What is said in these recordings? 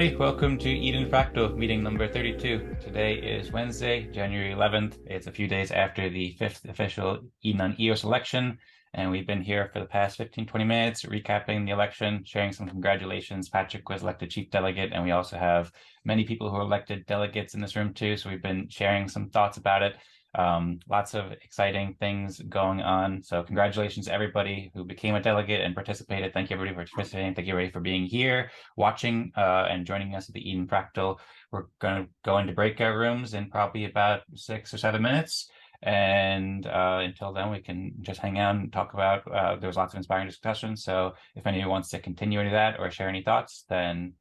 everybody, welcome to Eden Fractal, meeting number 32. Today is Wednesday, January 11th. It's a few days after the 5th official Eden on EOS election, and we've been here for the past 15-20 minutes recapping the election, sharing some congratulations. Patrick was elected Chief Delegate, and we also have many people who are elected delegates in this room too, so we've been sharing some thoughts about it. Lots of exciting things going on. So congratulations to everybody who became a delegate and participated. Thank you everybody for participating. Thank you everybody for being here, watching, and joining us at the Eden Fractal. We're going to go into breakout rooms in probably about 6 or 7 minutes. And until then, we can just hang out and talk about, there was lots of inspiring discussions. So if anyone wants to continue any of that or share any thoughts, then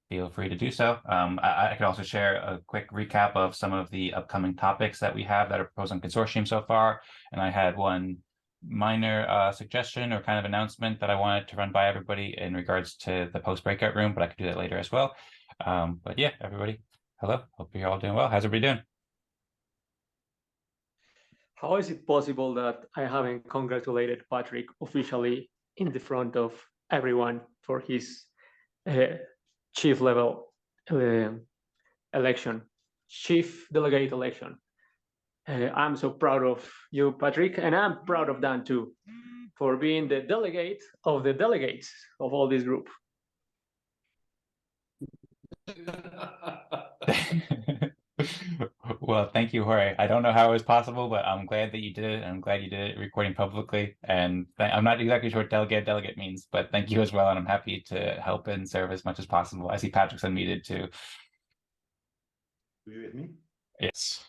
feel free to do so. I could also share a quick recap of some of the upcoming topics that we have that are proposed on consortium so far. And I had one minor suggestion or kind of announcement that I wanted to run by everybody in regards to the post breakout room, but I could do that later as well. But yeah, everybody, hello. Hope you're all doing well. How's everybody doing? How is it possible that I haven't congratulated Patrick officially in the front of everyone for his chief level election, chief delegate election? I'm so proud of you, Patrick, and I'm proud of Dan too, for being the delegate of the delegates of all this group. Well, thank you, Jorge. I don't know how it was possible, but I'm glad that you did it. I'm glad you did it recording publicly. And I'm not exactly sure what delegate means, but thank you as well. And I'm happy to help and serve as much as possible. I see Patrick's unmuted too. Do you hear me? Yes.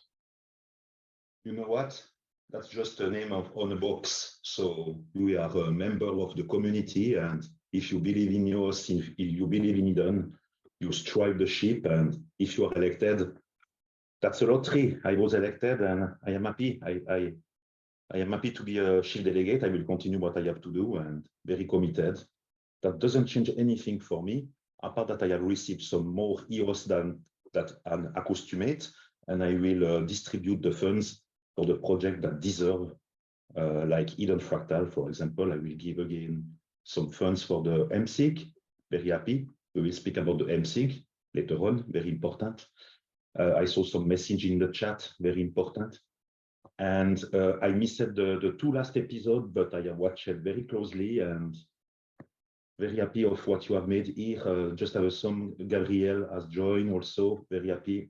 You know what? That's just the name on a box. So we are a member of the community, and if you believe in yours, if you believe in Eden, you strive the ship, and if you are elected, that's a lottery. I was elected, and I am happy. I am happy to be a chief delegate. I will continue what I have to do, and very committed. That doesn't change anything for me, apart that I have received some more EOS than that an accustomate, and I will distribute the funds for the project that deserve, like Eden Fractal, for example. I will give again some funds for the MSIG. Very happy. We will speak about the MSIG later on, very important. I saw some message in the chat, very important. And I missed the 2 last episodes, but I have watched it very closely and very happy of what you have made here. Just have some, Gabriel has joined also, very happy.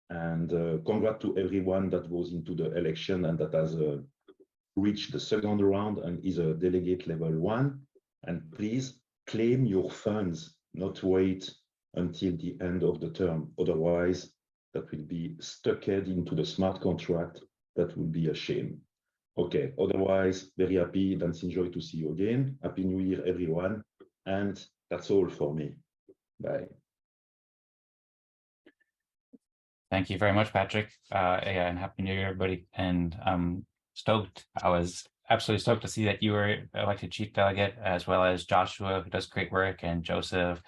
And congrats to everyone that goes into the election and that has reached the 2nd round and is a delegate level 1. And please claim your funds, not wait until the end of the term. Otherwise, that will be stuck into the smart contract. That would be a shame. Okay, otherwise, very happy. That's enjoy to see you again. Happy New Year, everyone. And that's all for me. Bye. Thank you very much, Patrick. Yeah, and Happy New Year, everybody. And I'm stoked. I was absolutely stoked to see that you were elected Chief Delegate, as well as Joshua, who does great work, and Joseph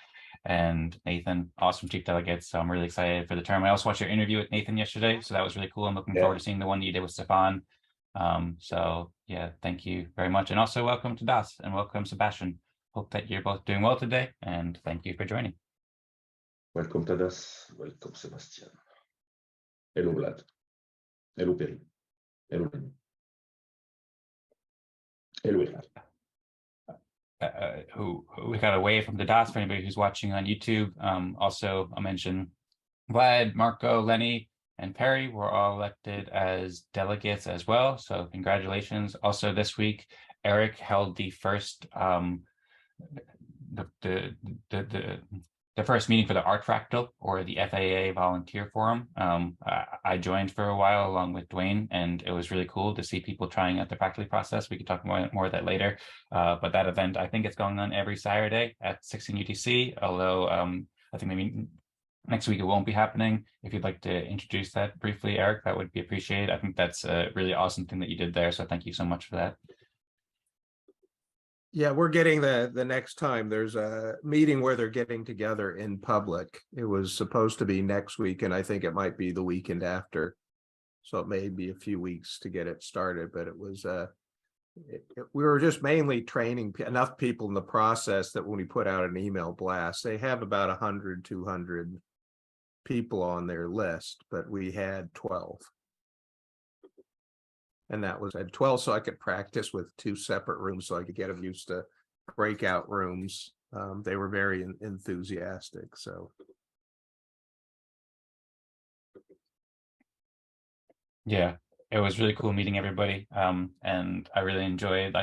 and Nathan, awesome Chief Delegates. So I'm really excited for the term. I also watched your interview with Nathan yesterday, so that was really cool. I'm looking forward to seeing the one that you did with Stefan. So yeah, thank you very much. And also welcome to Das and welcome Sebastian. Hope that you're both doing well today, and thank you for joining. Welcome Tadas, welcome Sebastian. Hello Vlad. Hello Perry. Hello Lennie. Hello Eric. Who we got away from the DOS for anybody who's watching on YouTube. Also, I'll mention Vlad, Marco, Lennie, and Perry were all elected as delegates as well. So congratulations. Also this week, Eric held the first the first meeting for the Art Fractal, or the FAA Volunteer Forum. I joined for a while along with Dwayne, and it was really cool to see people trying out the Fractally process. We could talk more of that later. But that event, I think it's going on every Saturday at 16 UTC, although I think maybe next week it won't be happening. If you'd like to introduce that briefly, Eric, that would be appreciated. I think that's a really awesome thing that you did there, so thank you so much for that. Yeah, we're getting the next time. There's a meeting where they're getting together in public. It was supposed to be next week, and I think it might be the weekend after. So it may be a few weeks to get it started, but it was we were just mainly training enough people in the process that when we put out an email blast, they have about 100, 200 people on their list, but we had 12. And that was at 12, so I could practice with 2 separate rooms so I could get them used to breakout rooms. They were very enthusiastic. So yeah, it was really cool meeting everybody. And I really enjoyed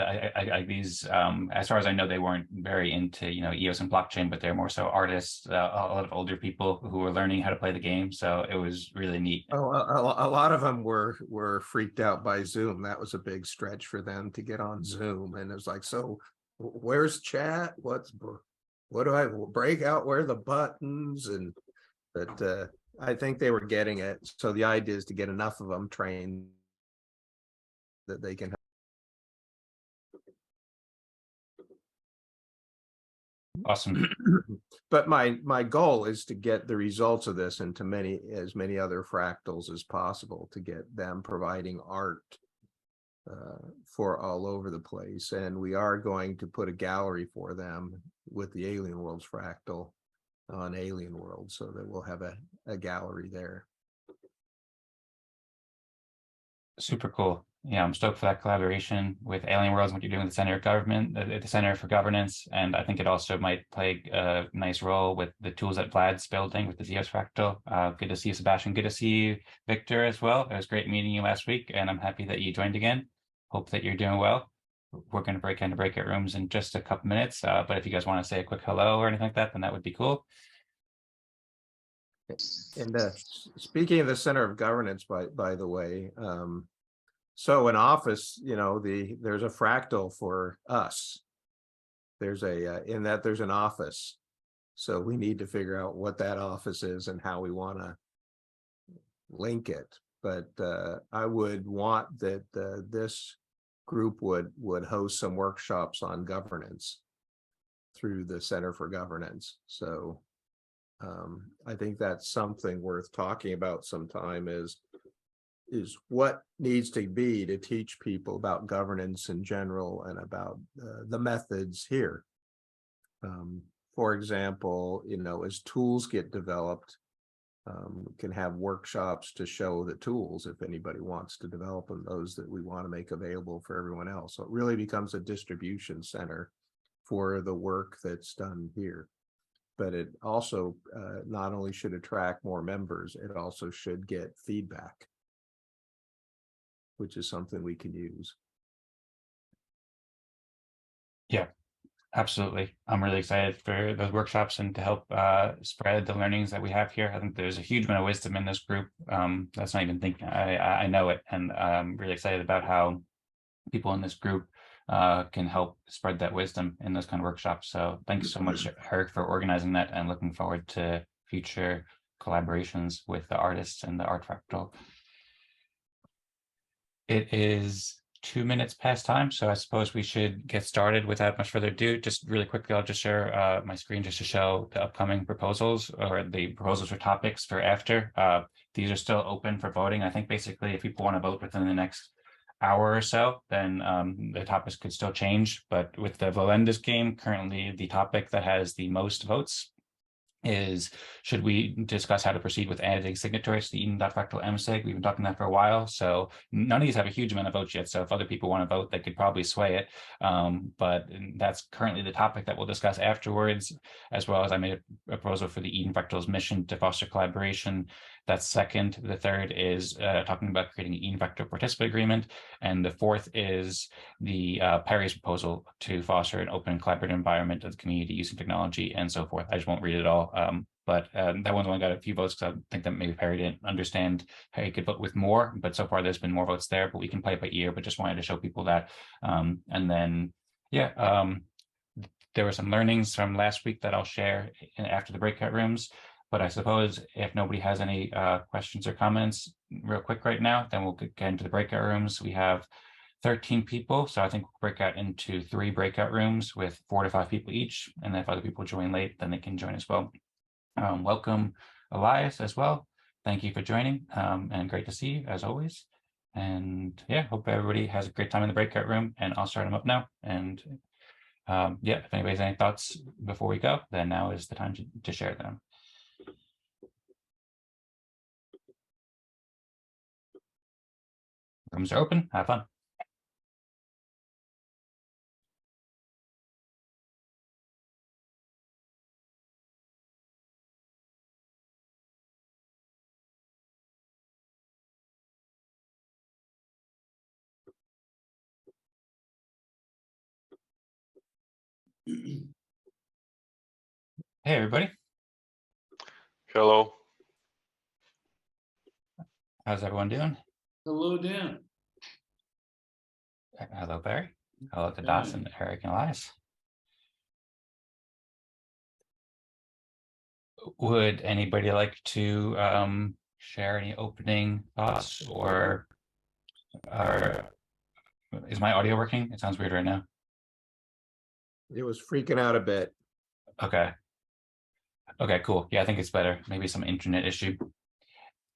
these. As far as I know, they weren't very into EOS and blockchain, but they're more so artists, a lot of older people who were learning how to play the game. So it was really neat. a lot of them were freaked out by Zoom. That was a big stretch for them to get on Zoom, and it was like, so where's chat? What do I break out? Where are the buttons? And but I think they were getting it. So the idea is to get enough of them trained that they can. Awesome. But my goal is to get the results of this into as many other fractals as possible, to get them providing art for all over the place. And we are going to put a gallery for them with the Alien Worlds fractal on Alien World, so that we'll have a gallery there. Super cool. Yeah, I'm stoked for that collaboration with Alien Worlds, what you're doing with the Center of Government, the Center for Governance, and I think it also might play a nice role with the tools that Vlad's building with the Zeus Fractal. Good to see you, Sebastian. Good to see you, Victor, as well. It was great meeting you last week, and I'm happy that you joined again. Hope that you're doing well. We're going to break into breakout rooms in just a couple minutes, but if you guys want to say a quick hello or anything like that, then that would be cool. And speaking of the Center of Governance, by the way, so in Office, there's a fractal for us. There's there's an office. So we need to figure out what that office is and how we want to link it. But I would want that this group would host some workshops on governance through the Center for Governance. So I think that's something worth talking about sometime, is what needs to be to teach people about governance in general and about the methods here. For example, as tools get developed, we can have workshops to show the tools if anybody wants to develop them, those that we want to make available for everyone else. So it really becomes a distribution center for the work that's done here. But it also not only should attract more members, it also should get feedback, which is something we can use. Yeah, absolutely. I'm really excited for those workshops and to help spread the learnings that we have here. I think there's a huge amount of wisdom in this group. That's not even thinking, I know it. And I'm really excited about how people in this group can help spread that wisdom in those kind of workshops. So thanks so much, Herc, for organizing that, and looking forward to future collaborations with the artists and the art fractal. It is 2 minutes past time, so I suppose we should get started without much further ado. Just really quickly, I'll just share my screen just to show the upcoming proposals, or the proposals for topics for after. These are still open for voting. I think basically if people want to vote within the next hour or so, then the topics could still change. But with the vladlendas game, currently the topic that has the most votes is, should we discuss how to proceed with adding signatories to the Eden.fractal MSIG? We've been talking that for a while, so none of these have a huge amount of votes yet, so if other people want to vote, they could probably sway it, but that's currently the topic that we'll discuss afterwards, as well as I made a proposal for the Eden Fractal's mission to foster collaboration. That's second. The third is talking about creating an Eden Fractal participant agreement, and the fourth is the Perry's proposal to foster an open and collaborative environment of the community using technology and so forth. I just won't read it all, but that one's only got a few votes because I think that maybe Perry didn't understand how he could vote with more, but so far there's been more votes there, but we can play it by ear, but just wanted to show people that. And then, yeah, there were some learnings from last week that I'll share after the breakout rooms. But I suppose if nobody has any questions or comments real quick right now, then we'll get into the breakout rooms. We have 13 people, so I think we'll break out into 3 breakout rooms with 4 to 5 people each. And if other people join late, then they can join as well. Welcome, Elias, as well. Thank you for joining, and great to see you as always. And yeah, hope everybody has a great time in the breakout room, and I'll start them up now. And yeah, if anybody has any thoughts before we go, then now is the time to share them. Rooms are open. Have fun. Hey, everybody. Hello. How's everyone doing? Hello, Dan. Hello, Barry. Hello to Dawson, Eric, and Elias. Would anybody like to share any opening thoughts, or is my audio working? It sounds weird right now. It was freaking out a bit. Okay. Okay, cool. Yeah, I think it's better. Maybe some internet issue.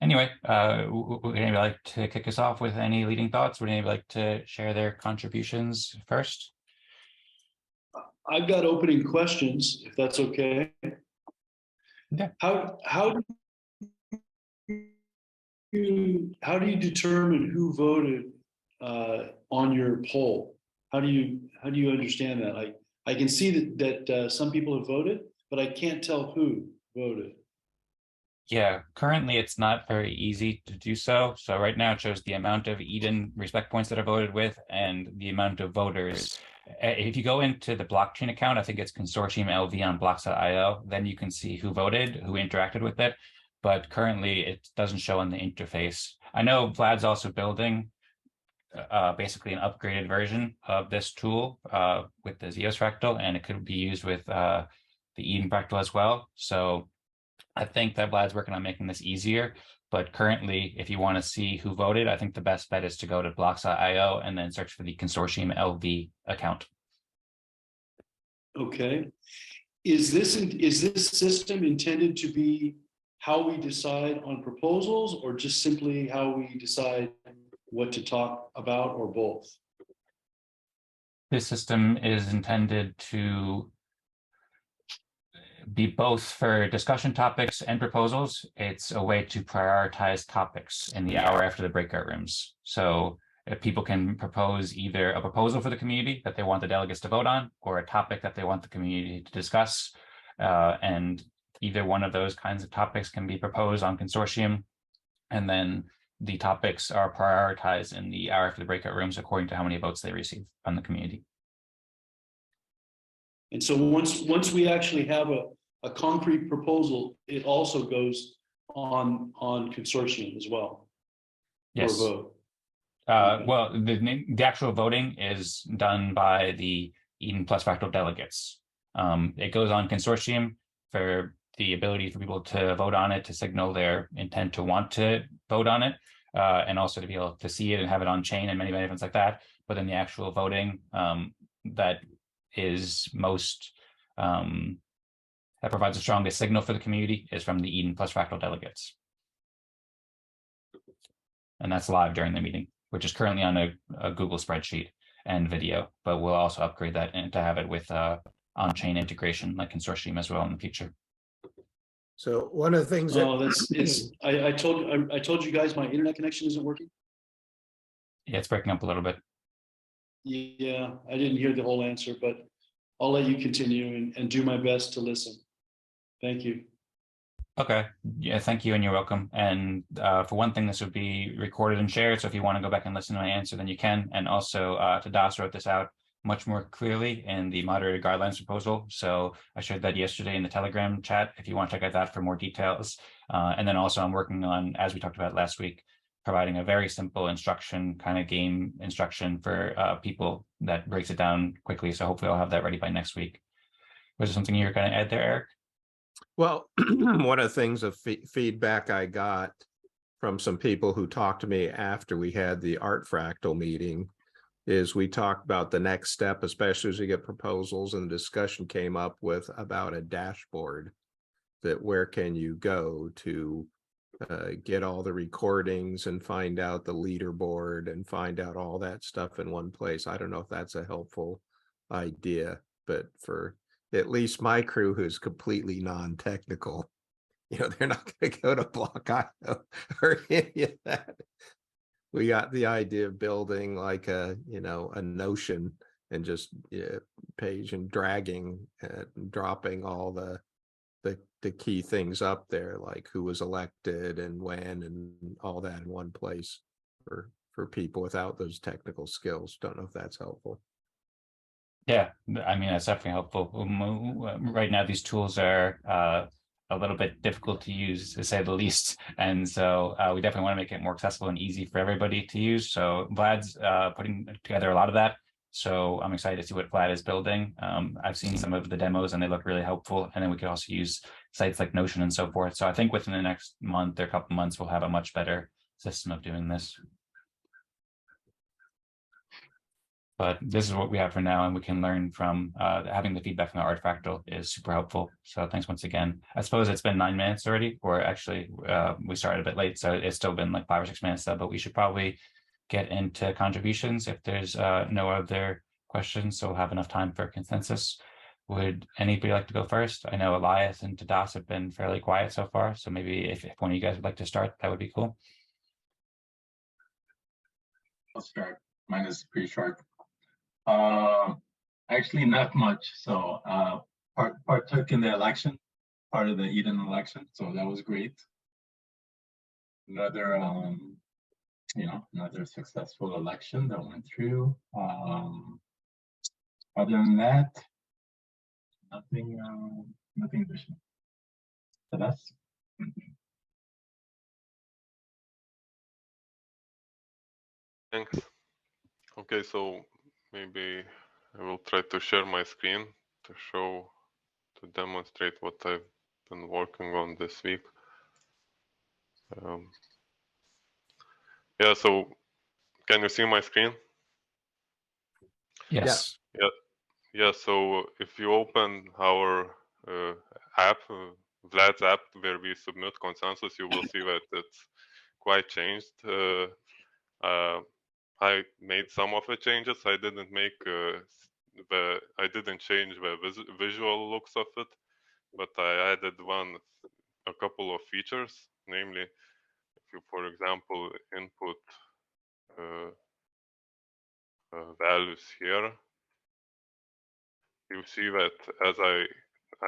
Anyway, would anybody like to kick us off with any leading thoughts? Would anybody like to share their contributions first? I've got opening questions, if that's okay. Yeah. How do you determine who voted on your poll? How do you understand that? I can see that some people have voted, but I can't tell who voted. Yeah, currently it's not very easy to do so. So right now it shows the amount of Eden respect points that are voted with and the amount of voters. If you go into the blockchain account, I think it's consortium LV on blocks.io, then you can see who voted, who interacted with it. But currently it doesn't show on the interface. I know Vlad's also building basically an upgraded version of this tool with the Eden Fractal, and it could be used with the Eden Fractal as well. So I think that Vlad's working on making this easier, but currently, if you want to see who voted, I think the best bet is to go to blocks.io and then search for the consortium LV account. Okay. Is this system intended to be how we decide on proposals, or just simply how we decide what to talk about, or both? This system is intended to be both for discussion topics and proposals. It's a way to prioritize topics in the hour after the breakout rooms. So if people can propose either a proposal for the community that they want the delegates to vote on, or a topic that they want the community to discuss. And either one of those kinds of topics can be proposed on consortium. And then the topics are prioritized in the hour after the breakout rooms according to how many votes they receive from the community. And so once we actually have a concrete proposal, it also goes on consortium as well. Yes. For a vote. Well, the actual voting is done by the Eden plus fractal delegates. It goes on consortium for the ability for people to vote on it, to signal their intent to want to vote on it, and also to be able to see it and have it on chain and many events like that. But then the actual voting that is most that provides the strongest signal for the community is from the Eden plus fractal delegates. And that's live during the meeting, which is currently on a Google spreadsheet and video, but we'll also upgrade that and to have it with on-chain integration like consortium as well in the future. So one of the things that I told you guys my internet connection isn't working. Yeah, it's breaking up a little bit. Yeah, I didn't hear the whole answer, but I'll let you continue and do my best to listen. Thank you. Okay. Yeah, thank you, and you're welcome. And for one thing, this would be recorded and shared. So if you want to go back and listen to my answer, then you can. And also, Tadas wrote this out much more clearly in the moderator guidelines proposal. So I shared that yesterday in the Telegram chat if you want to check out that for more details. And then also I'm working on, as we talked about last week, providing a very simple instruction, kind of game instruction for people that breaks it down quickly. So hopefully I'll have that ready by next week. Was there something you were going to add there, Eric? Well, one of the things of feedback I got from some people who talked to me after we had the art fractal meeting is we talked about the next step, especially as we get proposals, and the discussion came up with about a dashboard that where can you go to get all the recordings and find out the leaderboard and find out all that stuff in one place. I don't know if that's a helpful idea, but for at least my crew who's completely non-technical, they're not going to go to Block IO or any of that. We got the idea of building like a Notion and just page and dragging and dropping all the key things up there, like who was elected and when and all that in one place for people without those technical skills. Don't know if that's helpful. Yeah, I mean, that's definitely helpful. Right now, these tools are a little bit difficult to use, to say the least. And so we definitely want to make it more accessible and easy for everybody to use. So Vlad's putting together a lot of that. So I'm excited to see what Vlad is building. I've seen some of the demos and they look really helpful. And then we could also use sites like Notion and so forth. So I think within the next month or couple months, we'll have a much better system of doing this. But this is what we have for now, and we can learn from having the feedback from the art fractal is super helpful. So thanks once again. I suppose it's been 9 minutes already, or actually we started a bit late, so it's still been like 5 or 6 minutes though, but we should probably get into contributions if there's no other questions, so we'll have enough time for consensus. Would anybody like to go first? I know Elias and Tadas have been fairly quiet so far, so maybe if one of you guys would like to start, that would be cool. I'll start. Mine is pretty short. Actually not much. So partook in the election, part of the Eden election. So that was great. Another, another successful election that went through. Other than that, nothing additional. So that's. Thanks. Okay, so maybe I will try to share my screen to demonstrate what I've been working on this week. Yeah, so can you see my screen? Yes. Yeah, so if you open our app, Vlad's app, where we submit consensus, you will see that it's quite changed. I made some of the changes. I didn't make I didn't change the visual looks of it, but I added a couple of features. Namely, if you, for example, input values here, you see that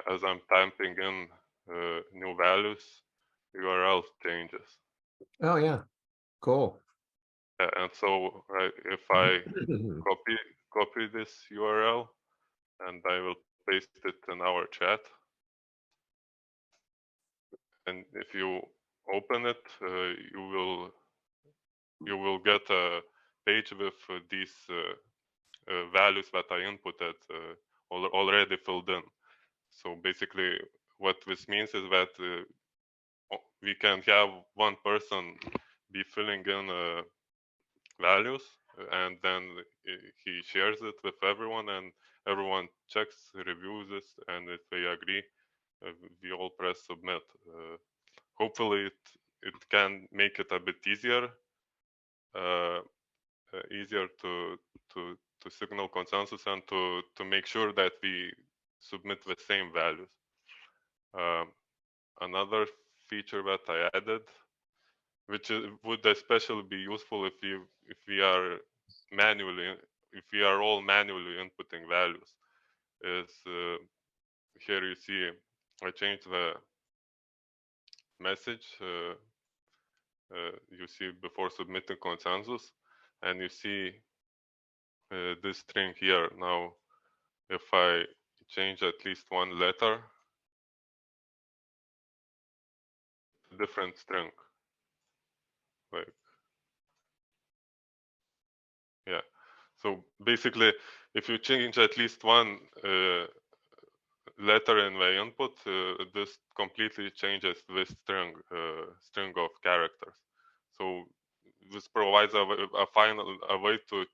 as I'm typing in new values, URL changes. Oh yeah, cool. And so if I copy this URL and I will paste it in our chat, and if you open it, you will get a page with these values that I inputted already filled in. So basically, what this means is that we can have one person be filling in values, and then he shares it with everyone, and everyone checks, reviews it, and if they agree, we all press submit. Hopefully, it can make it a bit easier, easier to signal consensus and to make sure that we submit the same values. Another feature that I added, which would especially be useful if we are all manually inputting values, is here you see I changed the message. You see before submitting consensus, and you see this string here. Now, if I change at least one letter, a different string. Like, yeah. So basically, if you change at least one letter in the input, this completely changes this string of characters. So this provides a way to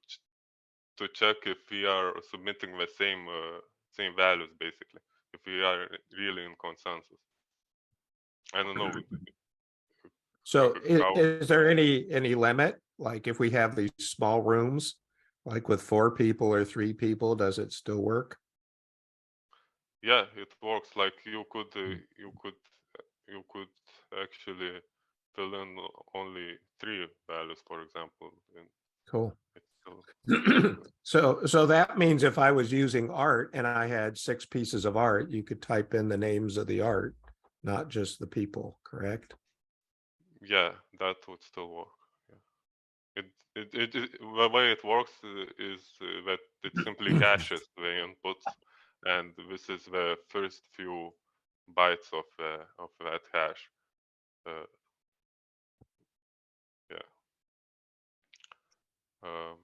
check if we are submitting the same values, basically, if we are really in consensus. I don't know. So How- is there any limit? Like if we have these small rooms, like with 4 people or 3 people, does it still work? Yeah, it works. Like you could actually fill in only 3 values, for example. And Cool. it's still So that means if I was using art and I had 6 pieces of art, you could type in the names of the art, not just the people, correct? yeah, that would still work. Yeah. The way it works is that it simply caches the inputs, and this is the first few bytes of that hash. Uh, yeah. Um,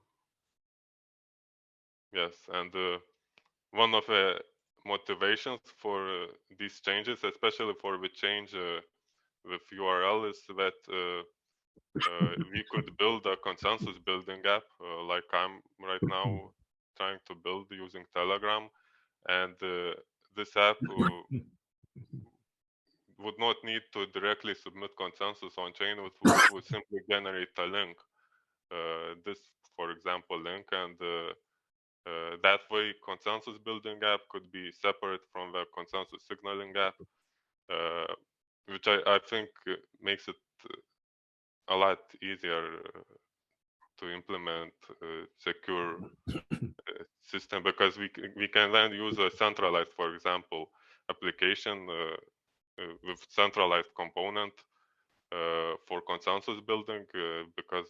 yes, and one of the motivations for these changes, especially for the change with URL, is that we could build a consensus building app, like I'm right now trying to build using Telegram, and this app would not need to directly submit consensus on chain. It would simply generate a link, this, for example, link, and that way consensus building app could be separate from the consensus signaling app, which I think makes it a lot easier to implement secure system, because we can then use a centralized, for example, application with centralized component for consensus building, because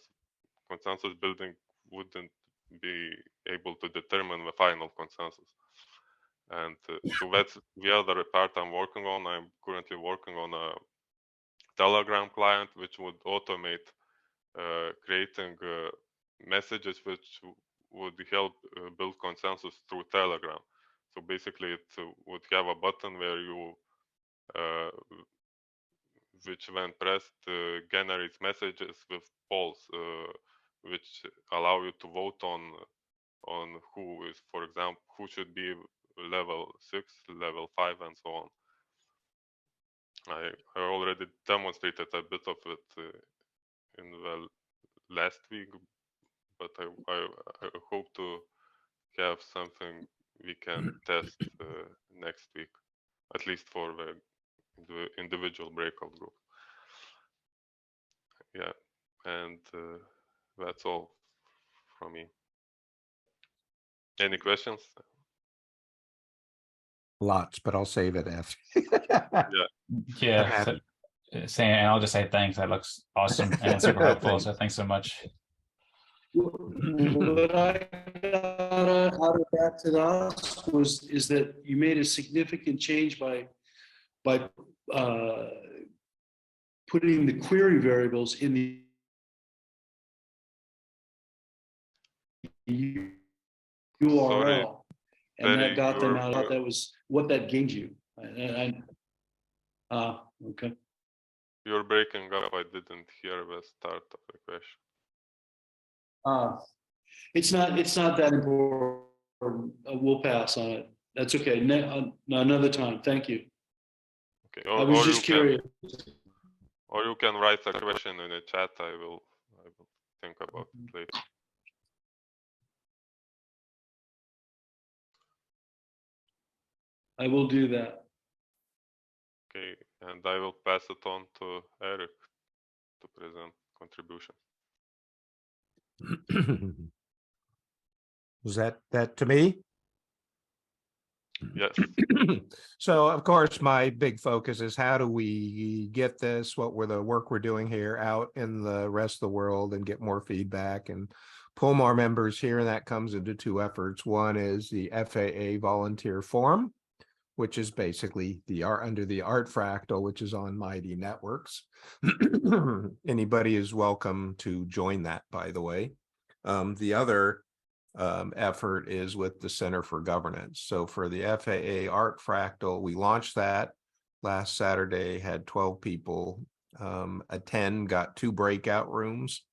consensus building wouldn't be able to determine the final consensus. And so that's the other part I'm working on. I'm currently working on a Telegram client which would automate creating messages which would help build consensus through Telegram. So basically it would have a button where you which when pressed generates messages with polls which allow you to vote on who is, for example, who should be level 6, level 5, and so on. I already demonstrated a bit of it in the last week, but I hope to have something we can test next week, at least for the individual breakout group. Yeah, and that's all from me. Any questions? Lots, but I'll save it after. Yeah. Saying, and I'll just say thanks. That looks awesome and super helpful. So thanks so much. What I got out of that to us is that you made a significant change by putting the query variables in the URL, and that got them out. I thought that was what that gained you. Okay. You're breaking up. I didn't hear the start of the question. It's not that important. We'll pass on it. That's okay. Another time. Thank you. Okay. I was just curious. Or you can write a question in the chat. I will think about it later. I will do that. Okay, and I will pass it on to Eric to present contribution. Was that to me? Yes. So of course my big focus is how do we get this, the work we're doing here out in the rest of the world and get more feedback and pull more members here, and that comes into 2 efforts. One is the FAA volunteer forum, which is basically under the art fractal, which is on Mighty Networks. Anybody is welcome to join that, by the way. The other effort is with the Center for Governance. So for the FAA art fractal, we launched that last Saturday, had 12 people attend, got 2 breakout rooms.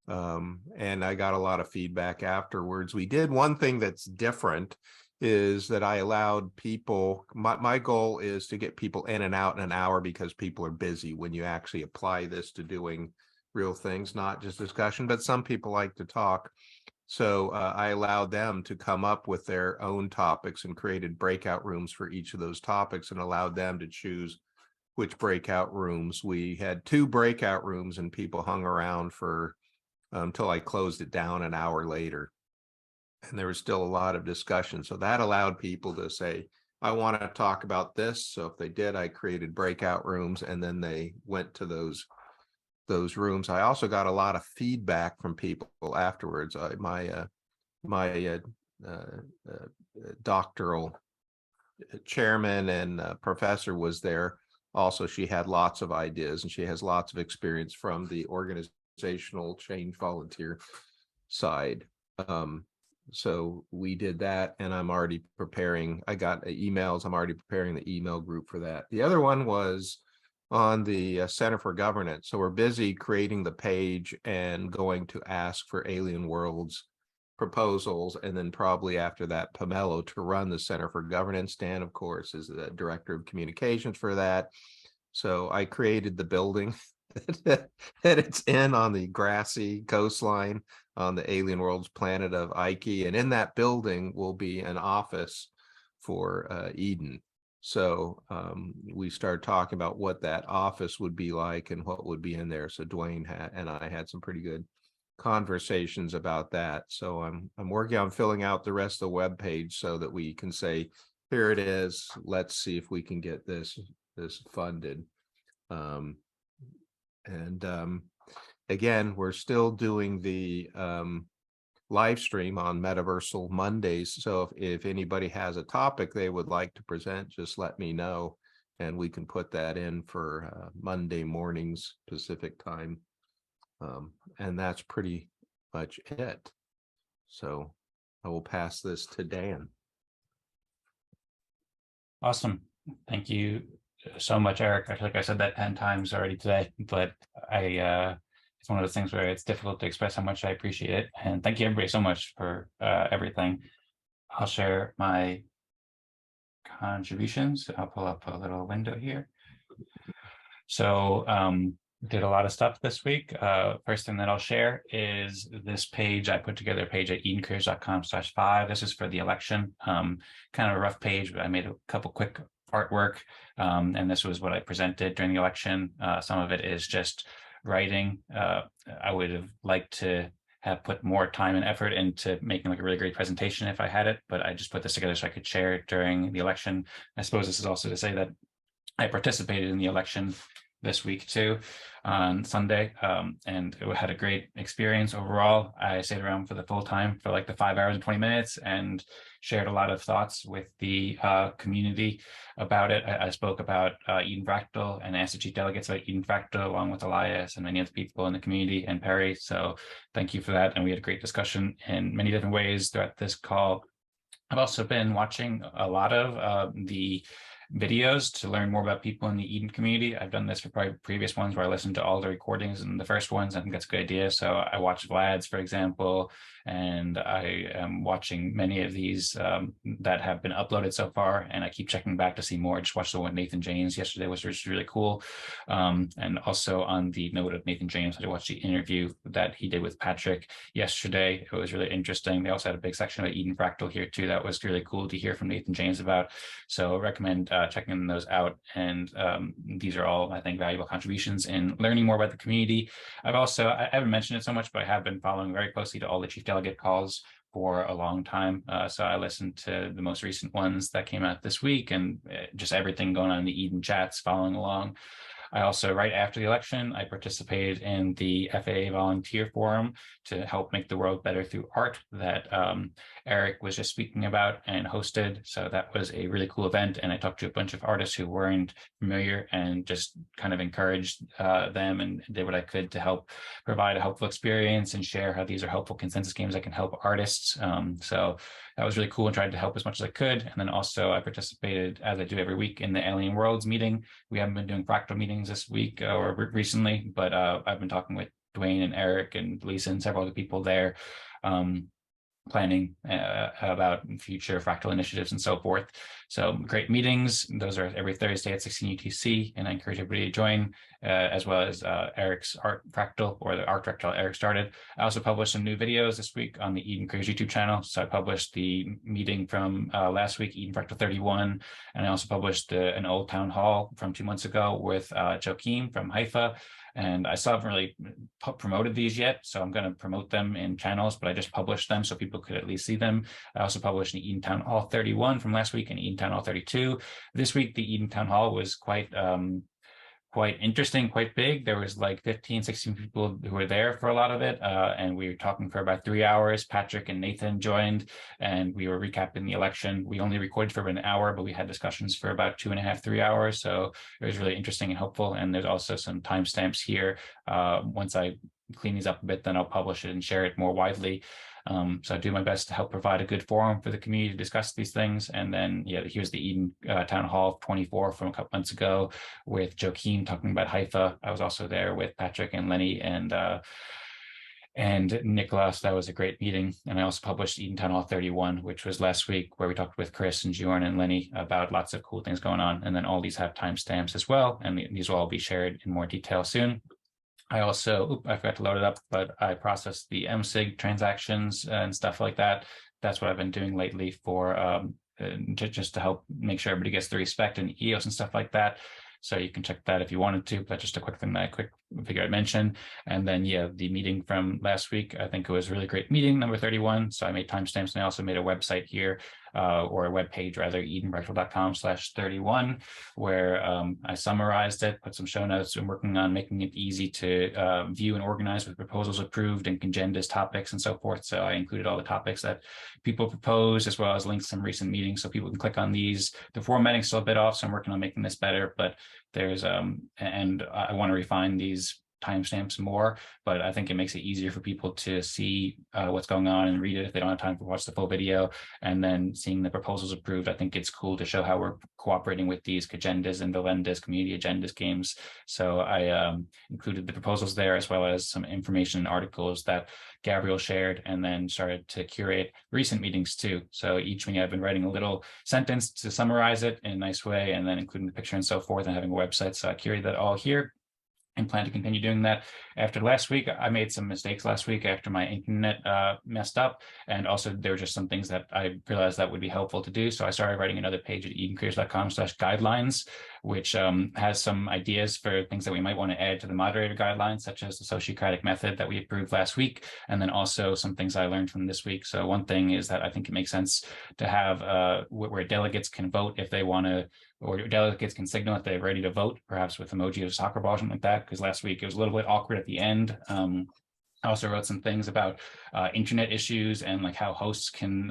And I got a lot of feedback afterwards. We did one thing that's different is that I allowed people, my goal is to get people in and out in an hour because people are busy when you actually apply this to doing real things, not just discussion, but some people like to talk. So I allowed them to come up with their own topics and created breakout rooms for each of those topics and allowed them to choose which breakout rooms. We had 2 breakout rooms and people hung around for until I closed it down an hour later. And there was still a lot of discussion. So that allowed people to say, I want to talk about this. So if they did, I created breakout rooms and then they went to those rooms. I also got a lot of feedback from people afterwards. My doctoral chairman and professor was there. Also, she had lots of ideas and she has lots of experience from the organizational change volunteer side. So we did that, and I'm already preparing. I got emails. I'm already preparing the email group for that. The other one was on the Center for Governance. So we're busy creating the page and going to ask for Alien Worlds proposals, and then probably after that, Pomelo to run the Center for Governance. Dan, of course, is the director of communications for that. So I created the building that it's in on the grassy coastline on the Alien Worlds planet of Ike, and in that building will be an office for Eden. So we started talking about what that office would be like and what would be in there. So Dwayne and I had some pretty good conversations about that. So I'm working on filling out the rest of the web page so that we can say, here it is. Let's see if we can get this funded. Again, we're still doing the live stream on Metaversal Mondays. So if anybody has a topic they would like to present, just let me know and we can put that in for Monday mornings Pacific time. And that's pretty much it. So I will pass this to Dan. Awesome. Thank you so much, Eric. I feel like I said that 10 times already today, but it's one of those things where it's difficult to express how much I appreciate it. And thank you everybody so much for everything. I'll share my contributions. I'll pull up a little window here. So did a lot of stuff this week. First thing that I'll share is this page. I put together a page at edencareers.com/5. This is for the election. Kind of a rough page, but I made a couple quick artwork. And this was what I presented during the election. Some of it is just writing. I would have liked to have put more time and effort into making like a really great presentation if I had it, but I just put this together so I could share it during the election. I suppose this is also to say that I participated in the election this week too on Sunday, and it had a great experience overall. I stayed around for the full time for like the 5 hours and 20 minutes and shared a lot of thoughts with the community about it. I spoke about Eden Fractal and asked the Chief Delegates about Eden Fractal along with Elias and many other people in the community and Perry. So thank you for that. And we had a great discussion in many different ways throughout this call. I've also been watching a lot of the videos to learn more about people in the Eden community. I've done this for probably previous ones where I listened to all the recordings and the first ones. I think that's a good idea. So I watched Vlad's, for example, and I am watching many of these that have been uploaded so far, and I keep checking back to see more. I just watched the one with Nathan James yesterday, which was really cool. And also on the note of Nathan James, I watched the interview that he did with Patrick yesterday. It was really interesting. They also had a big section about Eden Fractal here too. That was really cool to hear from Nathan James about. So I recommend checking those out. And these are all, I think, valuable contributions in learning more about the community. I haven't mentioned it so much, but I have been following very closely to all the Chief Delegate calls for a long time. So I listened to the most recent ones that came out this week and just everything going on in the Eden chats following along. I also, right after the election, I participated in the FAA volunteer forum to help make the world better through art that Eric was just speaking about and hosted. So that was a really cool event. And I talked to a bunch of artists who weren't familiar and just kind of encouraged them and did what I could to help provide a helpful experience and share how these are helpful consensus games that can help artists. So that was really cool and tried to help as much as I could. And then also I participated, as I do every week, in the Alien Worlds meeting. We haven't been doing fractal meetings this week or recently, but I've been talking with Dwayne and Eric and Lisa and several other people there. planning about future fractal initiatives and so forth. So great meetings. Those are every Thursday at 16 UTC, and I encourage everybody to join, as well as Eric's art fractal, or the art fractal Eric started. I also published some new videos this week on the Eden Creators YouTube channel. So I published the meeting from last week, Eden Fractal 31, and I also published an old town hall from 2 months ago with Joaquim from Haifa. And I still haven't really promoted these yet, so I'm going to promote them in channels, but I just published them so people could at least see them. I also published an Eden Town Hall 31 from last week and Eden Town Hall 32. This week, the Eden Town Hall was quite interesting, quite big. There was like 15, 16 people who were there for a lot of it. And we were talking for about 3 hours. Patrick and Nathan joined, and we were recapping the election. We only recorded for about an hour, but we had discussions for about 2.5, 3 hours. So it was really interesting and helpful. And there's also some timestamps here. Once I clean these up a bit, then I'll publish it and share it more widely. So I do my best to help provide a good forum for the community to discuss these things. And then, yeah, here's the Eden Town Hall 24 from a couple months ago with Joaquim talking about Haifa. I was also there with Patrick and Lennie and Nicholas. That was a great meeting. And I also published Eden Town Hall 31, which was last week, where we talked with Chris and Jorn and Lennie about lots of cool things going on. And then all these have timestamps as well. And these will all be shared in more detail soon. I also, I forgot to load it up, but I processed the MSIG transactions and stuff like that. That's what I've been doing lately for just to help make sure everybody gets the respect in EOS and stuff like that. So you can check that if you wanted to. That's just a quick thing that I figure I'd mention. And then, yeah, the meeting from last week, I think it was a really great meeting, number 31. So I made timestamps, and I also made a website here, or a web page rather, edenfractal.com/31, where I summarized it, put some show notes. I'm working on making it easy to view and organize with proposals approved and agendas, topics, and so forth. So I included all the topics that people proposed, as well as links to some recent meetings, so people can click on these. The formatting's still a bit off, so I'm working on making this better, but there's and I want to refine these timestamps more, but I think it makes it easier for people to see what's going on and read it if they don't have time to watch the full video. And then seeing the proposals approved, I think it's cool to show how we're cooperating with these agendas and vladlendas, community agendas games. So I included the proposals there, as well as some information and articles that Gabriel shared, and then started to curate recent meetings too. So each meeting I've been writing a little sentence to summarize it in a nice way, and then including the picture and so forth, and having a website. So I curated that all here, and plan to continue doing that. After last week, I made some mistakes last week after my internet messed up. And also there were just some things that I realized that would be helpful to do. So I started writing another page at edencreators.com/guidelines, which has some ideas for things that we might want to add to the moderator guidelines, such as the Sociocratic method that we approved last week. And then also some things I learned from this week. So one thing is that I think it makes sense to have where delegates can vote if they want to, or delegates can signal if they're ready to vote, perhaps with emoji of soccer ball, something like that, because last week it was a little bit awkward at the end. I also wrote some things about internet issues and like how hosts can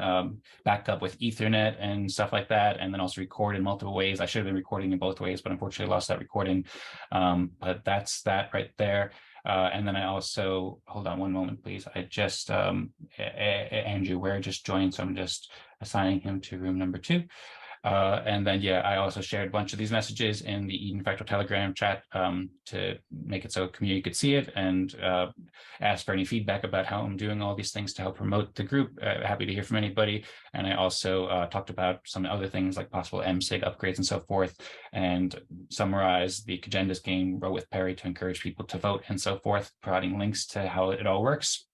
back up with Ethernet and stuff like that, and then also record in multiple ways. I should have been recording in both ways, but unfortunately I lost that recording. But that's that right there. And then I also, hold on one moment, please. I just, Andrew Ware just joined, so I'm just assigning him to room number 2. And then, yeah, I also shared a bunch of these messages in the Eden Fractal Telegram chat to make it so community could see it, and ask for any feedback about how I'm doing all these things to help promote the group. Happy to hear from anybody. And I also talked about some other things like possible MSIG upgrades and so forth, and summarized the agendas game, wrote with Perry to encourage people to vote and so forth, providing links to how it all works.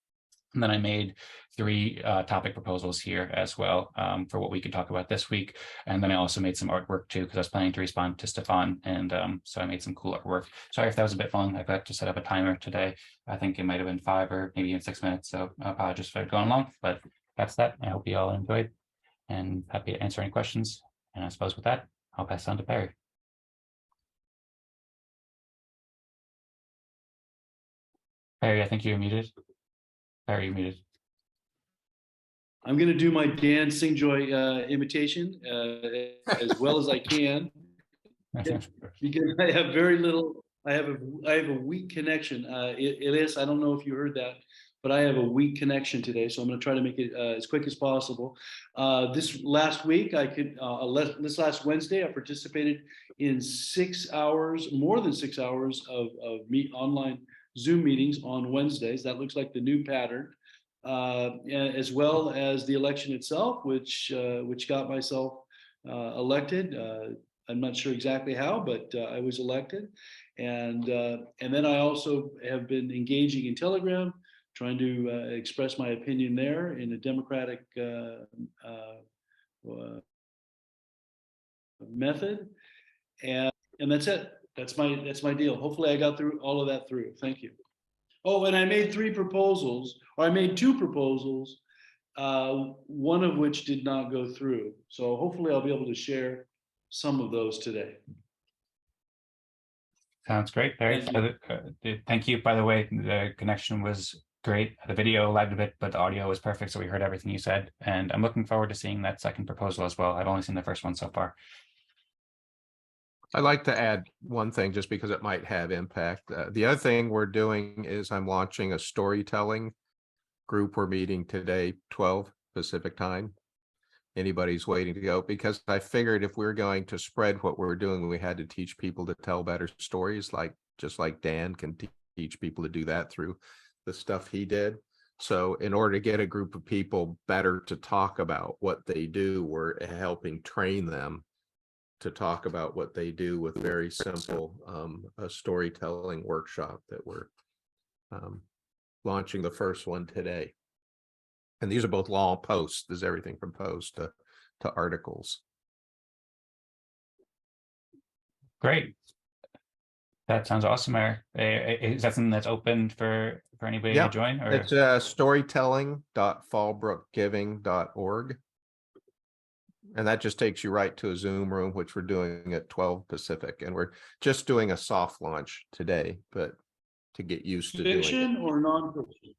And then I made 3 topic proposals here as well for what we could talk about this week. And then I also made some artwork too, because I was planning to respond to Stefan. And so I made some cool artwork. Sorry if that was a bit long. I got to set up a timer today. I think it might have been 5 or maybe even 6 minutes. So I apologize for going long, but that's that. I hope you all enjoyed, and happy to answer any questions. And I suppose with that, I'll pass on to Perry. Perry, I think you're muted. Perry, you're muted. I'm going to do my Dan Singjoy imitation as well as I can, because I have very little. I have a weak connection. Elias, I don't know if you heard that, but I have a weak connection today, so I'm going to try to make it as quick as possible. This last week, this last Wednesday, I participated in 6 hours, more than 6 hours of online Zoom meetings on Wednesdays. That looks like the new pattern. as well as the election itself, which got myself elected. I'm not sure exactly how, but I was elected. And then I also have been engaging in Telegram, trying to express my opinion there in a democratic method. And that's it. That's my deal. Hopefully I got through all of that through. Thank you. Oh, and I made 3 proposals, or I made 2 proposals, one of which did not go through. So hopefully I'll be able to share some of those today. Sounds great, Barry. Thank you. By the way, the connection was great. The video lagged a bit, but the audio was perfect, so we heard everything you said. And I'm looking forward to seeing that second proposal as well. I've only seen the first one so far. I'd like to add one thing just because it might have impact. The other thing we're doing is I'm launching a storytelling group. We're meeting today, 12 Pacific time. Anybody's waiting to go, because I figured if we're going to spread what we're doing, we had to teach people to tell better stories, just like Dan can teach people to do that through the stuff he did. So in order to get a group of people better to talk about what they do, we're helping train them to talk about what they do with very simple a storytelling workshop that we're launching the first one today. And these are both long posts. There's everything from posts to articles. Great. That sounds awesome, Eric. Is that something that's open for anybody to join? Or? It's storytelling.fallbrookgiving.org. And that just takes you right to a Zoom room, which we're doing at 12 Pacific. And we're just doing a soft launch today, but to get used to doing it. Fiction or nonfiction?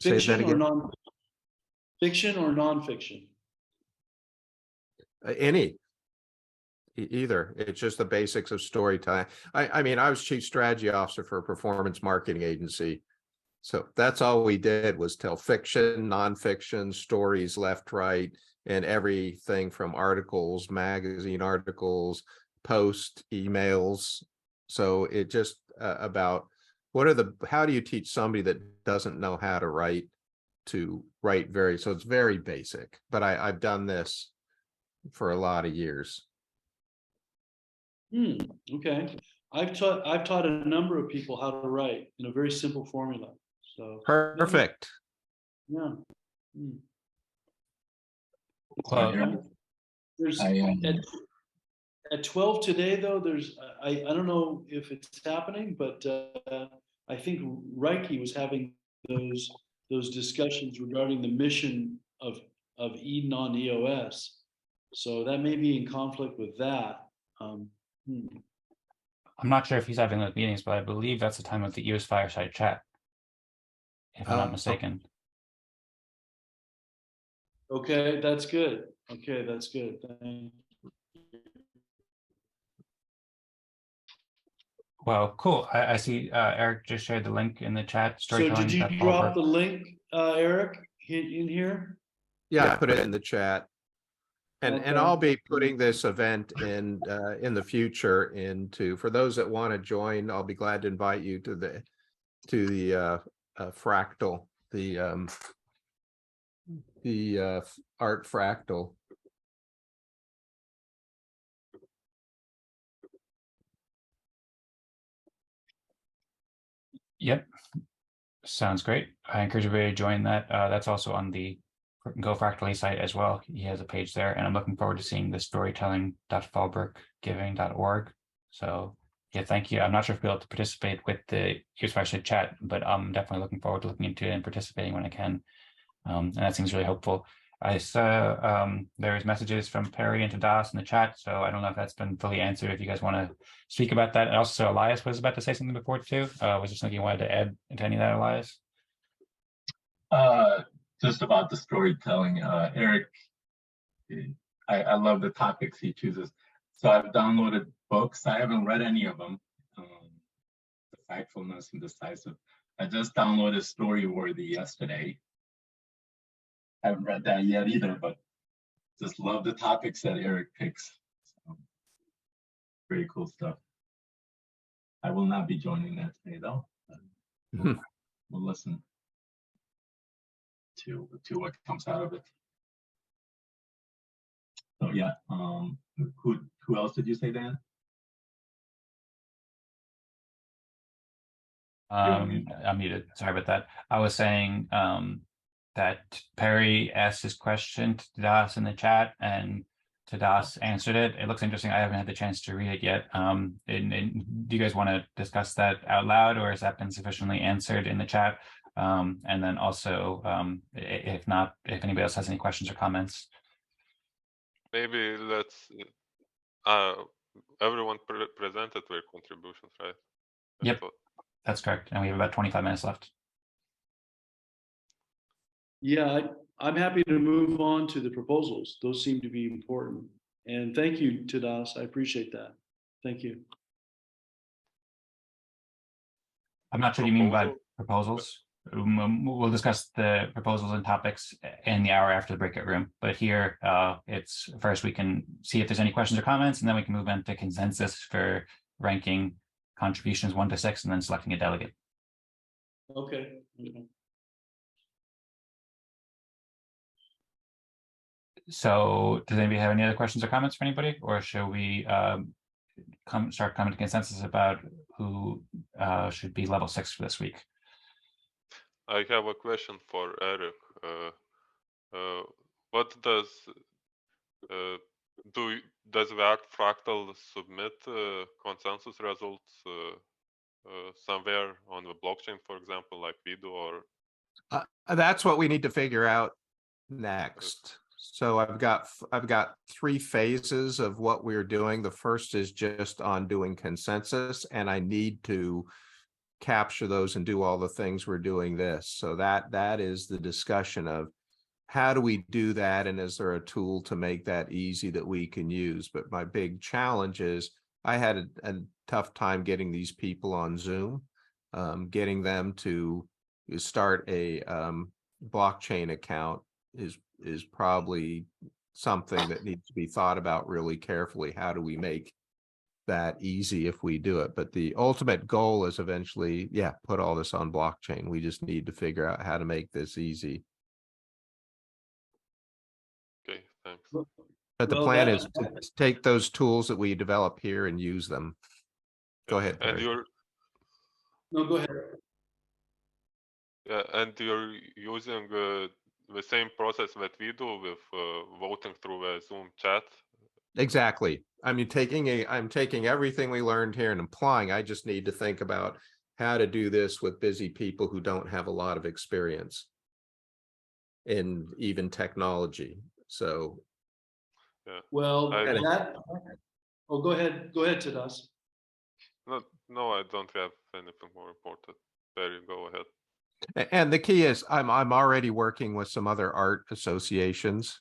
Say that again. Fiction or nonfiction? Any. Either. It's just the basics of storytelling. I mean, I was chief strategy officer for a performance marketing agency. So that's all we did was tell fiction, nonfiction, stories left, right, and everything from articles, magazine articles, post, emails. So it just about how do you teach somebody that doesn't know how to write to write so it's very basic, but I've done this for a lot of years. Okay. I've taught a number of people how to write in a very simple formula. So perfect. Yeah. There's at 12 today though, there's I don't know if it's happening, but I think Reiki was having those discussions regarding the mission of Eden on EOS. So that may be in conflict with that. I'm not sure if he's having those meetings, but I believe that's the time of the EOS fireside chat, if I'm not mistaken. Okay, that's good. Okay, that's good. Thank you. Well, cool. I see Eric just shared the link in the chat. So did you drop the link, Eric, in here? Yeah, I put it in the chat. And I'll be putting this event in the future for those that want to join. I'll be glad to invite you to the fractal, the art fractal. Yep, sounds great. I encourage everybody to join that. That's also on the Go Fractally site as well. He has a page there, and I'm looking forward to seeing the storytelling.fallbrookgiving.org. So yeah, thank you. I'm not sure if we'll be able to participate with the Here's Fireside Chat, but I'm definitely looking forward to looking into it and participating when I can. And that seems really hopeful. I saw there's messages from Perry and Tadas in the chat, so I don't know if that's been fully answered. If you guys want to speak about that, and also Elias was about to say something before too. Was there something you wanted to add to any of that, Elias? Just about the storytelling, Eric. I love the topics he chooses. So I've downloaded books. I haven't read any of them. The Factfulness and Decisive. I just downloaded Storyworthy yesterday. I haven't read that yet either, but just love the topics that Eric picks. So, pretty cool stuff. I will not be joining that today though. we'll listen to what comes out of it. So yeah, who else did you say, Dan? I'm muted. Sorry about that. I was saying that Perry asked his question to Tadas in the chat, and Tadas answered it. It looks interesting. I haven't had the chance to read it yet. And do you guys want to discuss that out loud, or has that been sufficiently answered in the chat? And then also, if not, if anybody else has any questions or comments. Maybe let's everyone presented their contributions, right? Yep, that's correct. And we have about 25 minutes left. Yeah, I'm happy to move on to the proposals. Those seem to be important. And thank you, Tadas. I appreciate that. Thank you. I'm not sure what you mean by proposals. We'll discuss the proposals and topics in the hour after the breakout room. But here, it's first we can see if there's any questions or comments, and then we can move into consensus for ranking contributions 1 to 6, and then selecting a delegate. Okay. So does anybody have any other questions or comments for anybody, or should we start coming to consensus about who should be level 6 for this week? I have a question for Eric. What does Vlad Fractal submit consensus results somewhere on the blockchain, for example, like we do, or? That's what we need to figure out next. So I've got 3 phases of what we're doing. The first is just on doing consensus, and I need to capture those and do all the things we're doing this. So that is the discussion of how do we do that, and is there a tool to make that easy that we can use? But my big challenge is I had a tough time getting these people on Zoom, getting them to start a blockchain account is probably something that needs to be thought about really carefully. How do we make that easy if we do it? But the ultimate goal is eventually, put all this on blockchain. We just need to figure out how to make this easy. Okay, thanks. But the plan is to take those tools that we develop here and use them. Go ahead, Perry. And you're go ahead. Yeah, and you're using the same process that we do with voting through a Zoom chat. Exactly. I'm taking everything we learned here and applying. I just need to think about how to do this with busy people who don't have a lot of experience in even technology. So yeah. Well, go ahead, Tadas. No, I don't have anything more important. Perry, go ahead. And the key is I'm already working with some other art associations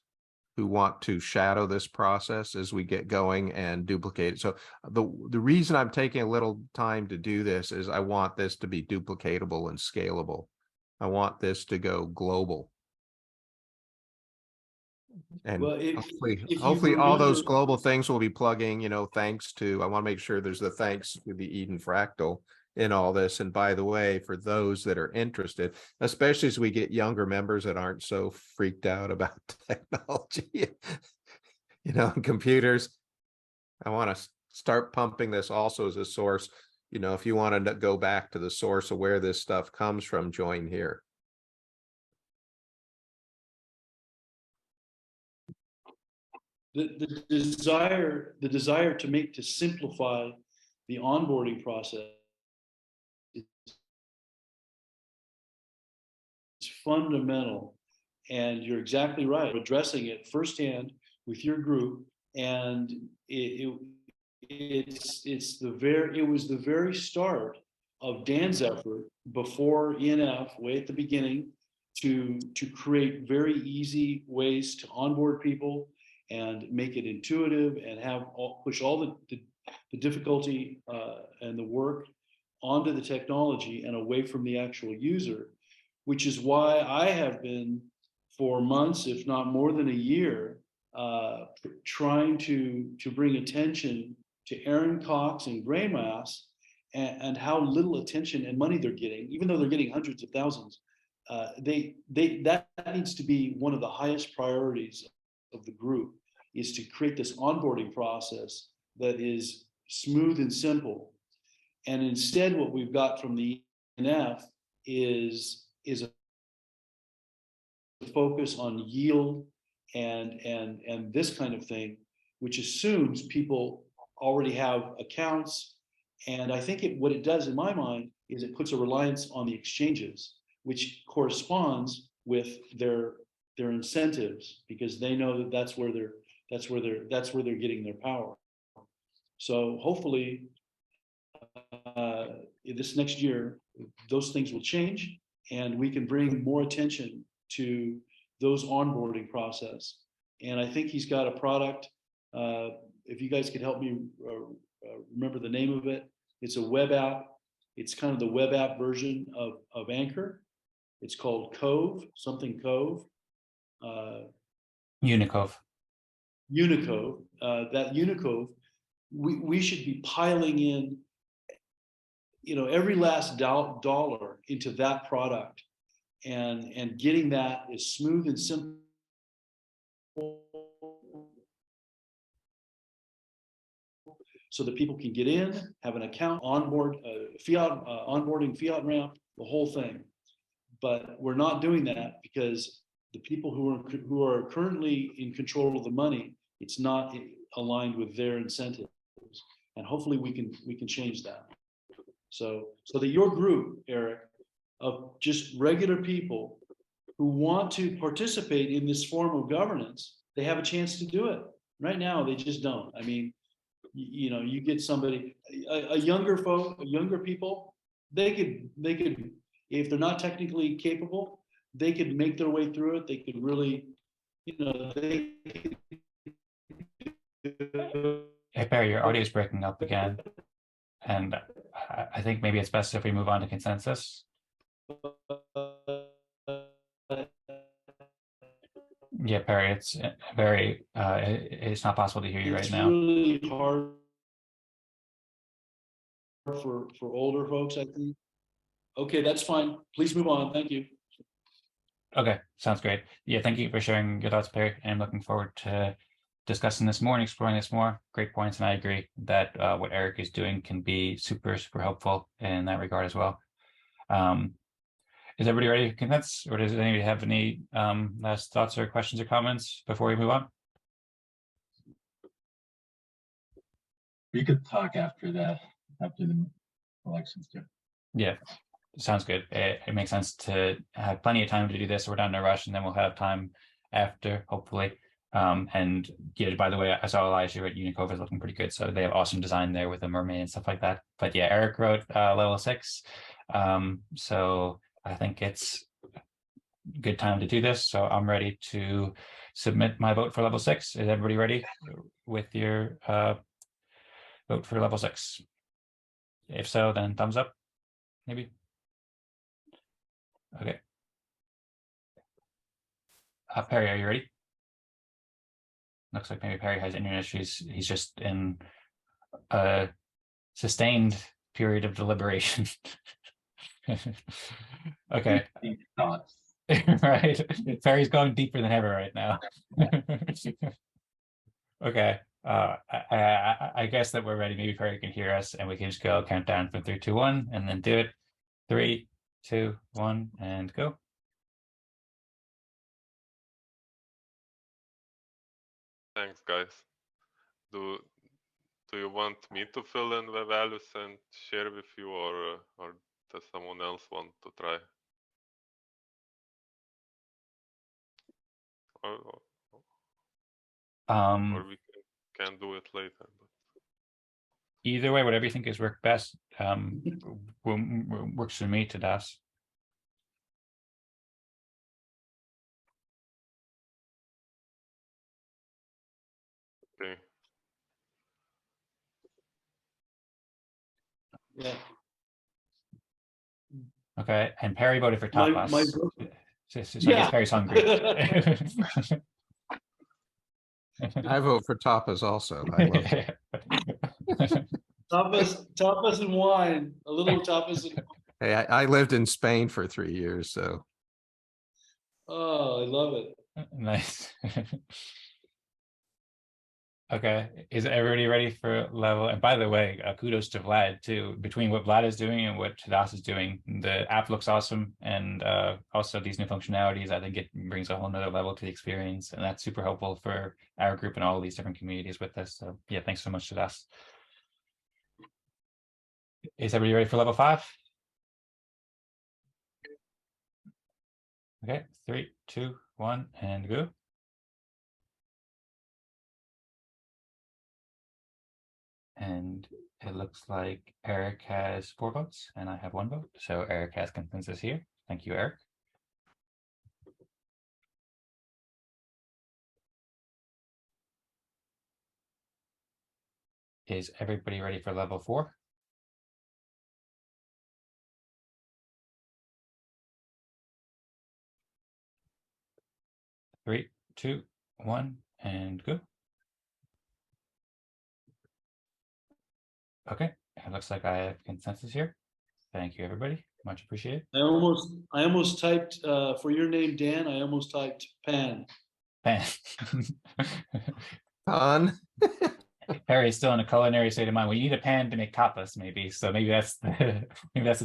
who want to shadow this process as we get going and duplicate it. So the reason I'm taking a little time to do this is I want this to be duplicatable and scalable. I want this to go global. And well, hopefully all those global things will be plugging, thanks to, I want to make sure there's the thanks to the Eden Fractal in all this. And by the way, for those that are interested, especially as we get younger members that aren't so freaked out about technology, and computers, I want to start pumping this also as a source. If you want to go back to the source of where this stuff comes from, join here. The desire to simplify the onboarding process is fundamental, and you're exactly right. Addressing it firsthand with your group, and it was the very start of Dan's effort before ENF, way at the beginning, to create very easy ways to onboard people and make it intuitive and push all the difficulty and the work onto the technology and away from the actual user, which is why I have been for months, if not more than a year, trying to bring attention to Aaron Cox and Graymass and how little attention and money they're getting, even though they're getting hundreds of thousands. That needs to be one of the highest priorities of the group, is to create this onboarding process that is smooth and simple. And instead, what we've got from the ENF is a focus on yield and this kind of thing, which assumes people already have accounts. And I think what it does in my mind is it puts a reliance on the exchanges, which corresponds with their incentives, because they know that that's where they're getting their power. So hopefully this next year, those things will change and we can bring more attention to those onboarding process. And I think he's got a product. If you guys could help me remember the name of it, it's a web app. It's kind of the web app version of Anchor. It's called Cove, something Cove. Unicove. Unicove. That Unicove, we should be piling in, every last dollar into that product, and getting that as smooth and simple so that people can get in, have an account, onboard, onboarding fiat ramp, the whole thing. But we're not doing that because the people who are currently in control of the money, it's not aligned with their incentives. And hopefully we can change that. So that your group, Eric, of just regular people who want to participate in this form of governance, they have a chance to do it. Right now, they just don't. I mean, you get somebody, younger people, they could, if they're not technically capable, they could make their way through it. They could really, they could. Hey, Barry, your audio is breaking up again. And I think maybe it's best if we move on to consensus. Yeah, Barry, it's very, it's not possible to hear you right now. It's really hard for older folks, I think. Okay, that's fine. Please move on. Thank you. Okay, sounds great. Yeah, thank you for sharing your thoughts, Barry. I'm looking forward to discussing this more and exploring this more. Great points, and I agree that what Eric is doing can be super, super helpful in that regard as well. Is everybody ready to convince, or does anybody have any last thoughts or questions or comments before we move on? We could talk after the elections too. Yeah, sounds good. It makes sense to have plenty of time to do this. We're not in a rush, and then we'll have time after, hopefully. And yeah, by the way, I saw Elias here at Unicove is looking pretty good. So they have awesome design there with the mermaid and stuff like that. But yeah, Eric wrote level 6. So I think it's a good time to do this. So I'm ready to submit my vote for level 6. Is everybody ready with your vote for level 6? If so, then thumbs up, maybe. Okay. Perry, are you ready? Looks like maybe Perry has internet issues. He's just in a sustained period of deliberation. Okay. Right. Perry's going deeper than ever right now. Okay. I guess that we're ready. Maybe Perry can hear us, and we can just go count down from 3, 2, 1, and then do it. 3, 2, 1, and go. Thanks, guys. Do you want me to fill in the values and share with you, or does someone else want to try? Or we can do it later. But... Either way, whatever you think is work best, works for me, Tadas. Okay. Yeah. Okay, and Perry voted for tapas. So I guess Perry's hungry. I vote for tapas also. I love it. Tapas and wine, a little tapas and, Hey, I lived in Spain for 3 years, so oh, I love it. Nice. Okay, is everybody ready for level? And by the way, kudos to Vlad too. Between what Vlad is doing and what Tadas is doing, the app looks awesome, and also these new functionalities. I think it brings a whole nother level to the experience, and that's super helpful for our group and all of these different communities with this. So yeah, thanks so much, Tadas. Is everybody ready for level 5? Okay, 3, 2, 1, and go. And it looks like Eric has 4 votes and I have 1 vote. So Eric has consensus here. Thank you, Eric. Is everybody ready for level 4? Three, two, one, and go. Okay, it looks like I have consensus here. Thank you, everybody. Much appreciated. I almost typed, for your name, Dan, I almost typed Pan. Pan. Pan. Perry is still in a culinary state of mind. We need a pan to make tapas, maybe. So maybe that's the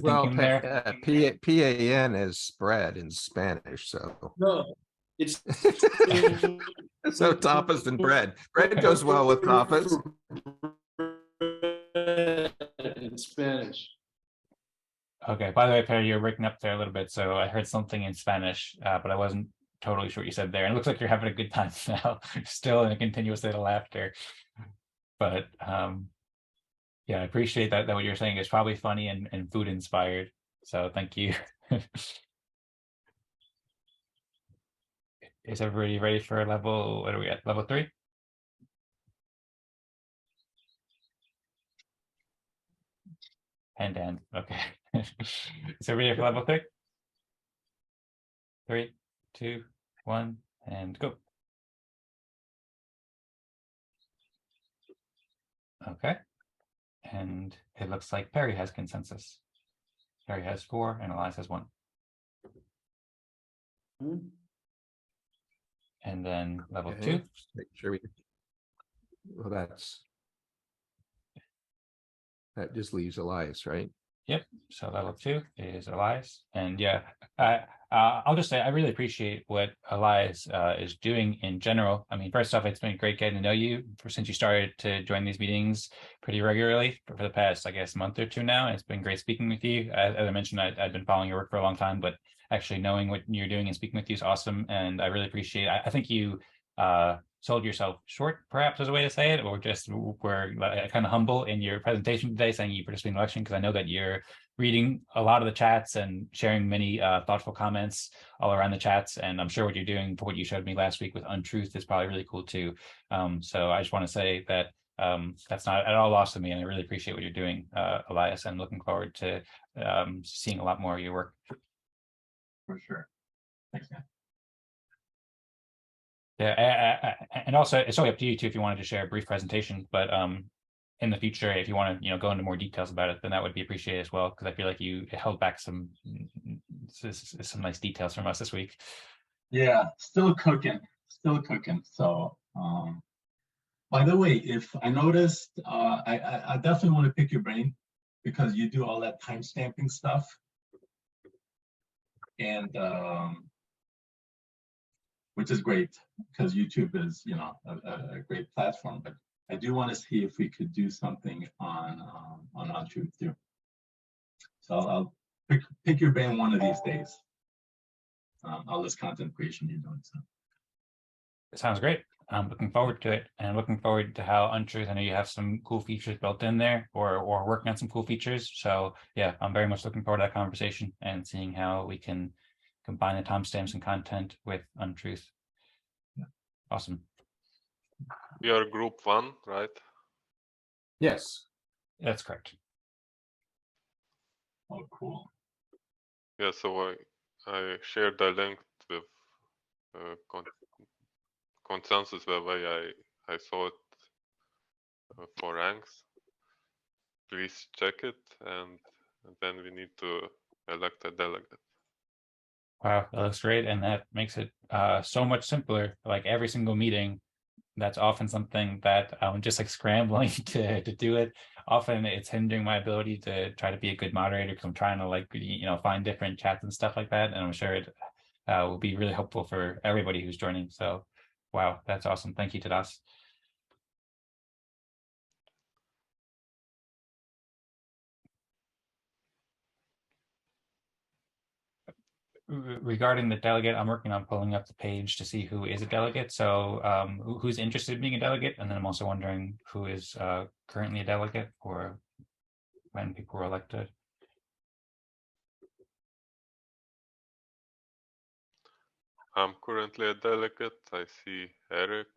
Well, thinking there. PAN is spread in Spanish, so No, it's. so tapas and bread. Bread goes well with tapas. In Spanish. Okay, by the way, Perry, you're breaking up there a little bit. So I heard something in Spanish, but I wasn't totally sure what you said there. And it looks like you're having a good time now, still in a continuous state of laughter. But yeah, I appreciate that what you're saying is probably funny and food inspired. So thank you. Is everybody ready for level, what are we at, level 3? And okay. Is everybody ready for level 3? 3, 2, 1, and go. Okay. And it looks like Perry has consensus. Perry has 4 and Elias has 1. And then level 2. Make sure we. Well, that just leaves Elias, right? Yep. So level 2 is Elias, and yeah, I'll just say I really appreciate what Elias is doing in general. I mean, first off, it's been great getting to know you since you started to join these meetings pretty regularly for the past, I guess, month or 2 now. And it's been great speaking with you. As I mentioned, I've been following your work for a long time, but actually knowing what you're doing and speaking with you is awesome, and I really appreciate it. I think you sold yourself short, perhaps is a way to say it, or just were kind of humble in your presentation today, saying you participated in the election, because I know that you're reading a lot of the chats and sharing many thoughtful comments all around the chats. And I'm sure what you're doing for what you showed me last week with Untruth is probably really cool too. So I just want to say that that's not at all lost to me, and I really appreciate what you're doing, Elias, and looking forward to seeing a lot more of your work. For sure. Thanks, man. Yeah, and also it's only up to you too if you wanted to share a brief presentation, but in the future, if you want to go into more details about it, then that would be appreciated as well, because I feel like you held back some nice details from us this week. Yeah, still cooking. So by the way, if I noticed, I definitely want to pick your brain, because you do all that time stamping stuff, and which is great, because YouTube is, a great platform. But I do want to see if we could do something on Untruth too. So I'll pick your brain one of these days. All this content creation you're doing. So It sounds great. I'm looking forward to it, and looking forward to how Untruth, I know you have some cool features built in there, or working on some cool features. So yeah, I'm very much looking forward to that conversation and seeing how we can combine the timestamps and content with Untruth. Yeah. Awesome. We are group 1, right? Yes. That's correct. oh, cool. Yeah, so I shared the link with consensus the way I saw it for ranks. please check it, and then we need to elect a delegate. Wow, that looks great, and that makes it so much simpler. Like every single meeting, that's often something that I'm just like scrambling to do it. Often it's hindering my ability to try to be a good moderator because I'm trying to like find different chats and stuff like that. And I'm sure it will be really helpful for everybody who's joining. So, wow, that's awesome. Thank you, Tadas. Regarding the delegate, I'm working on pulling up the page to see who is a delegate. So who's interested in being a delegate? And then I'm also wondering who is currently a delegate or when people were elected. I'm currently a delegate. I see Eric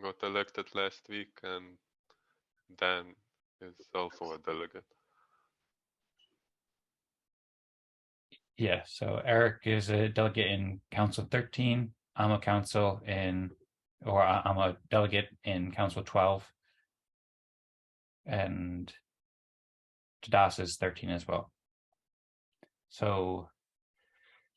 got elected last week, and Dan is also a delegate. Yeah, so Eric is a delegate in Council 13. I'm a I'm a delegate in Council 12. And Tadas is 13 as well. So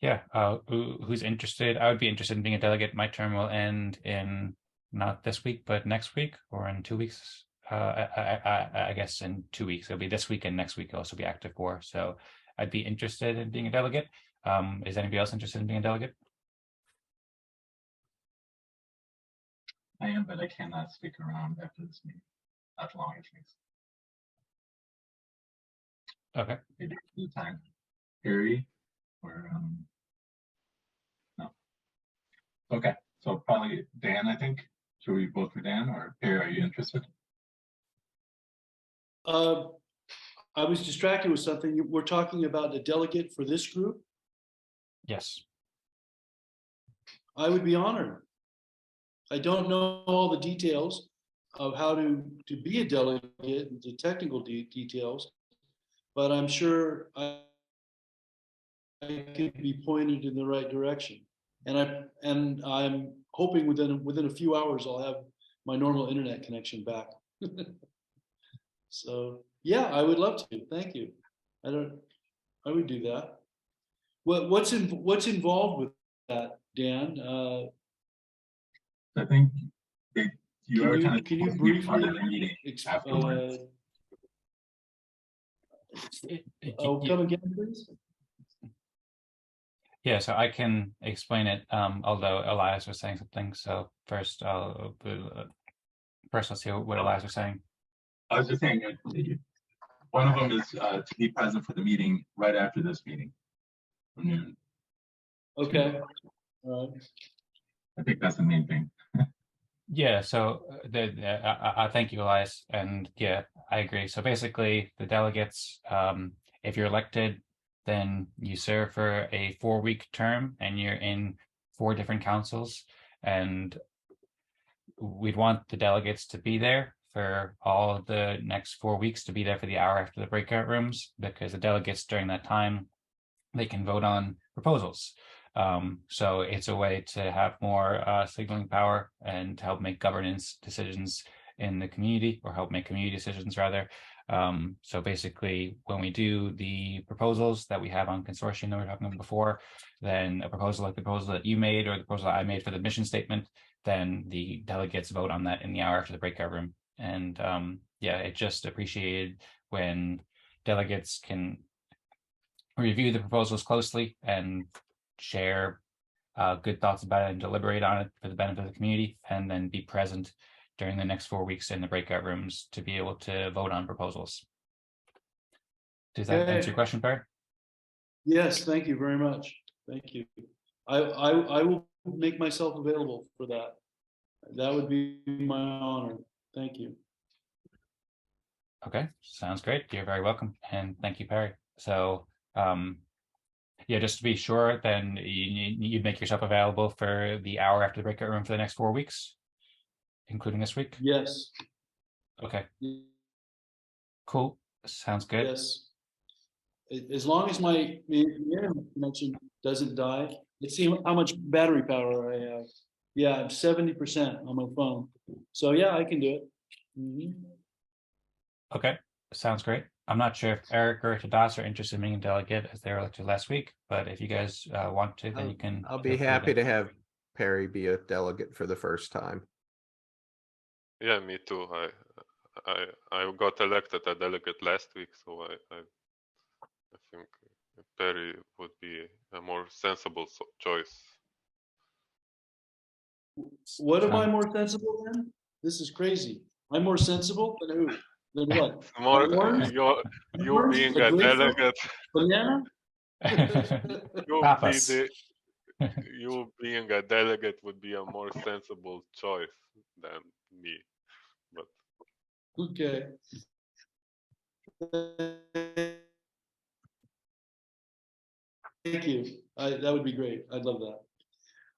yeah, who's interested? I would be interested in being a delegate. My term will end in not this week, but next week or in 2 weeks. I guess in 2 weeks. It'll be this week and next week will also be active for. So I'd be interested in being a delegate. Is anybody else interested in being a delegate? I am, but I cannot stick around after this meeting. Not long at least. Okay. Maybe the time. Harry or no. Okay, so probably Dan, I think. Should we vote for Dan, or Harry, are you interested? I was distracted with something. We're talking about a delegate for this group. Yes. I would be honored. I don't know all the details of how to be a delegate, the technical details, but I'm sure I could be pointed in the right direction. And I'm hoping within a few hours I'll have my normal internet connection back. So yeah, I would love to. Thank you. I would do that. What's involved with that, Dan? I think you are kind of can you briefly part of briefly the meeting afterwards. Come again, please. Yeah, so I can explain it, although Elias was saying something. So first, let's see what Elias was saying. I was just saying, one of them is to be present for the meeting right after this meeting. From noon. Okay. All right. I think that's the main thing. Yeah, so I thank you, Elias, and yeah, I agree. So basically, the delegates, if you're elected, then you serve for a 4-week term, and you're in 4 different councils, and we'd want the delegates to be there for all of the next 4 weeks, to be there for the hour after the breakout rooms, because the delegates during that time, they can vote on proposals. So it's a way to have more signaling power and to help make governance decisions in the community, or help make community decisions rather. So basically, when we do the proposals that we have on consortium that we were talking about before, then a proposal like the proposal that you made or the proposal that I made for the mission statement, then the delegates vote on that in the hour after the breakout room. And yeah, it's just appreciated when delegates can review the proposals closely and share good thoughts about it and deliberate on it for the benefit of the community, and then be present during the next 4 weeks in the breakout rooms to be able to vote on proposals. Does that answer your question, Perry? Yes, thank you very much. Thank you. I will make myself available for that. That would be my honor. Thank you. Okay, sounds great. You're very welcome, and thank you, Perry. So yeah, just to be sure, then you'd make yourself available for the hour after the breakout room for the next 4 weeks, including this week? Yes. Okay. Cool. Sounds good. Yes. As long as my internet connection doesn't die. Let's see how much battery power I have. Yeah, I'm 70% on my phone. So yeah, I can do it. Okay, sounds great. I'm not sure if Eric or Tadas are interested in being a delegate as they were elected last week, but if you guys want to, then you can. I'll be feel free happy to have Perry be a delegate for the first time. Yeah, me too. I got elected a delegate last week, so I think Perry would be a more sensible choice. What am I more sensible than? This is crazy. I'm more sensible than who? Than what? More Orange? you Orange? being The a grapefruit? delegate, Banana? Tapas. You being a delegate would be a more sensible choice than me. But Okay. Thank you. That would be great. I'd love that.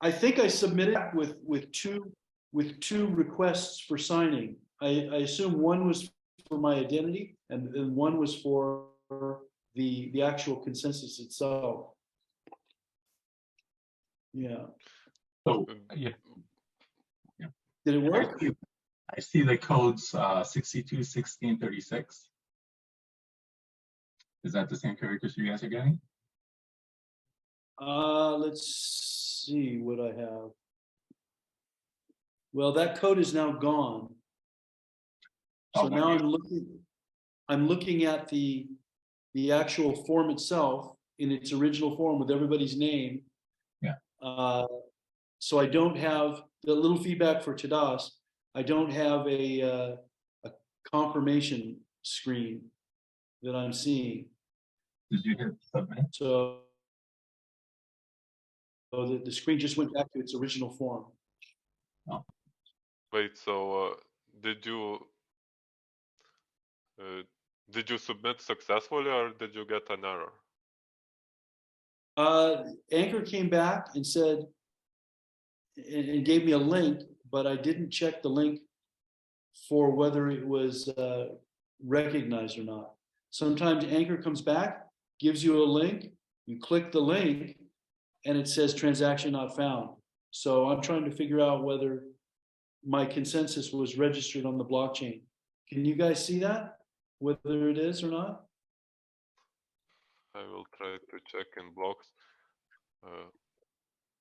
I think I submitted with two requests for signing. I assume one was for my identity and one was for the actual consensus itself. Yeah. So Yeah. Did it work? I see the codes 62, 16, 36. Is that the same characters you guys are getting? Let's see what I have. Well, that code is now gone. So Oh, now my I'm looking at the actual form itself in its original form with everybody's name. Yeah. So I don't have the little feedback for Tadas. I don't have a confirmation screen that I'm seeing. Did you hit submit? So the screen just went back to its original form. wait, so did you submit successfully or did you get an error? Anchor came back and said, and gave me a link, but I didn't check the link for whether it was recognized or not. Sometimes Anchor comes back, gives you a link, you click the link, and it says transaction not found. So I'm trying to figure out whether my consensus was registered on the blockchain. Can you guys see that? Whether it is or not? I will try to check in blocks.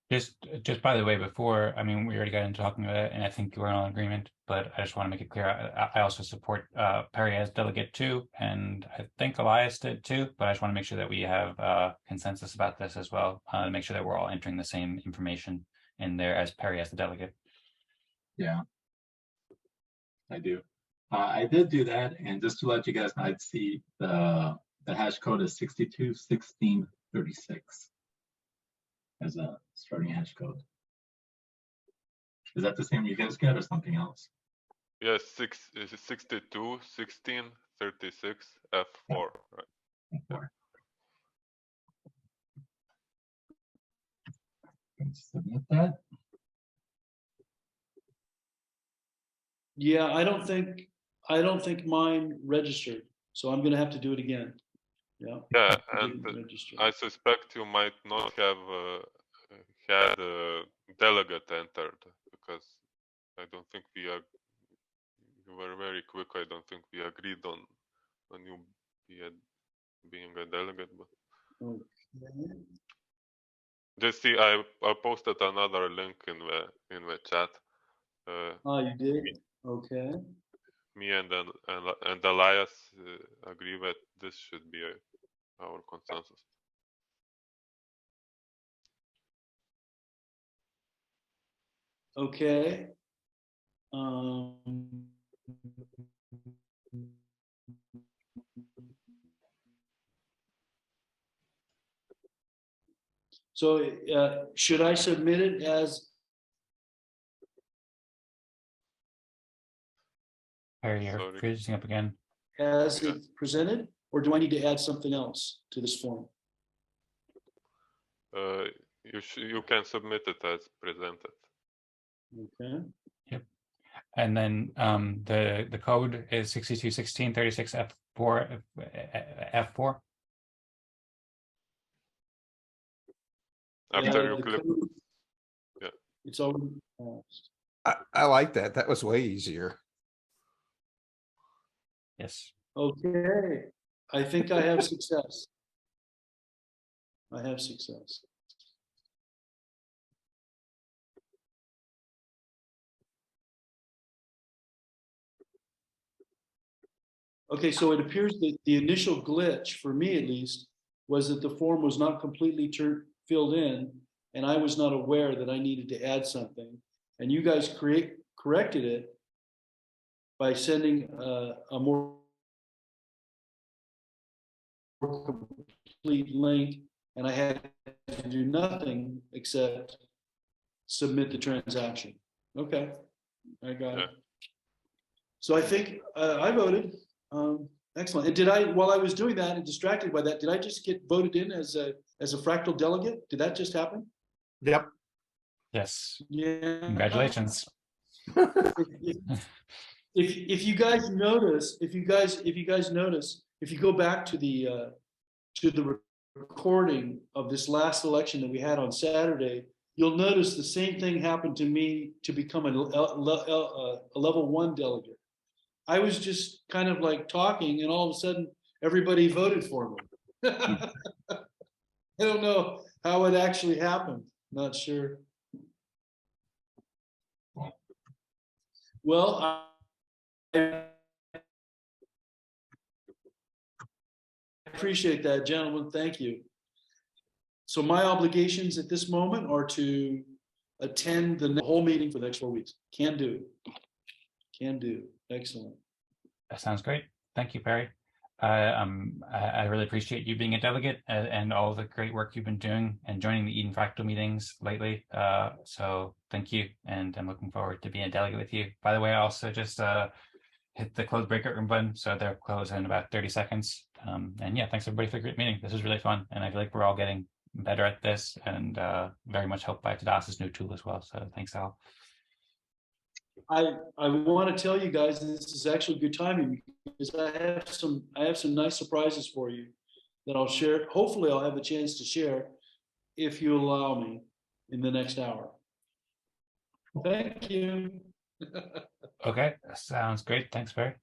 Just by the way, before, I mean, we already got into talking about it, and I think we're all in agreement, but I just want to make it clear, I also support Perry as delegate too, and I think Elias did too, but I just want to make sure that we have consensus about this as well, to make sure that we're all entering the same information in there as Perry as the delegate. Yeah, I do. I did do that, and just to let you guys know, I'd see the hash code is 621636 as a starting hash code. Is that the same you guys get or something else? Yes, 62 16 36 F4, right? F4. Submit that. Yeah, I don't think mine registered, so I'm gonna have to do it again. Yeah. Yeah, it and didn't register. I suspect you might not have had a delegate entered because I don't think you were very quick. I don't think we agreed on you being a delegate. But Okay. just see, I posted another link in the chat. Oh, you did? Okay. Me and Elias agree that this should be our consensus. Okay. So should I submit it as Perry, you're Sorry. freezing up again. it's presented, or do I need to add something else to this form? You can submit it as presented. Okay. Yep. And then the code is 621636 F4 F4. After you the click, code, yeah. It's already passed. I like that. That was way easier. Yes. Okay, I think I have success. I have success. Okay, so it appears that the initial glitch, for me at least, was that the form was not completely filled in, and I was not aware that I needed to add something. And you guys corrected it by sending a more complete link, and I had to do nothing except submit the transaction. Okay, I got it. So I think I voted. Excellent. And did I, while I was doing that and distracted by that, did I just get voted in as a fractal delegate? Did that just happen? Yep. Yes. Yeah. Congratulations. If you guys notice, if you go back to the recording of this last election that we had on Saturday, you'll notice the same thing happened to me to become a level 1 delegate. I was just kind of like talking, and all of a sudden everybody voted for me. I don't know how it actually happened. Not sure. Well, I appreciate that, gentlemen. Thank you. So my obligations at this moment are to attend the whole meeting for the next 4 weeks. Can do. Can do. Excellent. That sounds great. Thank you, Perry. I really appreciate you being a delegate and all the great work you've been doing and joining the Eden Fractal meetings lately. So thank you, and I'm looking forward to being a delegate with you. By the way, I also just hit the close breakout room button, so they're closed in about 30 seconds. And yeah, thanks everybody for a great meeting. This was really fun, and I feel like we're all getting better at this, and very much helped by Tadas's new tool as well. So thanks, Al. I want to tell you guys this is actually good timing, because I have some nice surprises for you that I'll share. Hopefully I'll have a chance to share if you allow me in the next hour. Thank you. Okay, sounds great. Thanks, Barry.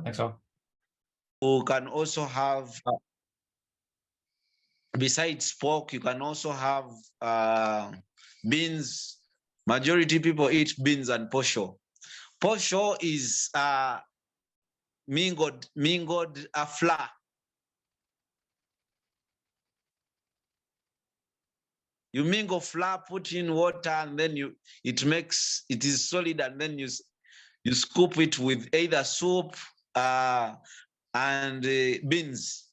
Thanks all. You can also have, besides pork, you can also have beans. Majority people eat beans and posho. Posho is mingled flour. You mingle flour, put in water, and then it is solid, and then you scoop it with either soup and beans.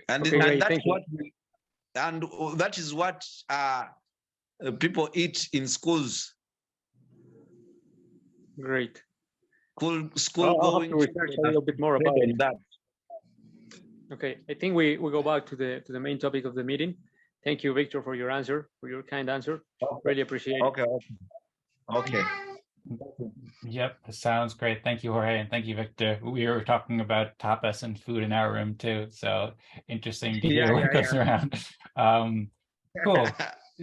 And, Okay, great. Thank you. And that is what people eat in schools. Great. School I'll going. have to research a little bit more about it. That. Okay, I think we go back to the main topic of the meeting. Thank you, Victor, for your answer, for your kind answer. Okay. Really appreciate it. Okay. Yep, that sounds great. Thank you, Jorge, and thank you, Victor. We were talking about tapas and food in our room too, so interesting to hear what goes around. Cool.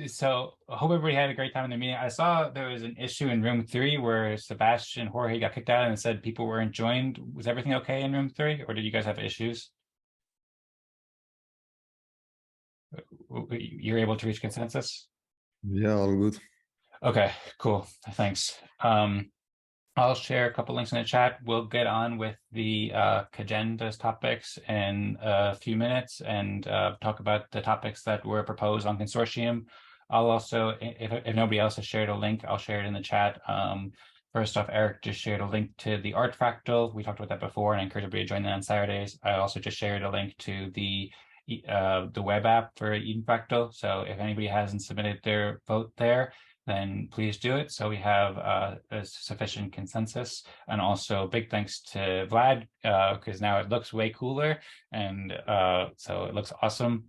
So I hope everybody had a great time in the meeting. I saw there was an issue in room 3 where Sebastian and Jorge got kicked out and said people weren't joined. Was everything okay in room 3, or did you guys have issues? You're able to reach consensus? Yeah, all good. Okay, cool. Thanks. I'll share a couple links in the chat. We'll get on with the Kajenda's topics in a few minutes and talk about the topics that were proposed on consortium. I'll also, if nobody else has shared a link, I'll share it in the chat. First off, Eric just shared a link to the art fractal. We talked about that before, and I encourage everybody to join that on Saturdays. I also just shared a link to the web app for Eden Fractal. So if anybody hasn't submitted their vote there, then please do it. So we have a sufficient consensus. And also big thanks to Vlad, because now it looks way cooler. And so it looks awesome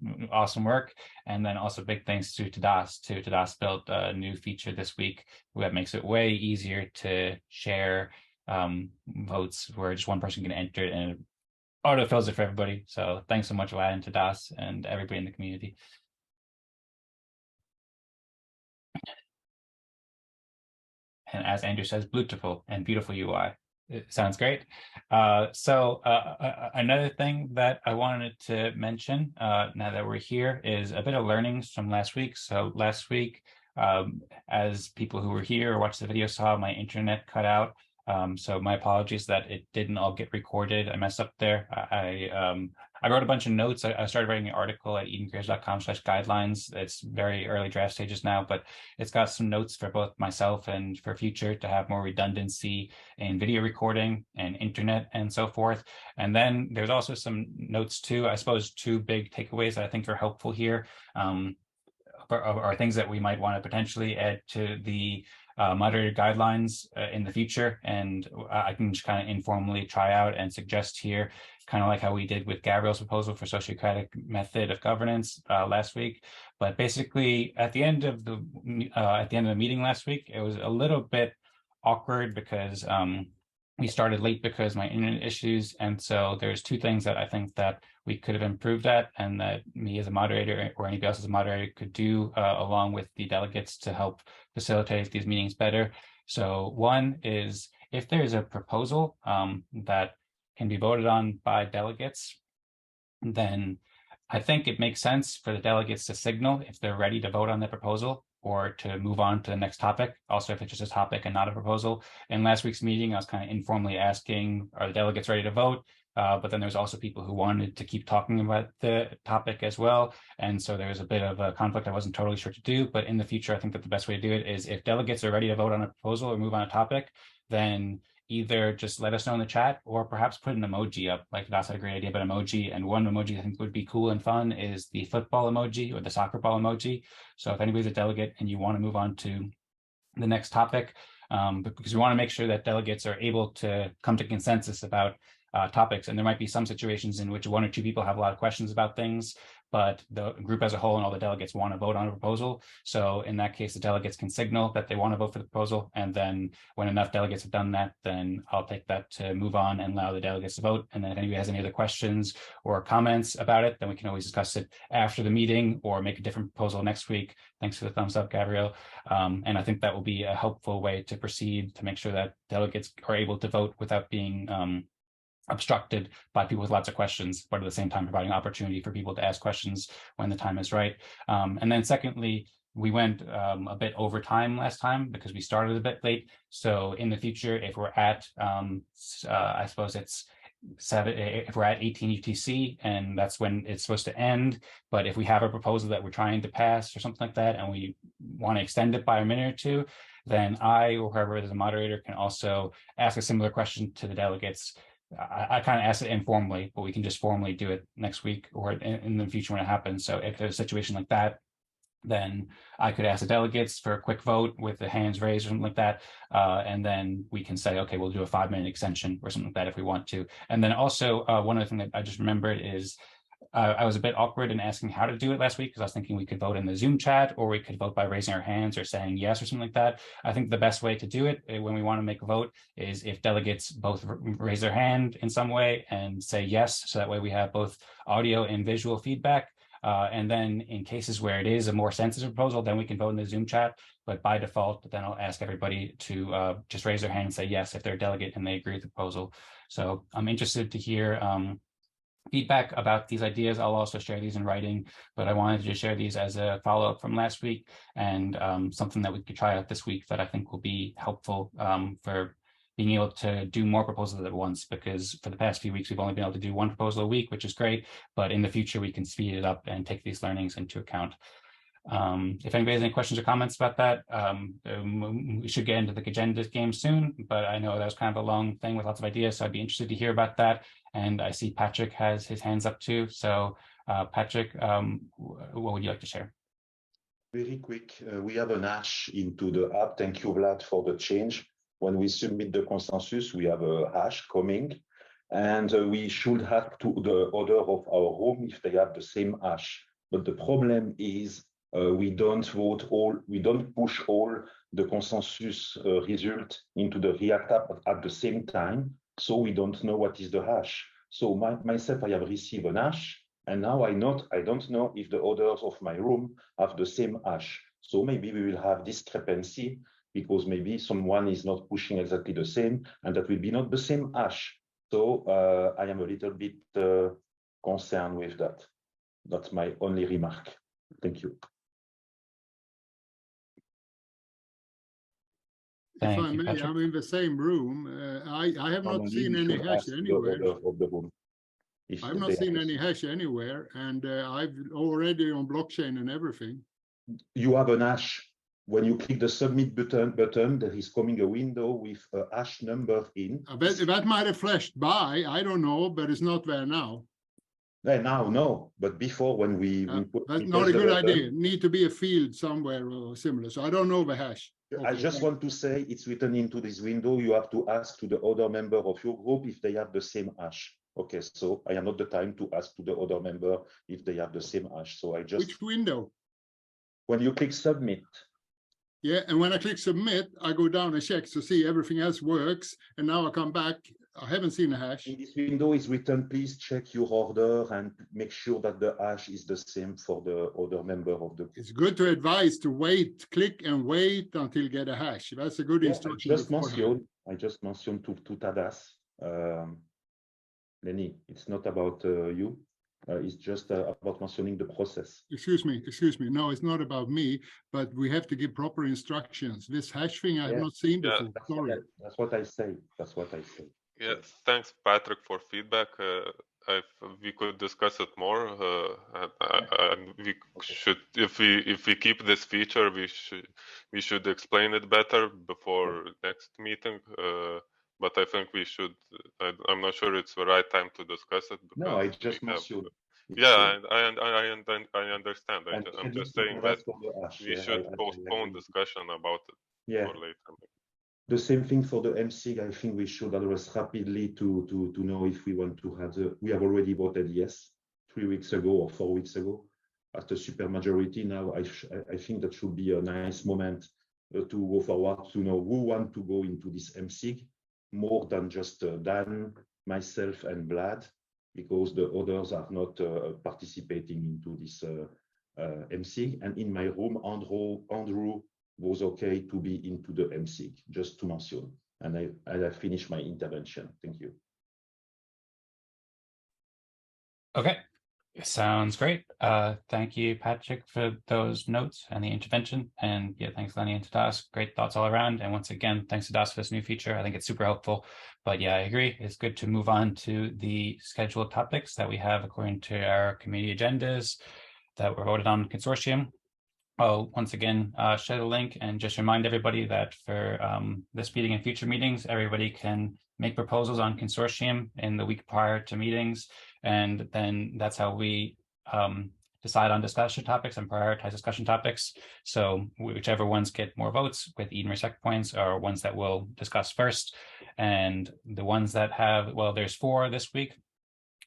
work. And then also big thanks to Tadas too. Tadas built a new feature this week that makes it way easier to share votes where just one person can enter it and it auto-fills it for everybody. So thanks so much, Vlad and Tadas and everybody in the community. And as Andrew says, beautiful and beautiful UI. It sounds great. Another thing that I wanted to mention now that we're here is a bit of learnings from last week. So last week, as people who were here or watched the video saw, my internet cut out. So my apologies that it didn't all get recorded. I messed up there. I wrote a bunch of notes. I started writing an article at edencreators.com/guidelines. It's very early draft stages now, but it's got some notes for both myself and for future to have more redundancy in video recording and internet and so forth. And then there's also some notes too, I suppose, two big takeaways that I think are helpful here. Are things that we might want to potentially add to the moderator guidelines in the future. And I can just kind of informally try out and suggest here, kind of like how we did with Gabriel's proposal for sociocratic method of governance last week. But basically, at the end of the meeting last week, it was a little bit awkward because we started late because my internet issues. And so there's two things that I think that we could have improved at, and that me as a moderator or anybody else as a moderator could do along with the delegates to help facilitate these meetings better. So one is, if there's a proposal that can be voted on by delegates, then I think it makes sense for the delegates to signal if they're ready to vote on the proposal or to move on to the next topic. Also, if it's just a topic and not a proposal. In last week's meeting, I was kind of informally asking, are the delegates ready to vote? But then there's also people who wanted to keep talking about the topic as well. And so there was a bit of a conflict I wasn't totally sure to do. But in the future, I think that the best way to do it is if delegates are ready to vote on a proposal or move on a topic, then either just let us know in the chat or perhaps put an emoji up. Like Tadas had a great idea about emoji. And one emoji I think would be cool and fun is the football emoji or the soccer ball emoji. So if anybody's a delegate and you want to move on to the next topic, because we want to make sure that delegates are able to come to consensus about topics. And there might be some situations in which one or two people have a lot of questions about things, but the group as a whole and all the delegates want to vote on a proposal. So in that case, the delegates can signal that they want to vote for the proposal. And then when enough delegates have done that, then I'll take that to move on and allow the delegates to vote. And then if anybody has any other questions or comments about it, then we can always discuss it after the meeting or make a different proposal next week. Thanks for the thumbs up, Gabriel. And I think that will be a helpful way to proceed to make sure that delegates are able to vote without being obstructed by people with lots of questions, but at the same time providing opportunity for people to ask questions when the time is right. And then secondly, we went a bit over time last time because we started a bit late. So in the future, if we're at, I suppose it's 7, if we're at 18 UTC, and that's when it's supposed to end. But if we have a proposal that we're trying to pass or something like that, and we want to extend it by a minute or two, then I or whoever is a moderator can also ask a similar question to the delegates. I kind of asked it informally, but we can just formally do it next week or in the future when it happens. So if there's a situation like that, then I could ask the delegates for a quick vote with the hands raised or something like that. And then we can say, okay, we'll do a 5-minute extension or something like that if we want to. And then also one other thing that I just remembered is I was a bit awkward in asking how to do it last week because I was thinking we could vote in the Zoom chat or we could vote by raising our hands or saying yes or something like that. I think the best way to do it when we want to make a vote is if delegates both raise their hand in some way and say yes, so that way we have both audio and visual feedback. And then in cases where it is a more sensitive proposal, then we can vote in the Zoom chat. But by default, then I'll ask everybody to just raise their hand and say yes if they're a delegate and they agree with the proposal. So I'm interested to hear feedback about these ideas. I'll also share these in writing, but I wanted to just share these as a follow-up from last week and something that we could try out this week that I think will be helpful for being able to do more proposals at once, because for the past few weeks, we've only been able to do one proposal a week, which is great, but in the future, we can speed it up and take these learnings into account. If anybody has any questions or comments about that, we should get into the agenda game soon, but I know that was kind of a long thing with lots of ideas, so I'd be interested to hear about that. And I see Patrick has his hands up too. So Patrick, what would you like to share? Very quick, we have an hash into the app. Thank you, Vlad, for the change. When we submit the consensus, we have a hash coming, and we should have to the order of our room if they have the same hash. But the problem is we don't push all the consensus result into the React app at the same time, so we don't know what is the hash. So myself, I have received an hash, and now I don't know if the orders of my room have the same hash. So maybe we will have discrepancy because maybe someone is not pushing exactly the same, and that will be not the same hash. So I am a little bit concerned with that. That's my only remark. Thank you. If I may, I'm in the same room. I have not seen any hash anywhere. I've not seen any hash anywhere, and I've already on blockchain and everything. You have an hash. When you click the submit button, there is coming a window with a hash number in. That might have flashed by. I don't know, but it's not there now. Now, no, but before when we put, that's not a good idea. Need to be a field somewhere or similar. So I don't know the hash. I just want to say it's written into this window. You have to ask to the other member of your group if they have the same hash. Okay, so I am not the time to ask to the other member if they have the same hash. So I just. Which window? When you click submit. Yeah, and when I click submit, I go down and check to see everything else works. And now I come back. I haven't seen a hash. In this window is written, please check your order and make sure that the hash is the same for the other member of the group. It's good to advise to wait, click and wait until you get a hash. That's a good instruction. I just mentioned to Tadas, Lennie, it's not about you. It's just about mentioning the process. Excuse me. No, it's not about me, but we have to give proper instructions. This hash thing I have not seen before. Sorry. That's what I say. Yeah, thanks, Patrick, for feedback. We could discuss it more. And we should, if we keep this feature, we should explain it better before next meeting. But I think we should. I'm not sure it's the right time to discuss it. No, I just mentioned. Yeah, I understand. I'm just saying that we should postpone discussion about it for later. The same thing for the MSIG. I think we should address rapidly to know if we want to have we have already voted yes 3 weeks ago or 4 weeks ago at a supermajority. Now I think that should be a nice moment to go forward to know who want to go into this MSIG more than just Dan, myself, and Vlad, because the others are not participating into this MSIG. And in my room, Andrew was okay to be into the MSIG, just to mention. And I finished my intervention. Thank you. Okay, sounds great. Thank you, Patrick, for those notes and the intervention. And yeah, thanks, Lennie and Tadas. Great thoughts all around. And once again, thanks to Tadas for this new feature. I think it's super helpful. But yeah, I agree. It's good to move on to the scheduled topics that we have according to our community agendas that were voted on consortium. I'll once again share the link and just remind everybody that for this meeting and future meetings, everybody can make proposals on consortium in the week prior to meetings. And then that's how we decide on discussion topics and prioritize discussion topics. So whichever ones get more votes with Eden Fractal points are ones that we'll discuss first. And the ones that have, well, there's 4 this week.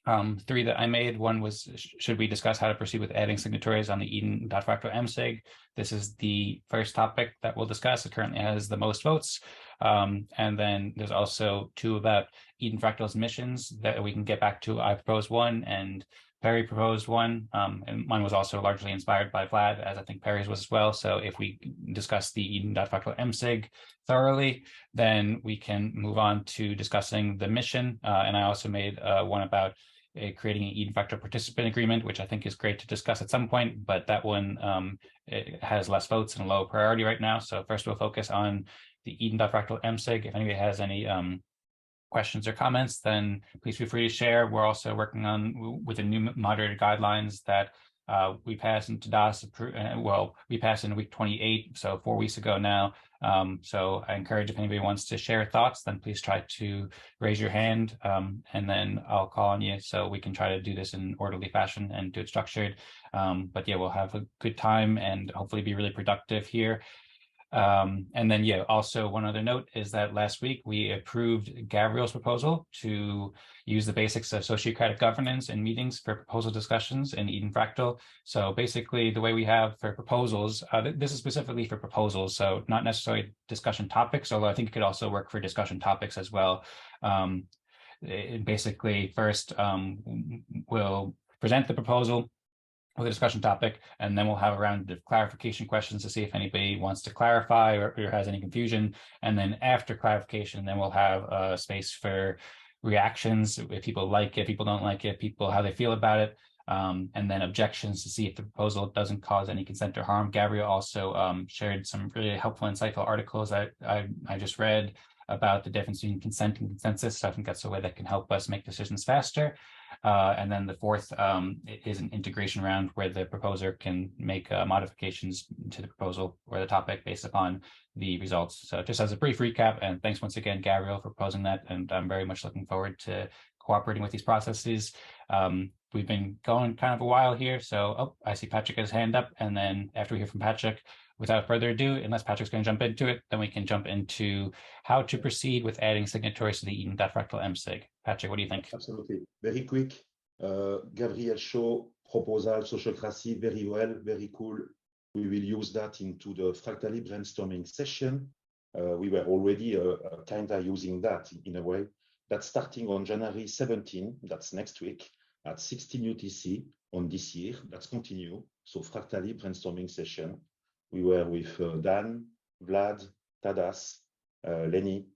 3 that I made. One was, should we discuss how to proceed with adding signatories on the Eden.Fractal MSIG? This is the first topic that we'll discuss. It currently has the most votes. And then there's also 2 about Eden Fractal's missions that we can get back to. I proposed 1 and Perry proposed 1. And mine was also largely inspired by Vlad, as I think Perry's was as well. So if we discuss the Eden.Fractal MSIG thoroughly, then we can move on to discussing the mission. And I also made one about creating an Eden Fractal participant agreement, which I think is great to discuss at some point, but that one it has less votes and low priority right now. So first we'll focus on the Eden.Fractal MSIG. If anybody has any questions or comments, then please feel free to share. We're also working on with the new moderator guidelines that we passed in Tadas. Well, we passed in week 28, so 4 weeks ago now. So I encourage, if anybody wants to share thoughts, then please try to raise your hand, and then I'll call on you so we can try to do this in an orderly fashion and do it structured. But yeah, we'll have a good time and hopefully be really productive here. And then, yeah, also one other note is that last week we approved Gabriel's proposal to use the basics of sociocratic governance in meetings for proposal discussions in Eden Fractal. So basically the way we have for proposals, this is specifically for proposals, so not necessarily discussion topics, although I think it could also work for discussion topics as well. Basically, first we'll present the proposal. with a discussion topic, and then we'll have a round of clarification questions to see if anybody wants to clarify or has any confusion. And then after clarification, then we'll have a space for reactions, if people like it, people don't like it, people how they feel about it, and then objections to see if the proposal doesn't cause any consent or harm. Gabriel also shared some really helpful, insightful articles that I just read about the difference between consent and consensus. So I think that's a way that can help us make decisions faster. And then the fourth is an integration round where the proposer can make modifications to the proposal or the topic based upon the results. So just as a brief recap, and thanks once again, Gabriel, for proposing that. And I'm very much looking forward to cooperating with these processes. We've been going kind of a while here. So, I see Patrick has his hand up. And then after we hear from Patrick, without further ado, unless Patrick's going to jump into it, then we can jump into how to proceed with adding signatories to the Eden.Fractal MSIG. Patrick, what do you think? Absolutely. Very quick. Gabriel show proposal, sociocracy, very well, very cool. We will use that into the Fractally brainstorming session. We were already kind of using that in a way. That's starting on January 17, that's next week, at 16 UTC on this year. That's continue. So Fractally brainstorming session. We were with Dan, Vlad, Tadas, Lennie.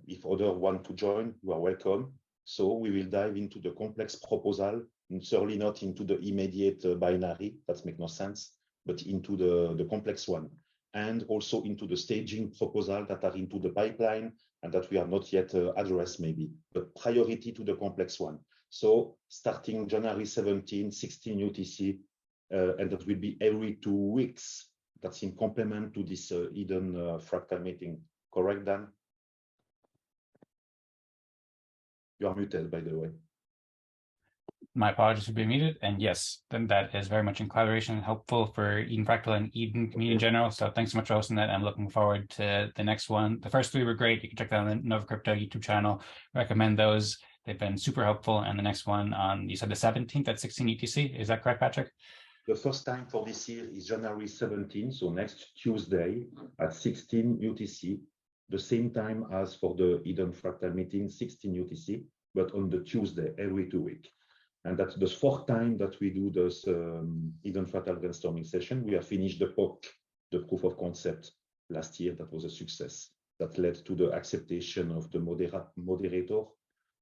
If others want to join, you are welcome. So we will dive into the complex proposal, and certainly not into the immediate binary, that makes no sense, but into the complex one. And also into the staging proposal that are into the pipeline and that we are not yet addressed maybe, but priority to the complex one. So starting January 17, 16 UTC, and that will be every 2 weeks. That's in complement to this Eden Fractal meeting. Correct, Dan? You are muted, by the way. My apologies for being muted. And yes, then that is very much in collaboration and helpful for Eden Fractal and Eden community in general. So thanks so much for hosting that. I'm looking forward to the next one. The first 3 were great. You can check that on the Nova Crypto YouTube channel. Recommend those. They've been super helpful. And the next one on, you said the 17th at 16 UTC. Is that correct, Patrick? The first time for this year is January 17, so next Tuesday at 16 UTC, the same time as for the Eden Fractal meeting, 16 UTC, but on the Tuesday, every 2 weeks. And that's the 4th time that we do this Eden Fractal brainstorming session. We have finished the POC, the proof of concept, last year. That was a success. That led to the acceptation of the moderator,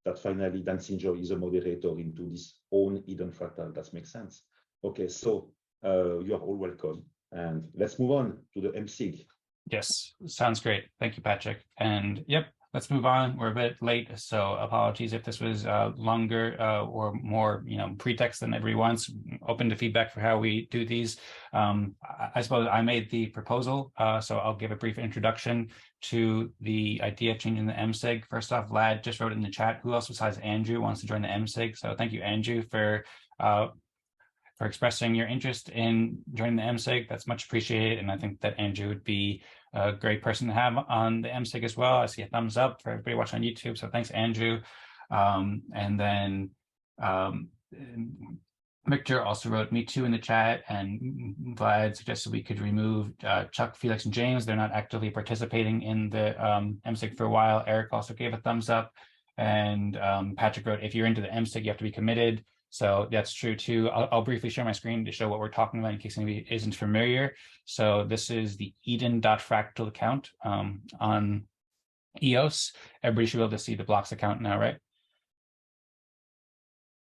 that finally Danzinger is a moderator into this own Eden Fractal. That makes sense. Okay, so you are all welcome. And let's move on to the MSIG. Yes, sounds great. Thank you, Patrick. And yep, let's move on. We're a bit late, so apologies if this was longer or more, pretext than everybody wants. Open to feedback for how we do these. I suppose I made the proposal, so I'll give a brief introduction to the idea of changing the MSIG. First off, Vlad just wrote in the chat, who else besides Andrew wants to join the MSIG? So thank you, Andrew, for expressing your interest in joining the MSIG. That's much appreciated. And I think that Andrew would be a great person to have on the MSIG as well. I see a thumbs up for everybody watching on YouTube. So thanks, Andrew. And then Victor also wrote me too in the chat, and Vlad suggested we could remove Chuck, Felix, and James. They're not actively participating in the MSIG for a while. Eric also gave a thumbs up. And Patrick wrote, if you're into the MSIG, you have to be committed. So that's true too. I'll briefly share my screen to show what we're talking about in case anybody isn't familiar. So this is the Eden.Fractal account on EOS. Everybody should be able to see the blocks account now, right?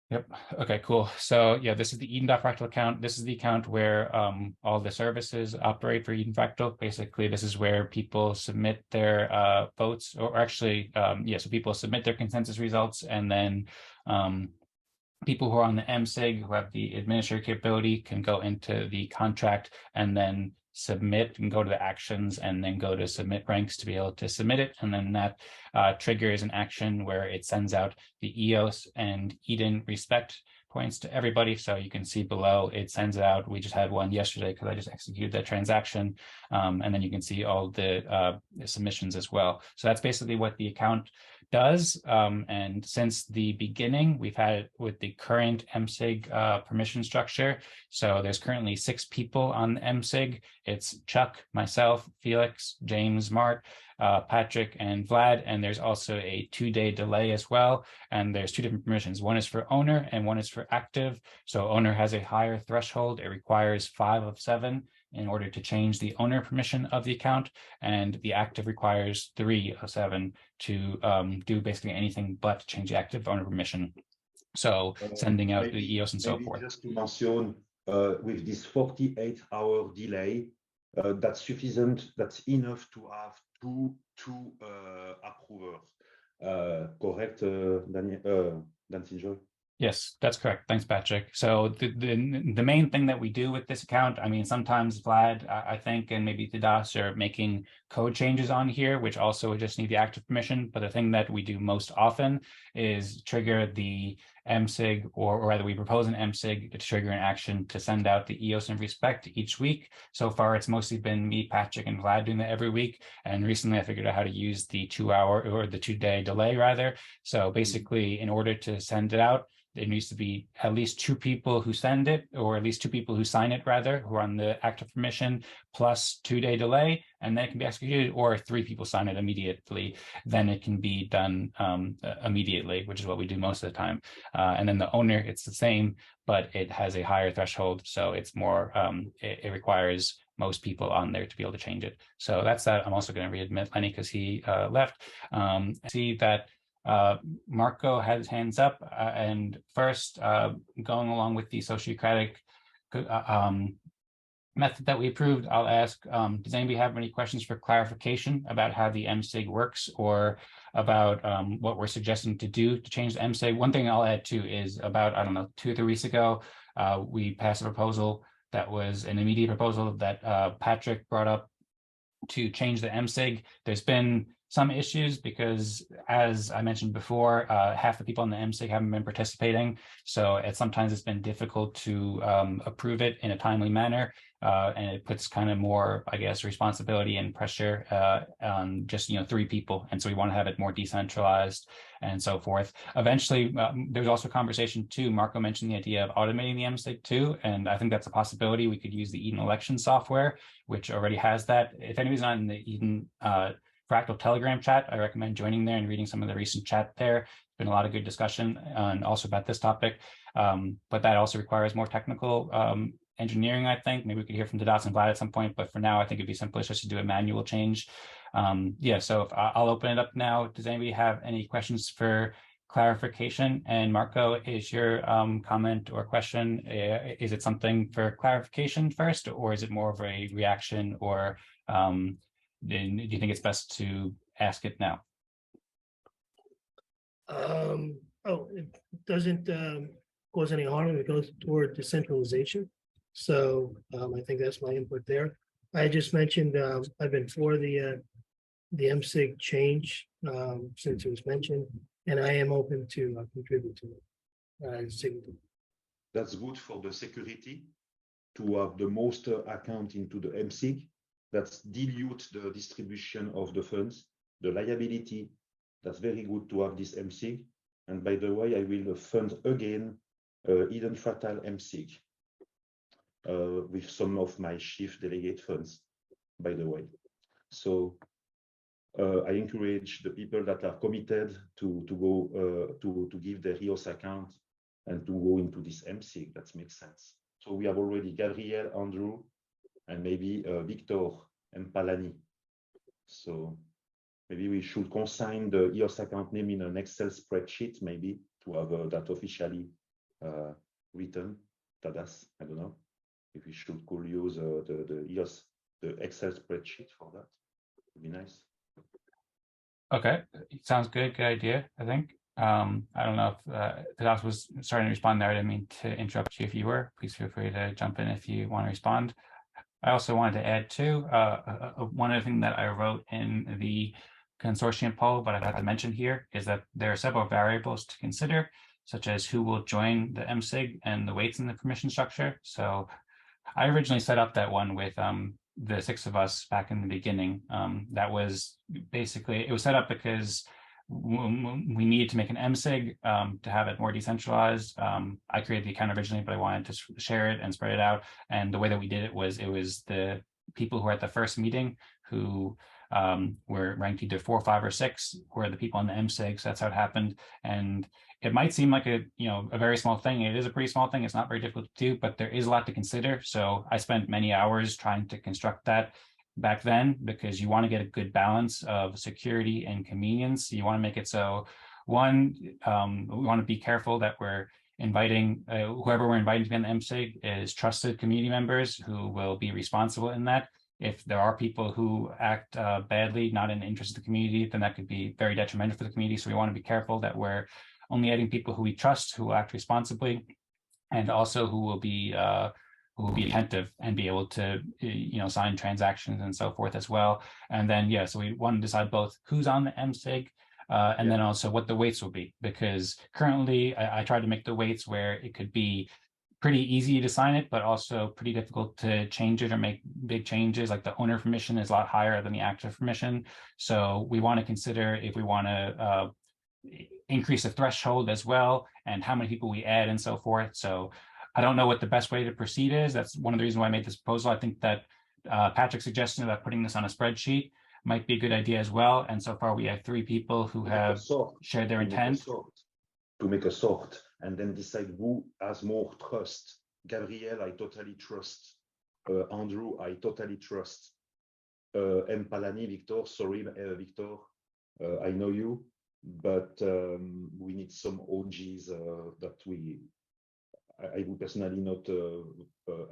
Yep. Okay, cool. So yeah, this is the Eden.Fractal account. This is the account where all the services operate for Eden Fractal. Basically, this is where people submit their votes, or actually, so people submit their consensus results, and then people who are on the MSIG who have the administrator capability can go into the contract and then submit and go to the actions and then go to submit ranks to be able to submit it. And then that triggers an action where it sends out the EOS and Eden respect points to everybody. So you can see below, it sends out, we just had one yesterday because I just executed that transaction. And then you can see all the submissions as well. So that's basically what the account does. And since the beginning, we've had it with the current MSIG permission structure. So there's currently 6 people on the MSIG. It's Chuck, myself, Felix, James, Mark, Patrick, and Vlad. And there's also a 2-day delay as well. And there's 2 different permissions. One is for owner and one is for active. So owner has a higher threshold. It requires 5 of 7 in order to change the owner permission of the account, and the active requires 3 of 7 to do basically anything but change the active owner permission. So sending out the EOS and so forth. Just to mention, with this 48-hour delay, that's sufficient. That's enough to have two approvers. Correct, Daniel? Danzinger? Yes, that's correct. Thanks, Patrick. So the main thing that we do with this account, I mean, sometimes Vlad, I think, and maybe Tadas are making code changes on here, which also just need the active permission. But the thing that we do most often is trigger the MSIG, or rather we propose an MSIG to trigger an action to send out the EOS and respect each week. So far, it's mostly been me, Patrick, and Vlad doing that every week. And recently I figured out how to use the 2-hour or the 2-day delay rather. So basically, in order to send it out, there needs to be at least 2 people who send it, or at least 2 people who sign it rather, who are on the active permission, plus 2-day delay, and then it can be executed, or 3 people sign it immediately, then it can be done immediately, which is what we do most of the time. And then the owner, it's the same, but it has a higher threshold, so it's more, it requires most people on there to be able to change it. So that's that. I'm also going to readmit Lennie because he left. I see that Marco has his hands up, and first, going along with the sociocratic method that we approved, I'll ask, does anybody have any questions for clarification about how the MSIG works, or about what we're suggesting to do to change the MSIG? One thing I'll add too is about, I don't know, 2 or 3 weeks ago, we passed a proposal that was an immediate proposal that Patrick brought up to change the MSIG. There's been some issues because, as I mentioned before, half the people on the MSIG haven't been participating. So sometimes it's been difficult to approve it in a timely manner. And it puts kind of more, I guess, responsibility and pressure on just, 3 people. And so we want to have it more decentralized and so forth. Eventually, there's also conversation too. Marco mentioned the idea of automating the MSIG too. And I think that's a possibility. We could use the Eden election software, which already has that. If anybody's not in the Eden Fractal Telegram chat, I recommend joining there and reading some of the recent chat there. There's been a lot of good discussion and also about this topic. But that also requires more technical engineering, I think. Maybe we could hear from Tadas and Vlad at some point, but for now, I think it'd be simplest just to do a manual change. So I'll open it up now. Does anybody have any questions for clarification? And Marco, is your comment or question, is it something for clarification first, or is it more of a reaction, or do you think it's best to ask it now? It doesn't cause any harm. It goes toward decentralization. So I think that's my input there. I just mentioned I've been for the MSIG change since it was mentioned, and I am open to contribute to it. That's good for the security to have the most account into the MSIG. That's dilute the distribution of the funds, the liability. That's very good to have this MSIG. And by the way, I will fund again Eden Fractal MSIG with some of my Chief Delegate funds, by the way. So I encourage the people that are committed to go to give their EOS account and to go into this MSIG. That makes sense. So we have already Gabriel, Andrew, and maybe Victor and Palani. So maybe we should consign the EOS account name in an Excel spreadsheet, maybe, to have that officially written. Tadas, I don't know if we could use the EOS, the Excel spreadsheet for that. Would be nice. Okay, sounds good. Good idea, I think. I don't know if Tadas was starting to respond there. I didn't mean to interrupt you if you were. Please feel free to jump in if you want to respond. I also wanted to add too, one other thing that I wrote in the consortium poll, but I got to mention here, is that there are several variables to consider, such as who will join the MSIG and the weights in the permission structure. So I originally set up that one with the 6 of us back in the beginning. That was basically, it was set up because we needed to make an MSIG to have it more decentralized. I created the account originally, but I wanted to share it and spread it out. And the way that we did it was the people who were at the first meeting who were ranked either 4, 5, or 6 were the people on the MSIG. So that's how it happened. And it might seem like a very small thing. It is a pretty small thing. It's not very difficult to do, but there is a lot to consider. So I spent many hours trying to construct that back then, because you want to get a good balance of security and convenience. You want to make it so, one, we want to be careful that we're inviting whoever we're inviting to be on the MSIG is trusted community members who will be responsible in that. If there are people who act badly, not in the interest of the community, then that could be very detrimental for the community. So we want to be careful that we're only adding people who we trust, who will act responsibly, and also who will be attentive and be able to sign transactions and so forth as well. And then so we want to decide both who's on the MSIG and then also what the weights will be, because currently I tried to make the weights where it could be pretty easy to sign it, but also pretty difficult to change it or make big changes. Like the owner permission is a lot higher than the active permission. So we want to consider if we want to increase the threshold as well, and how many people we add and so forth. So I don't know what the best way to proceed is. That's one of the reasons why I made this proposal. I think that Patrick's suggestion about putting this on a spreadsheet might be a good idea as well. And so far we have 3 people who have shared their intent. To make a sort and then decide who has more trust. Gabriel, I totally trust. Andrew, I totally trust. Palani, Victor, sorry, Victor, I know you, but we need some OGs that I would personally not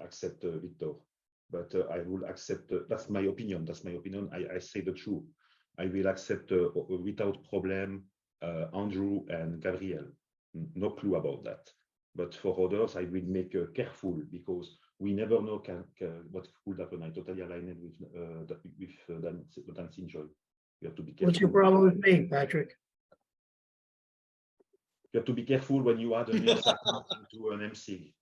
accept Victor, but I will accept, that's my opinion, I say the truth. I will accept without problem Andrew and Gabriel. No clue about that. But for others, I will make careful, because we never know what could happen. I totally aligned with Dan Sinjoy. You have to be careful. What's your problem with me, Patrick? You have to be careful when you add a new account into an MSIG.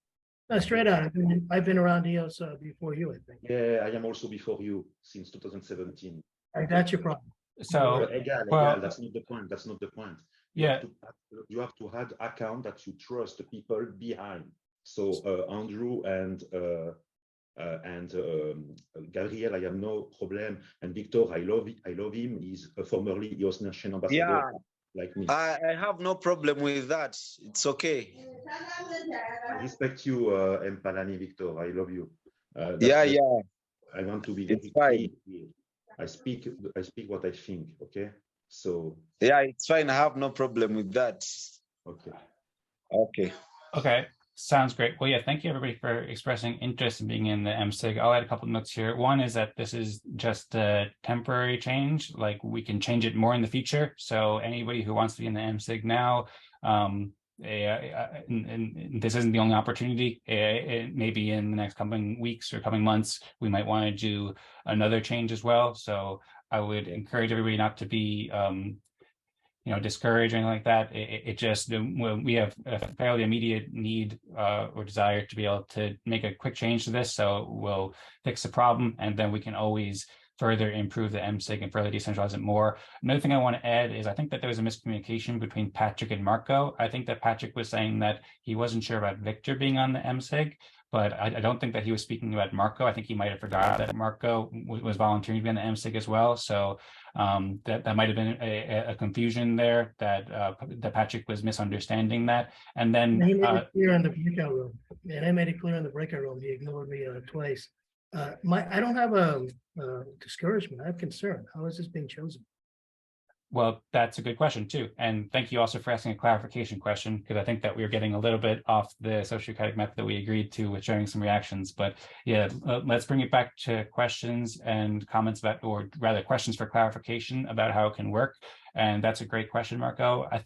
No, straight out. I've been around EOS before you, I think. Yeah, I am also before you since 2017. That's your problem. So Egal, that's not the point. That's not the point. You have to add account that you trust the people behind. So Andrew and Gabriel, I have no problem. And Victor, I love him. He's a formerly EOS Nation ambassador, like me. I have no problem with that. It's okay. I respect you, Palani, Victor. I love you. I want to be very clear. I speak what I think. Okay. So it's fine. I have no problem with that. Okay, sounds great. Well, thank you everybody for expressing interest in being in the MSIG. I'll add a couple of notes here. One is that this is just a temporary change. Like, we can change it more in the future. So anybody who wants to be in the MSIG now, and this isn't the only opportunity. Maybe in the next coming weeks or coming months, we might want to do another change as well. So I would encourage everybody not to be, discouraged or anything like that. It just, we have a fairly immediate need or desire to be able to make a quick change to this. So we'll fix the problem, and then we can always further improve the MSIG and further decentralize it more. Another thing I want to add is I think that there was a miscommunication between Patrick and Marco. I think that Patrick was saying that he wasn't sure about Victor being on the MSIG, but I don't think that he was speaking about Marco. I think he might have forgot that Marco was volunteering to be on the MSIG as well. So that might have been a confusion there, that Patrick was misunderstanding that. And then he made it clear in the breakout room. And I made it clear in the breakout room. He ignored me twice. I don't have a discouragement. I have concern. How is this being chosen? Well, that's a good question too. And thank you also for asking a clarification question, because I think that we were getting a little bit off the sociocratic method that we agreed to with sharing some reactions. But let's bring it back to questions and comments about, or rather questions for clarification about how it can work. And that's a great question, Marco. I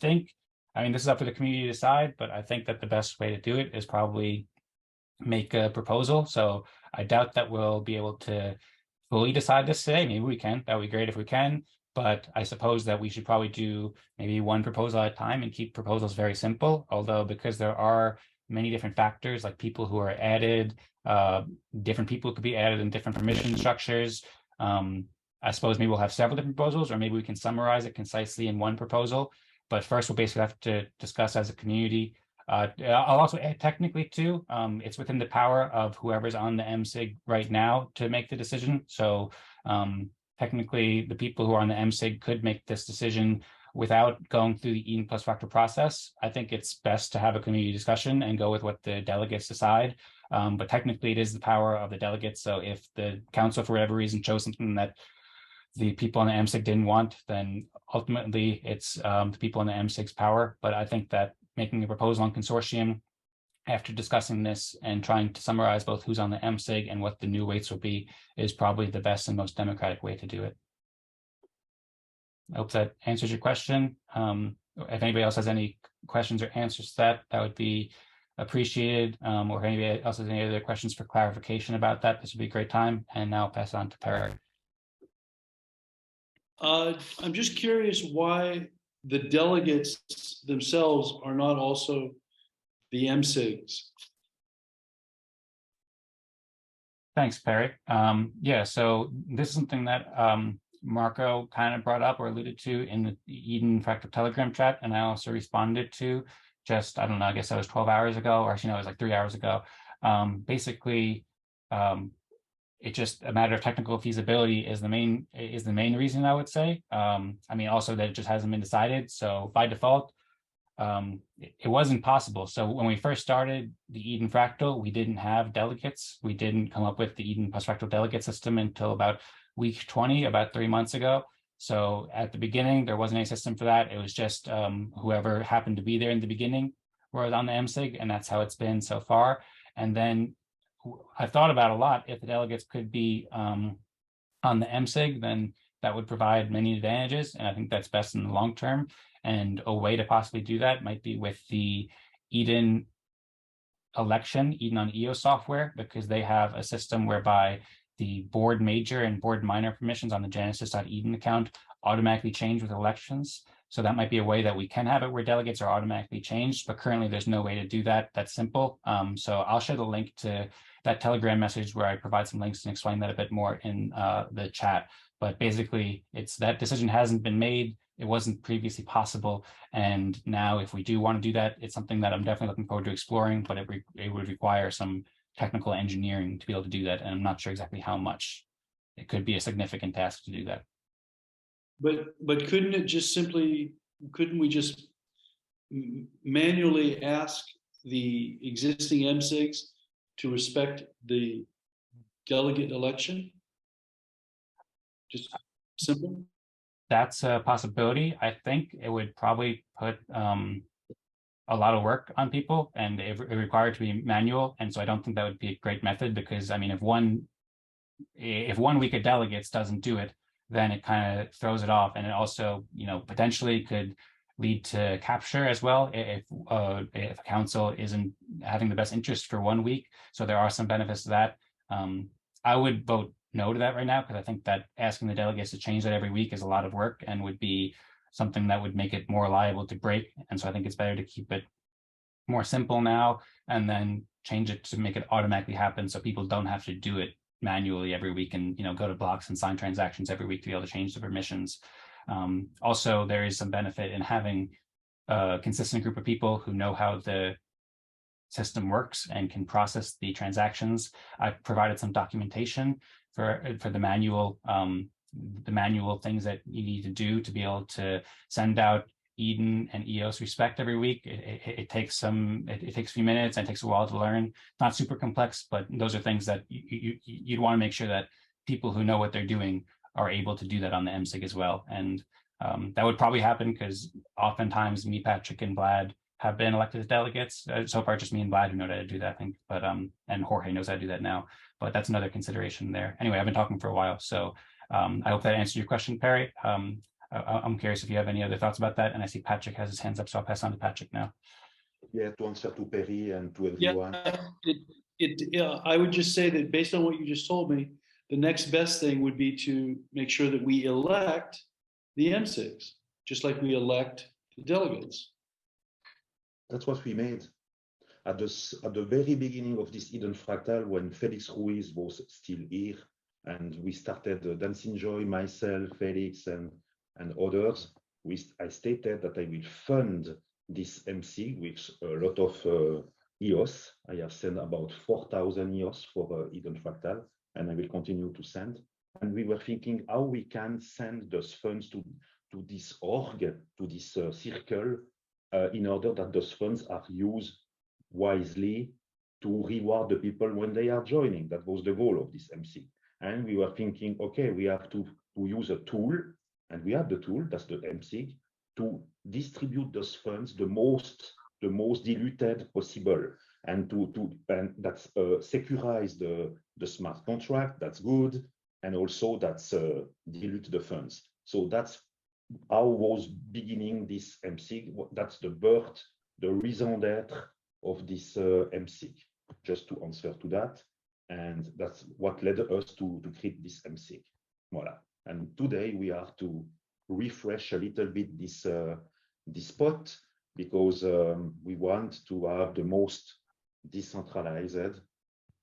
mean, this is up to the community to decide, but I think that the best way to do it is probably make a proposal. So I doubt that we'll be able to fully decide this today. Maybe we can. That would be great if we can. But I suppose that we should probably do maybe one proposal at a time and keep proposals very simple. Although, because there are many different factors, like people who are added, different people could be added in different permission structures. I suppose maybe we'll have several different proposals, or maybe we can summarize it concisely in one proposal. But first, we'll basically have to discuss as a community. I'll also add technically too, it's within the power of whoever's on the MSIG right now to make the decision. So technically, the people who are on the MSIG could make this decision without going through the Eden plus fractal process. I think it's best to have a community discussion and go with what the delegates decide. But technically, it is the power of the delegates. So if the council, for whatever reason, chose something that the people on the MSIG didn't want, then ultimately it's the people on the MSIG's power. But I think that making a proposal on consortium after discussing this and trying to summarize both who's on the MSIG and what the new weights will be is probably the best and most democratic way to do it. I hope that answers your question. If anybody else has any questions or answers to that, that would be appreciated. Or if anybody else has any other questions for clarification about that, this would be a great time. And now I'll pass on to Perry. I'm just curious why the delegates themselves are not also the MSIGs. Thanks, Perry. Yeah, so this is something that Marco kind of brought up or alluded to in the Eden Fractal Telegram chat, and I also responded to just, I don't know, I guess that was 12 hours ago, or actually, no, it was like 3 hours ago. Basically, it's just a matter of technical feasibility is the main reason, I would say. I mean, also that it just hasn't been decided. So by default, it wasn't possible. So when we first started the Eden Fractal, we didn't have delegates. We didn't come up with the Eden plus Fractal delegate system until about week 20, about 3 months ago. So at the beginning, there wasn't any system for that. It was just whoever happened to be there in the beginning was on the MSIG, and that's how it's been so far. And then I thought about a lot, if the delegates could be on the MSIG, then that would provide many advantages. And I think that's best in the long term. And a way to possibly do that might be with the Eden election, Eden on EOS software, because they have a system whereby the board major and board minor permissions on the genesis.eden account automatically change with elections. So that might be a way that we can have it where delegates are automatically changed, but currently there's no way to do that. That's simple. So I'll share the link to that Telegram message where I provide some links and explain that a bit more in the chat. But basically, it's that decision hasn't been made. It wasn't previously possible. And now if we do want to do that, it's something that I'm definitely looking forward to exploring, but it would require some technical engineering to be able to do that. And I'm not sure exactly how much. It could be a significant task to do that. But couldn't we just manually ask the existing MSIGs to respect the delegate election? Just simple? That's a possibility. I think it would probably put a lot of work on people, and it required to be manual. And so I don't think that would be a great method, because I mean, if 1 week of delegates doesn't do it, then it kind of throws it off. And it also, potentially could lead to capture as well if a council isn't having the best interest for 1 week. So there are some benefits to that. I would vote no to that right now, because I think that asking the delegates to change that every week is a lot of work and would be something that would make it more liable to break. And so I think it's better to keep it more simple now and then change it to make it automatically happen, so people don't have to do it manually every week and go to blocks and sign transactions every week to be able to change the permissions. Also, there is some benefit in having a consistent group of people who know how the system works and can process the transactions. I've provided some documentation for the manual things that you need to do to be able to send out Eden and EOS respect every week. It takes a few minutes and it takes a while to learn. Not super complex, but those are things that you'd want to make sure that people who know what they're doing are able to do that on the MSIG as well. And that would probably happen because oftentimes me, Patrick, and Vlad have been elected as delegates. So far, just me and Vlad who know how to do that, I think. But and Jorge knows how to do that now. But that's another consideration there. Anyway, I've been talking for a while, so I hope that answered your question, Perry. I'm curious if you have any other thoughts about that. And I see Patrick has his hands up, so I'll pass on to Patrick now. Yeah, to answer to Perry and to everyone. Yeah, I would just say that based on what you just told me, the next best thing would be to make sure that we elect the MSIGs, just like we elect the delegates. That's what we made. At the very beginning of this Eden Fractal, when Felix Ruiz was still here, And we started Dancing Joy, myself, Felix, and others. I stated that I will fund this MC with a lot of EOS. I have sent about 4,000 EOS for Eden Fractal, and I will continue to send. And we were thinking how we can send those funds to this org, to this circle, in order that those funds are used wisely to reward the people when they are joining. That was the goal of this MC. And we were thinking, okay, we have to use a tool, and we have the tool, that's the MSIG, to distribute those funds the most diluted possible, and and that's securize the smart contract. That's good, and also that's dilute the funds. So that's how was beginning this MSIG. That's the birth, the raison d'être of this MSIG. Just to answer to that, and that's what led us to create this MSIG. Voila. And today we are to refresh a little bit this spot, because we want to have the most decentralized.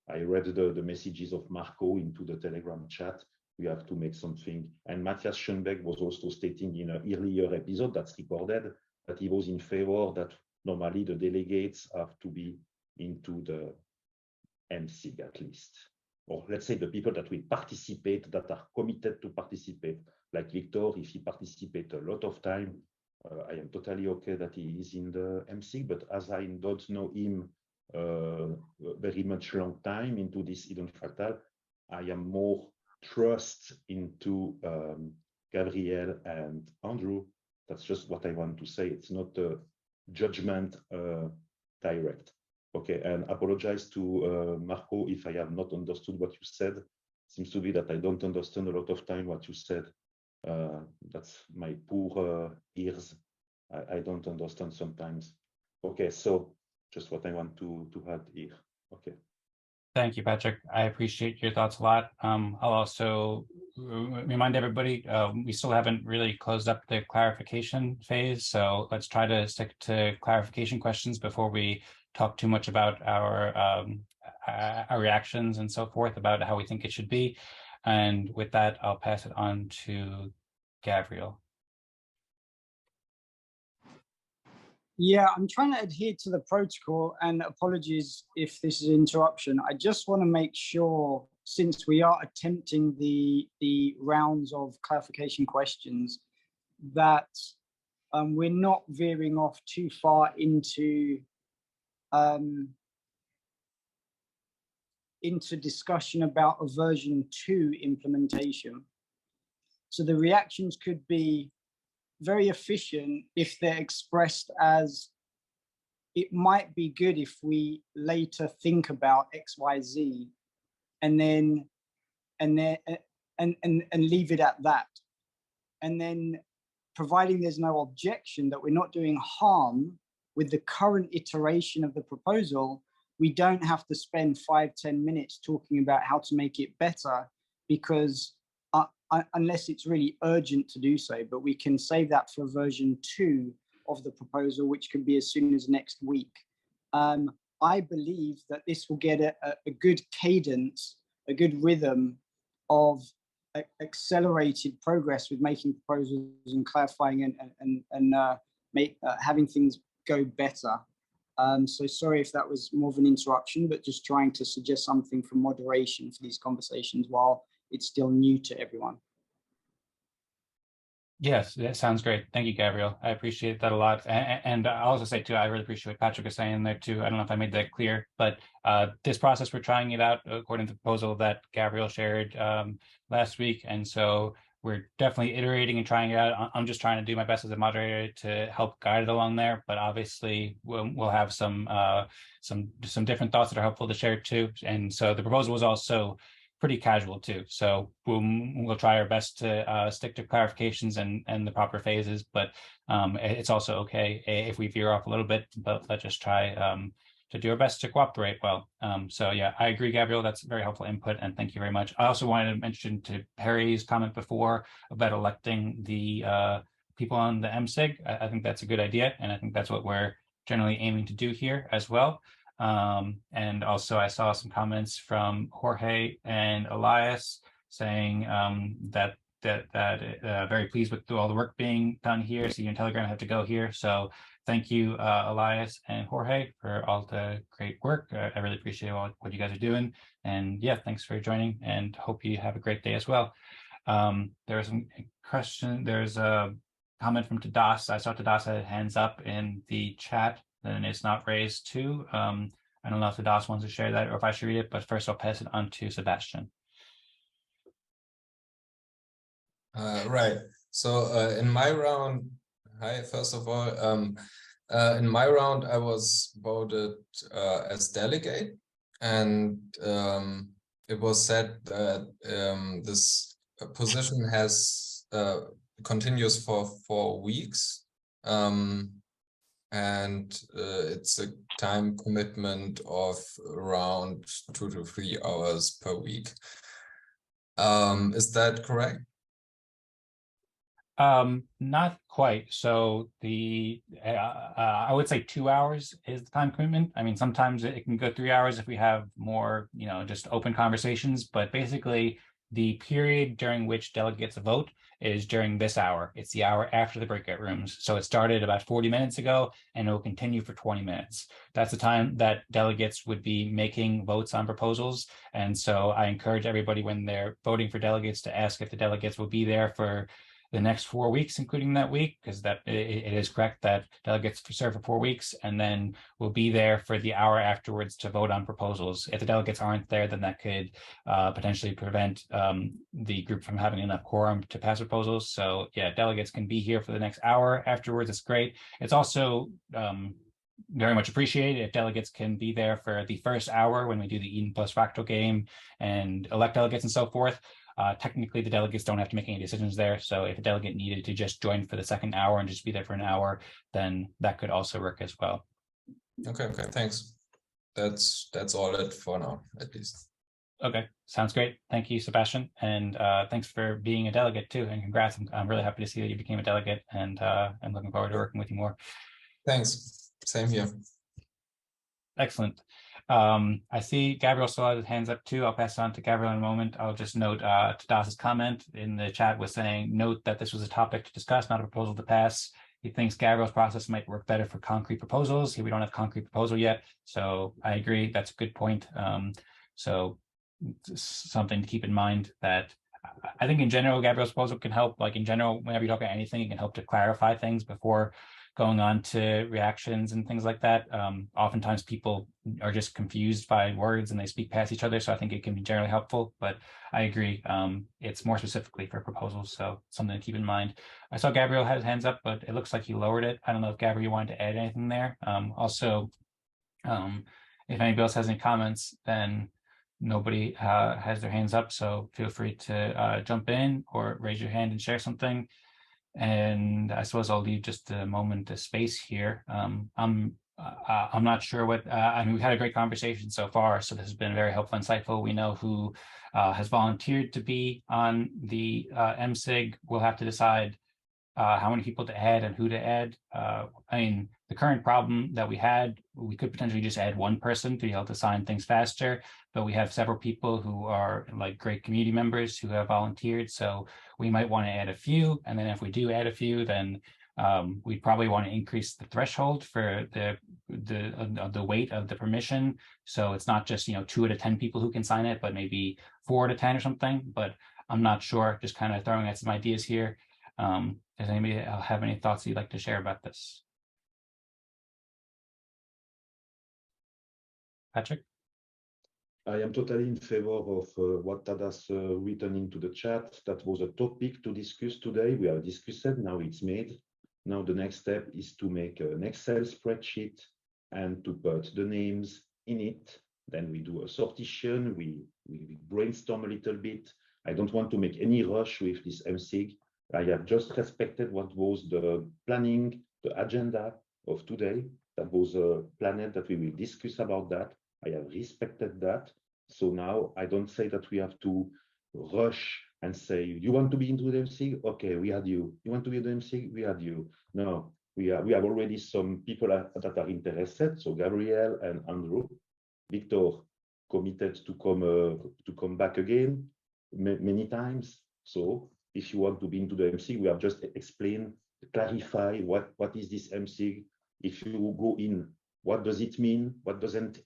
I read the messages of Marco into the Telegram chat. We have to make something. And Matthias Schoenbeck was also stating in an earlier episode that's recorded that he was in favor that normally the delegates have to be into the MSIG at least. Or let's say the people that will participate, that are committed to participate, like Victor, if he participates a lot of time, I am totally okay that he is in the MSIG, but as I don't know him very much long time into this Eden Fractal, I am more trust into Gabriel and Andrew. That's just what I want to say. It's not a judgment direct. Okay, and apologize to Marco if I have not understood what you said. Seems to be that I don't understand a lot of time what you said. That's my poor ears. I don't understand sometimes. Okay, so just what I want to add here. Okay. Thank you, Patrick. I appreciate your thoughts a lot. I'll also remind everybody, we still haven't really closed up the clarification phase, so let's try to stick to clarification questions before we talk too much about our reactions and so forth about how we think it should be. And with that, I'll pass it on to Gabriel. Yeah, I'm trying to adhere to the protocol, and apologies if this is an interruption. I just want to make sure, since we are attempting the rounds of clarification questions, that we're not veering off too far into discussion about a version 2 implementation. So the reactions could be very efficient if they're expressed as, it might be good if we later think about XYZ, and leave it at that. And then, providing there's no objection that we're not doing harm with the current iteration of the proposal, we don't have to spend 5-10 minutes talking about how to make it better, because unless it's really urgent to do so, but we can save that for version 2 of the proposal, which could be as soon as next week. I believe that this will get a good cadence, a good rhythm of accelerated progress with making proposals and clarifying and having things go better. So sorry if that was more of an interruption, but just trying to suggest something for moderation for these conversations while it's still new to everyone. Yes, that sounds great. Thank you, Gabriel. I appreciate that a lot. And I'll also say too, I really appreciate what Patrick is saying there too. I don't know if I made that clear, but this process, we're trying it out according to the proposal that Gabriel shared last week. And so we're definitely iterating and trying it out. I'm just trying to do my best as a moderator to help guide it along there. But obviously we'll have some different thoughts that are helpful to share too. And so the proposal was also pretty casual too. So we'll try our best to stick to clarifications and the proper phases, but it's also okay if we veer off a little bit, but let's just try to do our best to cooperate well. So yeah, I agree, Gabriel, that's very helpful input, and thank you very much. I also wanted to mention to Perry's comment before about electing the people on the MSIG. I think that's a good idea, and I think that's what we're generally aiming to do here as well. And also I saw some comments from Jorge and Elias saying that very pleased with all the work being done here. See you in Telegram. I have to go here. So thank you, Elias and Jorge, for all the great work. I really appreciate what you guys are doing. And yeah, thanks for joining, and hope you have a great day as well. There's a question. There's a comment from Tadas. I saw Tadas had hands up in the chat, and it's not raised too. I don't know if Tadas wants to share that or if I should read it, but first I'll pass it on to Sebastian. Right. So in my round, hi, first of all, in my round, I was voted as delegate, and it was said that this position has continues for 4 weeks, and it's a time commitment of around 2 to 3 hours per week. Is that correct? Not quite. So the I would say 2 hours is the time commitment. I mean, sometimes it can go 3 hours if we have more, just open conversations, but basically the period during which delegates vote is during this hour. It's the hour after the breakout rooms. So it started about 40 minutes ago and it will continue for 20 minutes. That's the time that delegates would be making votes on proposals. And so I encourage everybody when they're voting for delegates to ask if the delegates will be there for the next 4 weeks, including that week, because that it is correct that delegates serve for 4 weeks, and then we'll be there for the hour afterwards to vote on proposals. If the delegates aren't there, then that could potentially prevent the group from having enough quorum to pass proposals. So yeah, delegates can be here for the next hour afterwards. It's great. It's also very much appreciated if delegates can be there for the first hour when we do the Eden plus Fractal game and elect delegates and so forth. Technically, the delegates don't have to make any decisions there. So if a delegate needed to just join for the second hour and just be there for an hour, then that could also work as well. Okay, thanks. That's all it for now, at least. Okay, sounds great. Thank you, Sebastian. And thanks for being a delegate too. And congrats. I'm really happy to see that you became a delegate, and I'm looking forward to working with you more. Thanks. Same here. Excellent. I see Gabriel still has his hands up too. I'll pass it on to Gabriel in a moment. I'll just note Tadas's comment in the chat was saying, note that this was a topic to discuss, not a proposal to pass. He thinks Gabriel's process might work better for concrete proposals. Here we don't have concrete proposal yet. So I agree, that's a good point. So something to keep in mind that I think in general, Gabriel's proposal can help, like in general, whenever you talk about anything, it can help to clarify things before going on to reactions and things like that. Oftentimes people are just confused by words and they speak past each other. So I think it can be generally helpful, but I agree. It's more specifically for proposals. So something to keep in mind. I saw Gabriel had his hands up, but it looks like he lowered it. I don't know if Gabriel wanted to add anything there. Also, if anybody else has any comments, then nobody has their hands up. So feel free to jump in or raise your hand and share something. And I suppose I'll leave just a moment of space here. I'm not sure what, I mean, we've had a great conversation so far, so this has been very helpful, insightful. We know who has volunteered to be on the MSIG. We'll have to decide how many people to add and who to add. I mean, the current problem that we had, we could potentially just add one person to be able to sign things faster, but we have several people who are like great community members who have volunteered. So we might want to add a few. And then if we do add a few, then we probably want to increase the threshold for the weight of the permission. So it's not just, 2 out of 10 people who can sign it, but maybe 4 out of 10 or something. But I'm not sure, just kind of throwing out some ideas here. Does anybody have any thoughts you'd like to share about this? Patrick? I am totally in favor of what Tadas written into the chat. That was a topic to discuss today. We have discussed it, now it's made. Now the next step is to make an Excel spreadsheet and to put the names in it. Then we do a sortition, we brainstorm a little bit. I don't want to make any rush with this MSIG. I have just respected what was the planning, the agenda of today. That was a planet that we will discuss about that. I have respected that. So now I don't say that we have to rush and say, you want to be into the MSIG? Okay, we had you. You want to be in the MSIG? We had you. No, we have already some people that are interested. So Gabriel and Andrew, Victor committed to come back again. many times. So if you want to be into the MSIG, we have just explained, clarify what is this MSIG. If you go in, what does it mean? What doesn't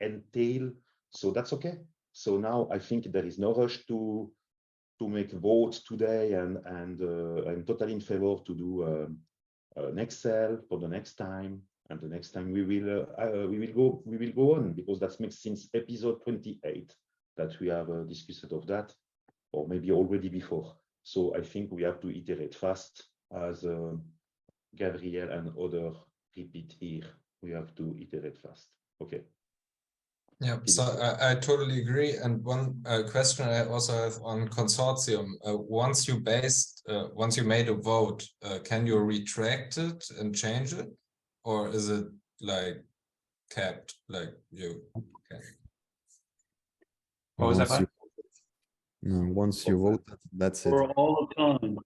entail? So that's okay. So now I think there is no rush to make votes today, and I'm totally in favor to do an Excel for the next time, and the next time we will go on, because that makes since episode 28 that we have discussed of that, or maybe already before. So I think we have to iterate fast, as Gabriel and other repeat here. We have to iterate fast. Okay. Yeah, so I totally agree. And one question I also have on consortium: once you made a vote, can you retract it and change it, or is it like capped, like you can? What was that? Once you vote, that's it. For all of time.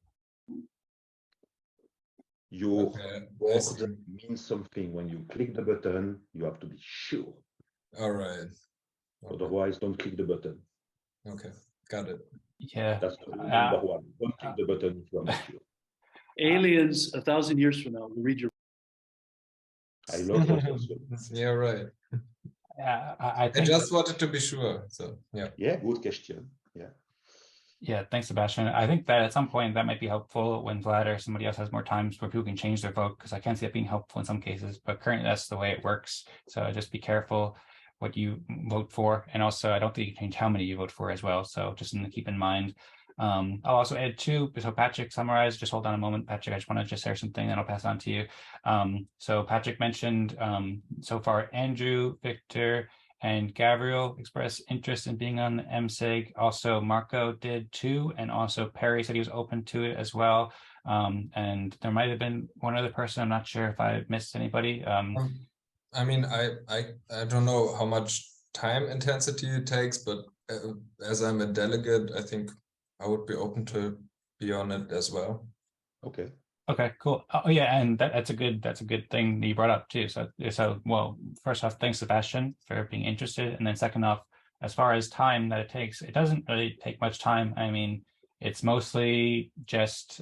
Your word means something. When you click the button, you have to be sure. All right. Otherwise, don't click the button. Okay, got it. Yeah. That's the number one. Don't click the button if you are not sure. Aliens 1,000 years from now will read your. I love those also. Yeah, right. Yeah, I just wanted to be sure. So yeah. Yeah, good question. Yeah. Yeah, thanks, Sebastian. I think that at some point that might be helpful when Vlad or somebody else has more times where people can change their vote, because I can see it being helpful in some cases, but currently that's the way it works. So just be careful what you vote for. And also, I don't think you can change how many you vote for as well. So just something to keep in mind. I'll also add too, so Patrick summarized, just hold on a moment, Patrick, I just want to just share something, then I'll pass on to you. So Patrick mentioned so far Andrew, Victor, and Gabriel expressed interest in being on the MSIG. Also, Marco did too, and also Perry said he was open to it as well. And there might have been one other person. I'm not sure if I missed anybody. I mean, I don't know how much time intensity it takes, but as I'm a delegate, I think I would be open to be on it as well. Okay. Okay, cool. Oh yeah, and that's a good thing that you brought up too. So well, first off, thanks Sebastian for being interested, and then second off, as far as time that it takes, it doesn't really take much time. I mean, it's mostly just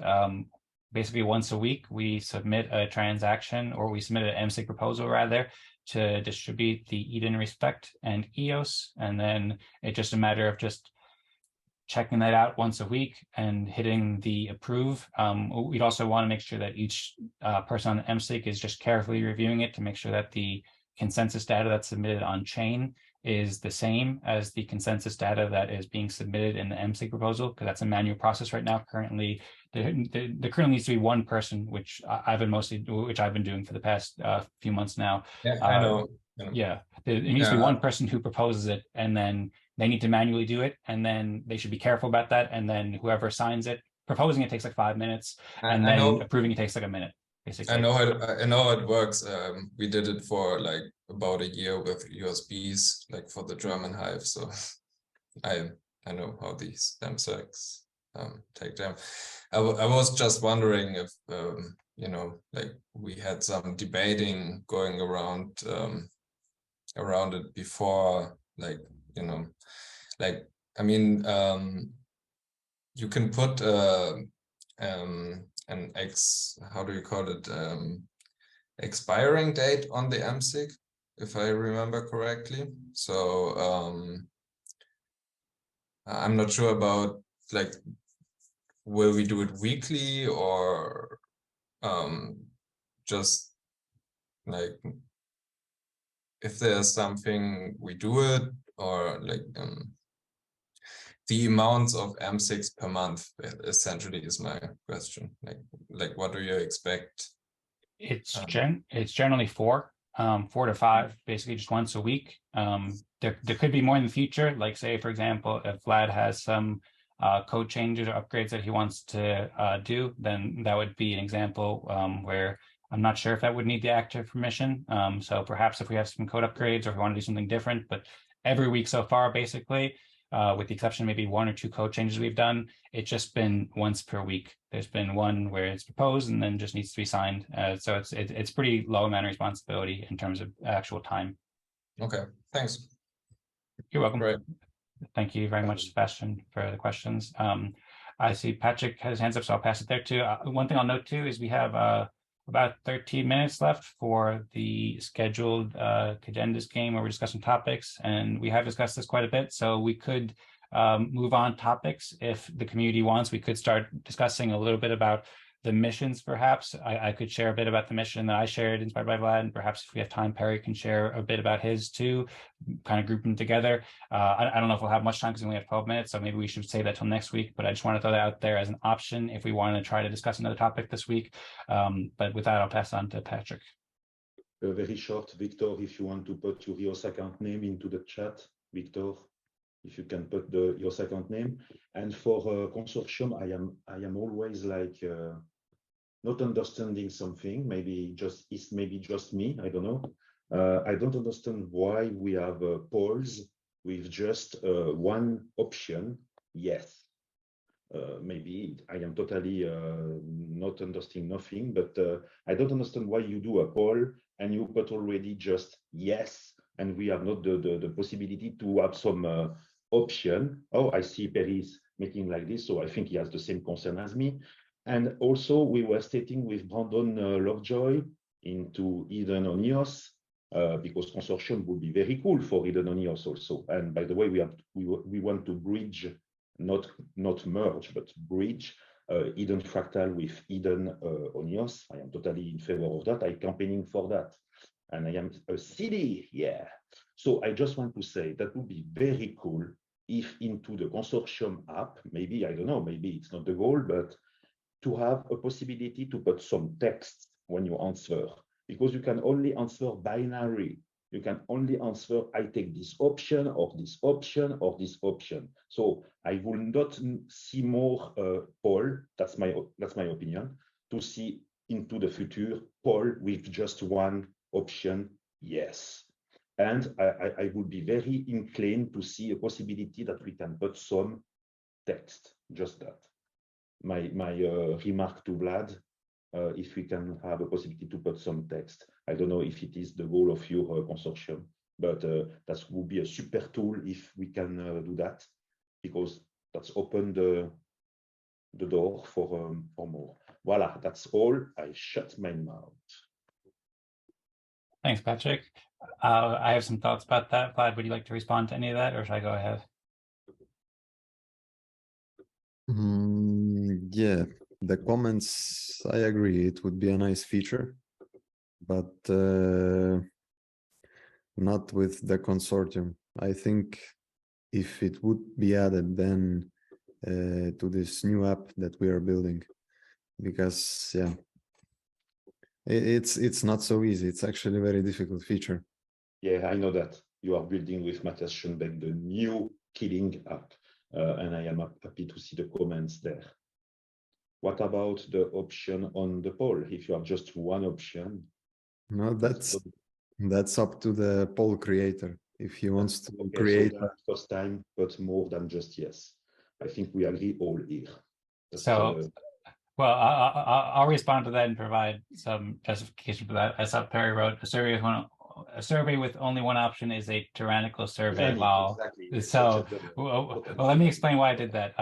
basically once a week we submit a transaction, or we submit an MSIG proposal rather, to distribute the Eden Respect and EOS, and then it's just a matter of just checking that out once a week and hitting the approve. We'd also want to make sure that each person on the MSIG is just carefully reviewing it to make sure that the consensus data that's submitted on chain is the same as the consensus data that is being submitted in the MSIG proposal, because that's a manual process right now. Currently, there currently needs to be one person, which I've been doing for the past few months now. Yeah, I know. Yeah, it needs to be one person who proposes it, and then they need to manually do it, and then they should be careful about that. And then whoever signs it, proposing it takes like 5 minutes, and then approving it takes like a minute. Basically, I know how it works. We did it for like about a year with USBs, like for the German Hive. So I know how these MSIGs take them. I was just wondering if like we had some debating going around it before, like I mean, you can put how do you call it, expiring date on the MSIG, if I remember correctly. So I'm not sure about, like, will we do it weekly, or just like if there's something we do it, or like the amounts of MSIGs per month essentially is my question. Like what do you expect? It's generally 4 to 5, basically just once a week. There could be more in the future, like say for example, if Vlad has some code changes or upgrades that he wants to do, then that would be an example where I'm not sure if that would need the active permission. So perhaps if we have some code upgrades, or if we want to do something different, but every week so far, basically, with the exception of maybe 1 or 2 code changes we've done, it's just been once per week. There's been one where it's proposed and then just needs to be signed. So it's pretty low amount of responsibility in terms of actual time. Okay, thanks. You're welcome. Right. Thank you very much, Sebastian, for the questions. I see Patrick has his hands up, so I'll pass it there too. One thing I'll note too is we have about 13 minutes left for the scheduled Cagendas game where we're discussing topics, and we have discussed this quite a bit, so we could move on topics if the community wants. We could start discussing a little bit about the missions, perhaps. I could share a bit about the mission that I shared, inspired by Vlad, and perhaps if we have time, Perry can share a bit about his too, kind of group them together. I don't know if we'll have much time because we only have 12 minutes, so maybe we should save that till next week, but I just want to throw that out there as an option if we want to try to discuss another topic this week. But with that, I'll pass on to Patrick. Very short, Victor, if you want to put your EOS account name into the chat, Victor, if you can put your second name. And for consortium, I am always like not understanding something. Maybe just me. I don't know. I don't understand why we have polls with just one option. Yes. Maybe I am totally not understanding nothing, but I don't understand why you do a poll and you put already just yes, and we have not the possibility to have some option. Oh, I see Perry's making like this, so I think he has the same concern as me. And also we were stating with Brandon Lovejoy into Eden on EOS, because consortium would be very cool for Eden on EOS also. And by the way, we want to bridge, not merge, but bridge Eden Fractal with Eden on EOS. I am totally in favor of that. I'm campaigning for that. And I am a city, yeah. So I just want to say that would be very cool if into the consortium app, maybe, I don't know, maybe it's not the goal, but to have a possibility to put some text when you answer, because you can only answer binary. You can only answer, I take this option or this option or this option. So I will not see more poll, that's my opinion, to see into the future poll with just one option, yes. And I would be very inclined to see a possibility that we can put some text, just that. My remark to Vlad, if we can have a possibility to put some text. I don't know if it is the goal of your consortium, but that would be a super tool if we can do that, because that's opened the door for more. Voila, that's all. I shut my mouth. Thanks, Patrick. I have some thoughts about that. Vlad, would you like to respond to any of that, or should I go ahead? Yeah, the comments, I agree, it would be a nice feature, but not with the consortium. I think if it would be added then to this new app that we are building, because yeah, it's not so easy. It's actually a very difficult feature. Yeah, I know that you are building with Matthias Schoenbeck the new killing app, and I am happy to see the comments there. What about the option on the poll? If you have just one option, no, that's up to the poll creator if he wants to create. So first time, but more than just yes. I think we agree all here. Well, I'll respond to that and provide some justification for that. As Perry wrote, a survey with only one option is a tyrannical survey. Exactly. So, well, let me explain why I did that.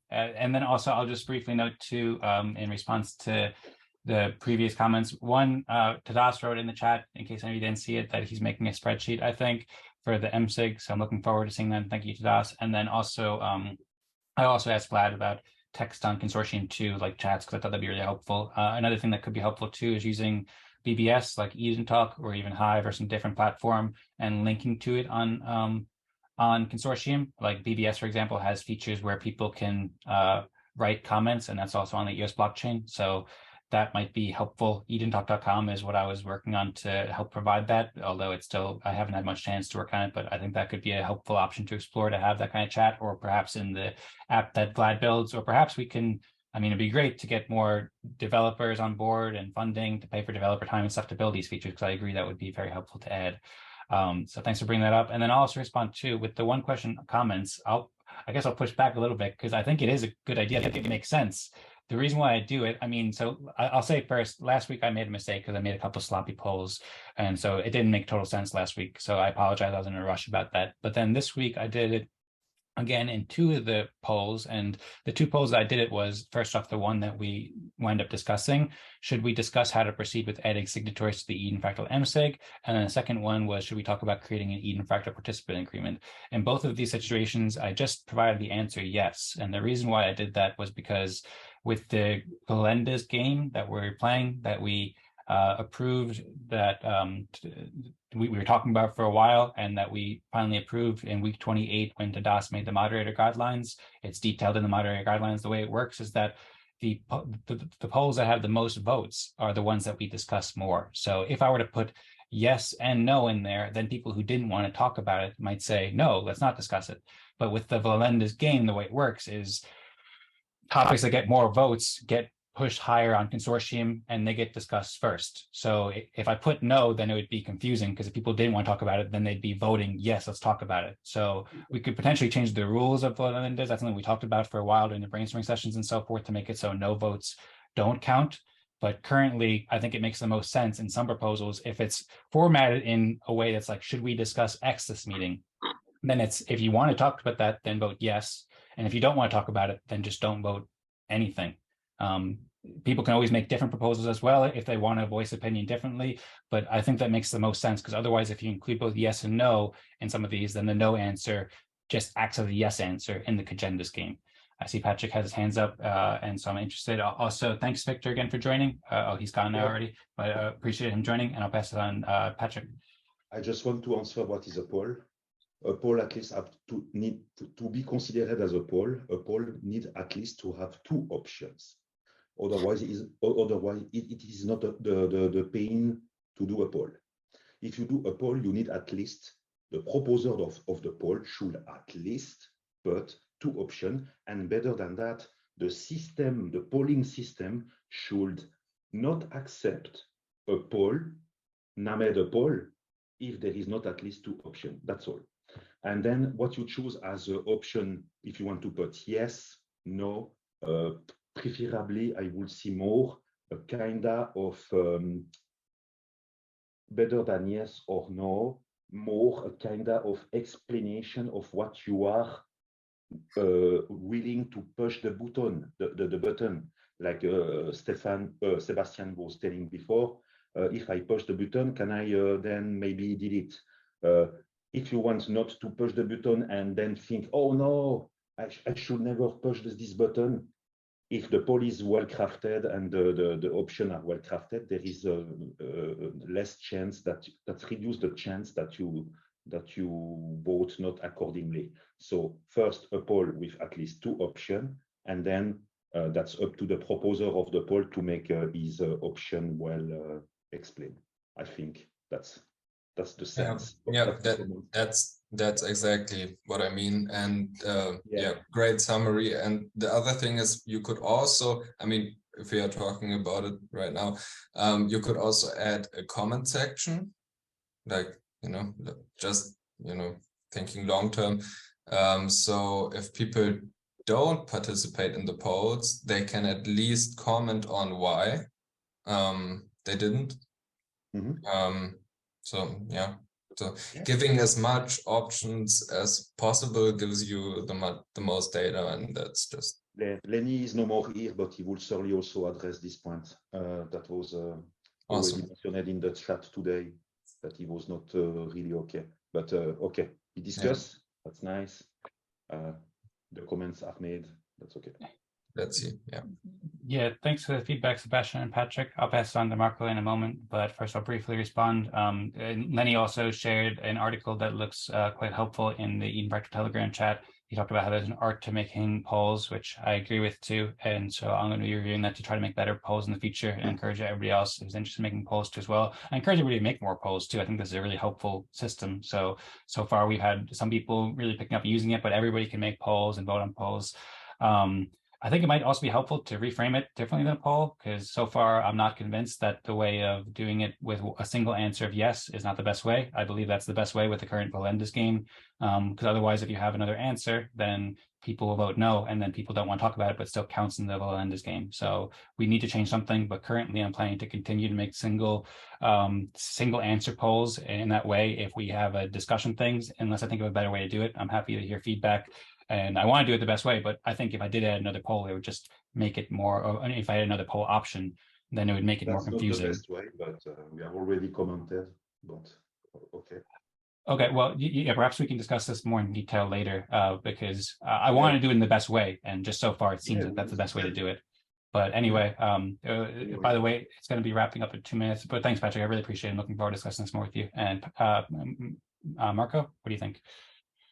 And then also, I'll just briefly note too, in response to the previous comments. One, Tadas wrote in the chat, in case any of you didn't see it, that he's making a spreadsheet, I think, for the MSIG. So I'm looking forward to seeing that. Thank you, Tadas. And then also, I also asked Vlad about text on consortium too, like chats, because I thought that'd be really helpful. Another thing that could be helpful too is using BBS like Eden Talk or even Hive or some different platform and linking to it on consortium. Like BBS, for example, has features where people can write comments, and that's also on the EOS blockchain. So that might be helpful. EdenTalk.com is what I was working on to help provide that, although it's still, I haven't had much chance to work on it, but I think that could be a helpful option to explore, to have that kind of chat, or perhaps in the app that Vlad builds, or perhaps we can, I mean, it'd be great to get more developers on board and funding to pay for developer time and stuff to build these features, because I agree that would be very helpful to add. So thanks for bringing that up. And then I'll also respond too with the one question comments. I guess I'll push back a little bit, because I think it is a good idea. I think it makes sense. The reason why I do it, I mean, so I'll say first, last week I made a mistake because I made a couple of sloppy polls. And so it didn't make total sense last week. So I apologize. I was in a rush about that. But then this week I did it again in 2 of the polls, and the 2 polls that I did it was, first off, the one that we wind up discussing, should we discuss how to proceed with adding signatories to the Eden Fractal MSIG? And then the second one was, should we talk about creating an Eden Fractal participant agreement? In both of these situations, I just provided the answer yes. And the reason why I did that was because with the vladlendas game that we're playing, that we approved, that we were talking about for a while, and that we finally approved in week 28 when Tadas made the moderator guidelines. It's detailed in the moderator guidelines. The way it works is that the polls that have the most votes are the ones that we discuss more. So if I were to put yes and no in there, then people who didn't want to talk about it might say, no, let's not discuss it. But with the vladlendas game, the way it works is topics that get more votes get pushed higher on consortium, and they get discussed first. So if I put no, then it would be confusing, because if people didn't want to talk about it, then they'd be voting yes, let's talk about it. So we could potentially change the rules of vladlendas. That's something we talked about for a while during the brainstorming sessions and so forth, to make it so no votes don't count. But currently, I think it makes the most sense in some proposals if it's formatted in a way that's like, should we discuss X this meeting? Then it's, if you want to talk about that, then vote yes. And if you don't want to talk about it, then just don't vote anything. People can always make different proposals as well if they want to voice opinion differently, but I think that makes the most sense, because otherwise, if you include both yes and no in some of these, then the no answer just acts as a yes answer in the agendas game. I see Patrick has his hands up, and so I'm interested. Also, thanks, Victor, again for joining. Oh, he's gone now already, but appreciate him joining, and I'll pass it on, Patrick. I just want to answer what is a poll. A poll at least have to need to be considered as a poll. A poll need at least to have 2 options. Otherwise, it is not the pain to do a poll. If you do a poll, you need at least, the proposer of the poll should at least put 2 options, and better than that, the system, the polling system, should not accept a poll, named a poll, if there is not at least 2 options. That's all. And then what you choose as an option, if you want to put yes, no, preferably I would see more a kinda of better than yes or no, more a kinda of explanation of what you are willing to push the button, the button, like Sebastian was telling before. If I push the button, can I then maybe delete? If you want not to push the button and then think, oh no, I should never push this button. If the poll is well crafted and the options are well crafted, there is a less chance that reduce the chance that you vote not accordingly. So first a poll with at least 2 options, and then that's up to the proposer of the poll to make his option well explained. I think that's the sense. Yeah, that's exactly what I mean. And yeah, great summary. And the other thing is, you could also, I mean, if we are talking about it right now, you could also add a comment section, like, just, thinking long term. So if people don't participate in the polls, they can at least comment on why they didn't. So yeah, so giving as much options as possible gives you the most data, and that's just. Lennie is no more here, but he will certainly also address this point. That was already mentioned in the chat today, that he was not really okay. But okay, we discuss. Yeah. That's nice. The comments are made. That's okay. Let's see. Yeah, thanks for the feedback, Sebastian and Patrick. I'll pass it on to Marco in a moment, but first I'll briefly respond. And Lennie also shared an article that looks quite helpful in the Eden Fractal Telegram chat. He talked about how there's an art to making polls, which I agree with too. And so I'm going to be reviewing that to try to make better polls in the future, and encourage everybody else who's interested in making polls too as well. I encourage everybody to make more polls too. I think this is a really helpful system. So far we've had some people really picking up using it, but everybody can make polls and vote on polls. I think it might also be helpful to reframe it differently than a poll, because so far I'm not convinced that the way of doing it with a single answer of yes is not the best way. I believe that's the best way with the current vladlendas game, because otherwise if you have another answer, then people will vote no, and then people don't want to talk about it, but still counts in the vladlendas game. So we need to change something, but currently I'm planning to continue to make single answer polls. In that way, if we have a discussion things, unless I think of a better way to do it, I'm happy to hear feedback And I want to do it the best way, but I think if I did add another poll, it would just make it more, or if I had another poll option, then it would make it more confusing. That's not the best way, but we have already commented, but okay. Okay, well, yeah, perhaps we can discuss this more in detail later, because I want to do it in the best way, and just so far it seems that that's the best way to do it. But anyway, by the way, it's going to be wrapping up in 2 minutes. But thanks, Patrick. I really appreciate it. I'm looking forward to discussing this more with you. And Marco, what do you think?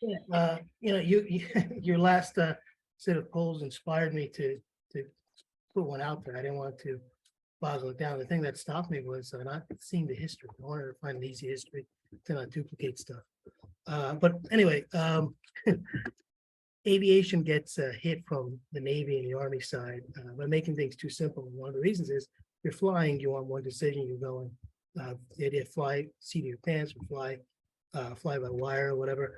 Yeah, your last set of polls inspired me to put one out there. I didn't want to boggle it down. The thing that stopped me was not seeing the history. I wanted to find an easy history to not duplicate stuff. But anyway, aviation gets hit from the Navy and the Army side by making things too simple. And one of the reasons is you're flying, you want one decision, you're going, you fly seat of your pants, or fly by wire or whatever.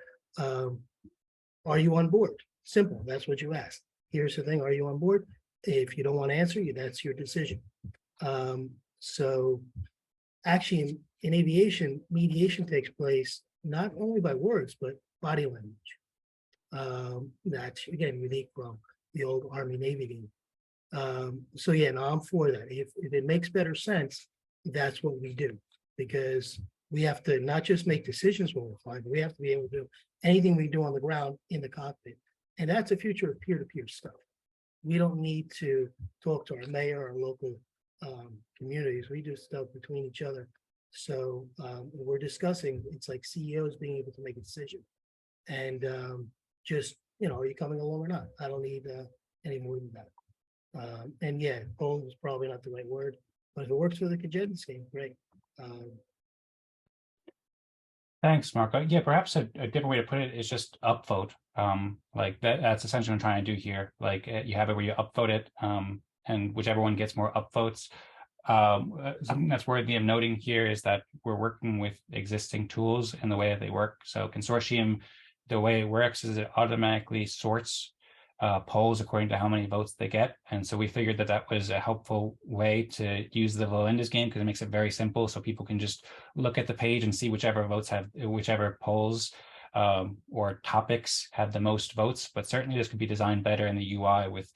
Are you on board? Simple. That's what you ask. Here's the thing. Are you on board? If you don't want to answer you, that's your decision. So actually in aviation, mediation takes place not only by words, but body language. That's again unique from the old Army Navy game. So yeah, no, I'm for that. If it makes better sense, that's what we do, because we have to not just make decisions when we're flying, but we have to be able to do anything we do on the ground in the cockpit. And that's the future of peer-to-peer stuff. We don't need to talk to our mayor or local communities. We do stuff between each other. So we're discussing, it's like CEOs being able to make a decision. And just, are you coming along or not? I don't need any more than that. And yeah, poll is probably not the right word, but if it works for the Kajetan scheme, great. Thanks, Marco. Yeah, perhaps a different way to put it is just upvote. Like that's essentially what I'm trying to do here. Like you have it where you upvote it, and whichever one gets more upvotes. Something that's worthy of noting here is that we're working with existing tools and the way that they work. So consortium, the way it works is it automatically sorts polls according to how many votes they get. And so we figured that that was a helpful way to use the vladlendas game, because it makes it very simple. So people can just look at the page and see whichever polls or topics have the most votes. But certainly this could be designed better in the UI with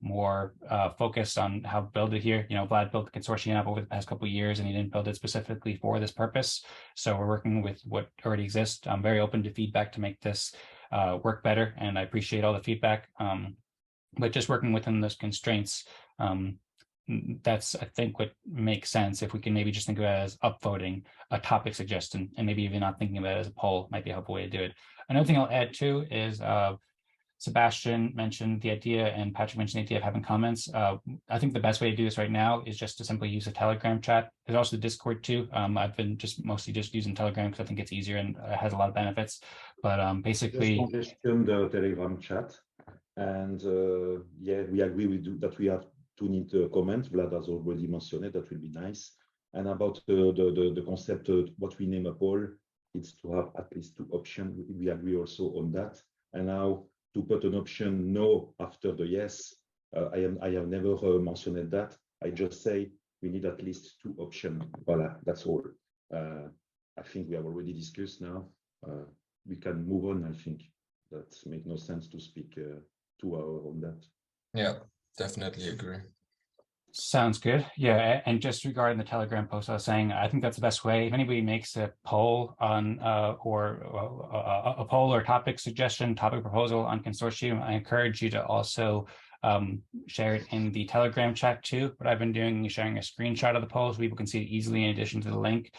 more focus on how to build it here. Vlad built the consortium up over the past couple of years, and he didn't build it specifically for this purpose. So we're working with what already exists. I'm very open to feedback to make this work better, and I appreciate all the feedback. But just working within those constraints, that's, I think, what makes sense. If we can maybe just think of it as upvoting a topic suggestion, and maybe even not thinking of it as a poll, might be a helpful way to do it. Another thing I'll add too is Sebastian mentioned the idea, and Patrick mentioned the idea of having comments. I think the best way to do this right now is just to simply use a Telegram chat. There's also the Discord too. I've been mostly using Telegram because I think it's easier and it has a lot of benefits. But basically, just the Telegram chat, and yeah, we agree with that. We have to need a comment. Vlad has already mentioned it. That will be nice. And about the concept of what we name a poll, it's to have at least 2 options. We agree also on that. And now, to put an option no after the yes, I have never mentioned that. I just say we need at least 2 options. Voila, that's all. I think we have already discussed now. We can move on. I think that makes no sense to speak 2 hours on that. Yeah, definitely agree. Sounds good. Yeah, and just regarding the Telegram post, I was saying, I think that's the best way. If anybody makes a poll on or a poll or topic suggestion, topic proposal on consortium, I encourage you to also share it in the Telegram chat too. What I've been doing is sharing a screenshot of the poll so people can see it easily in addition to the link.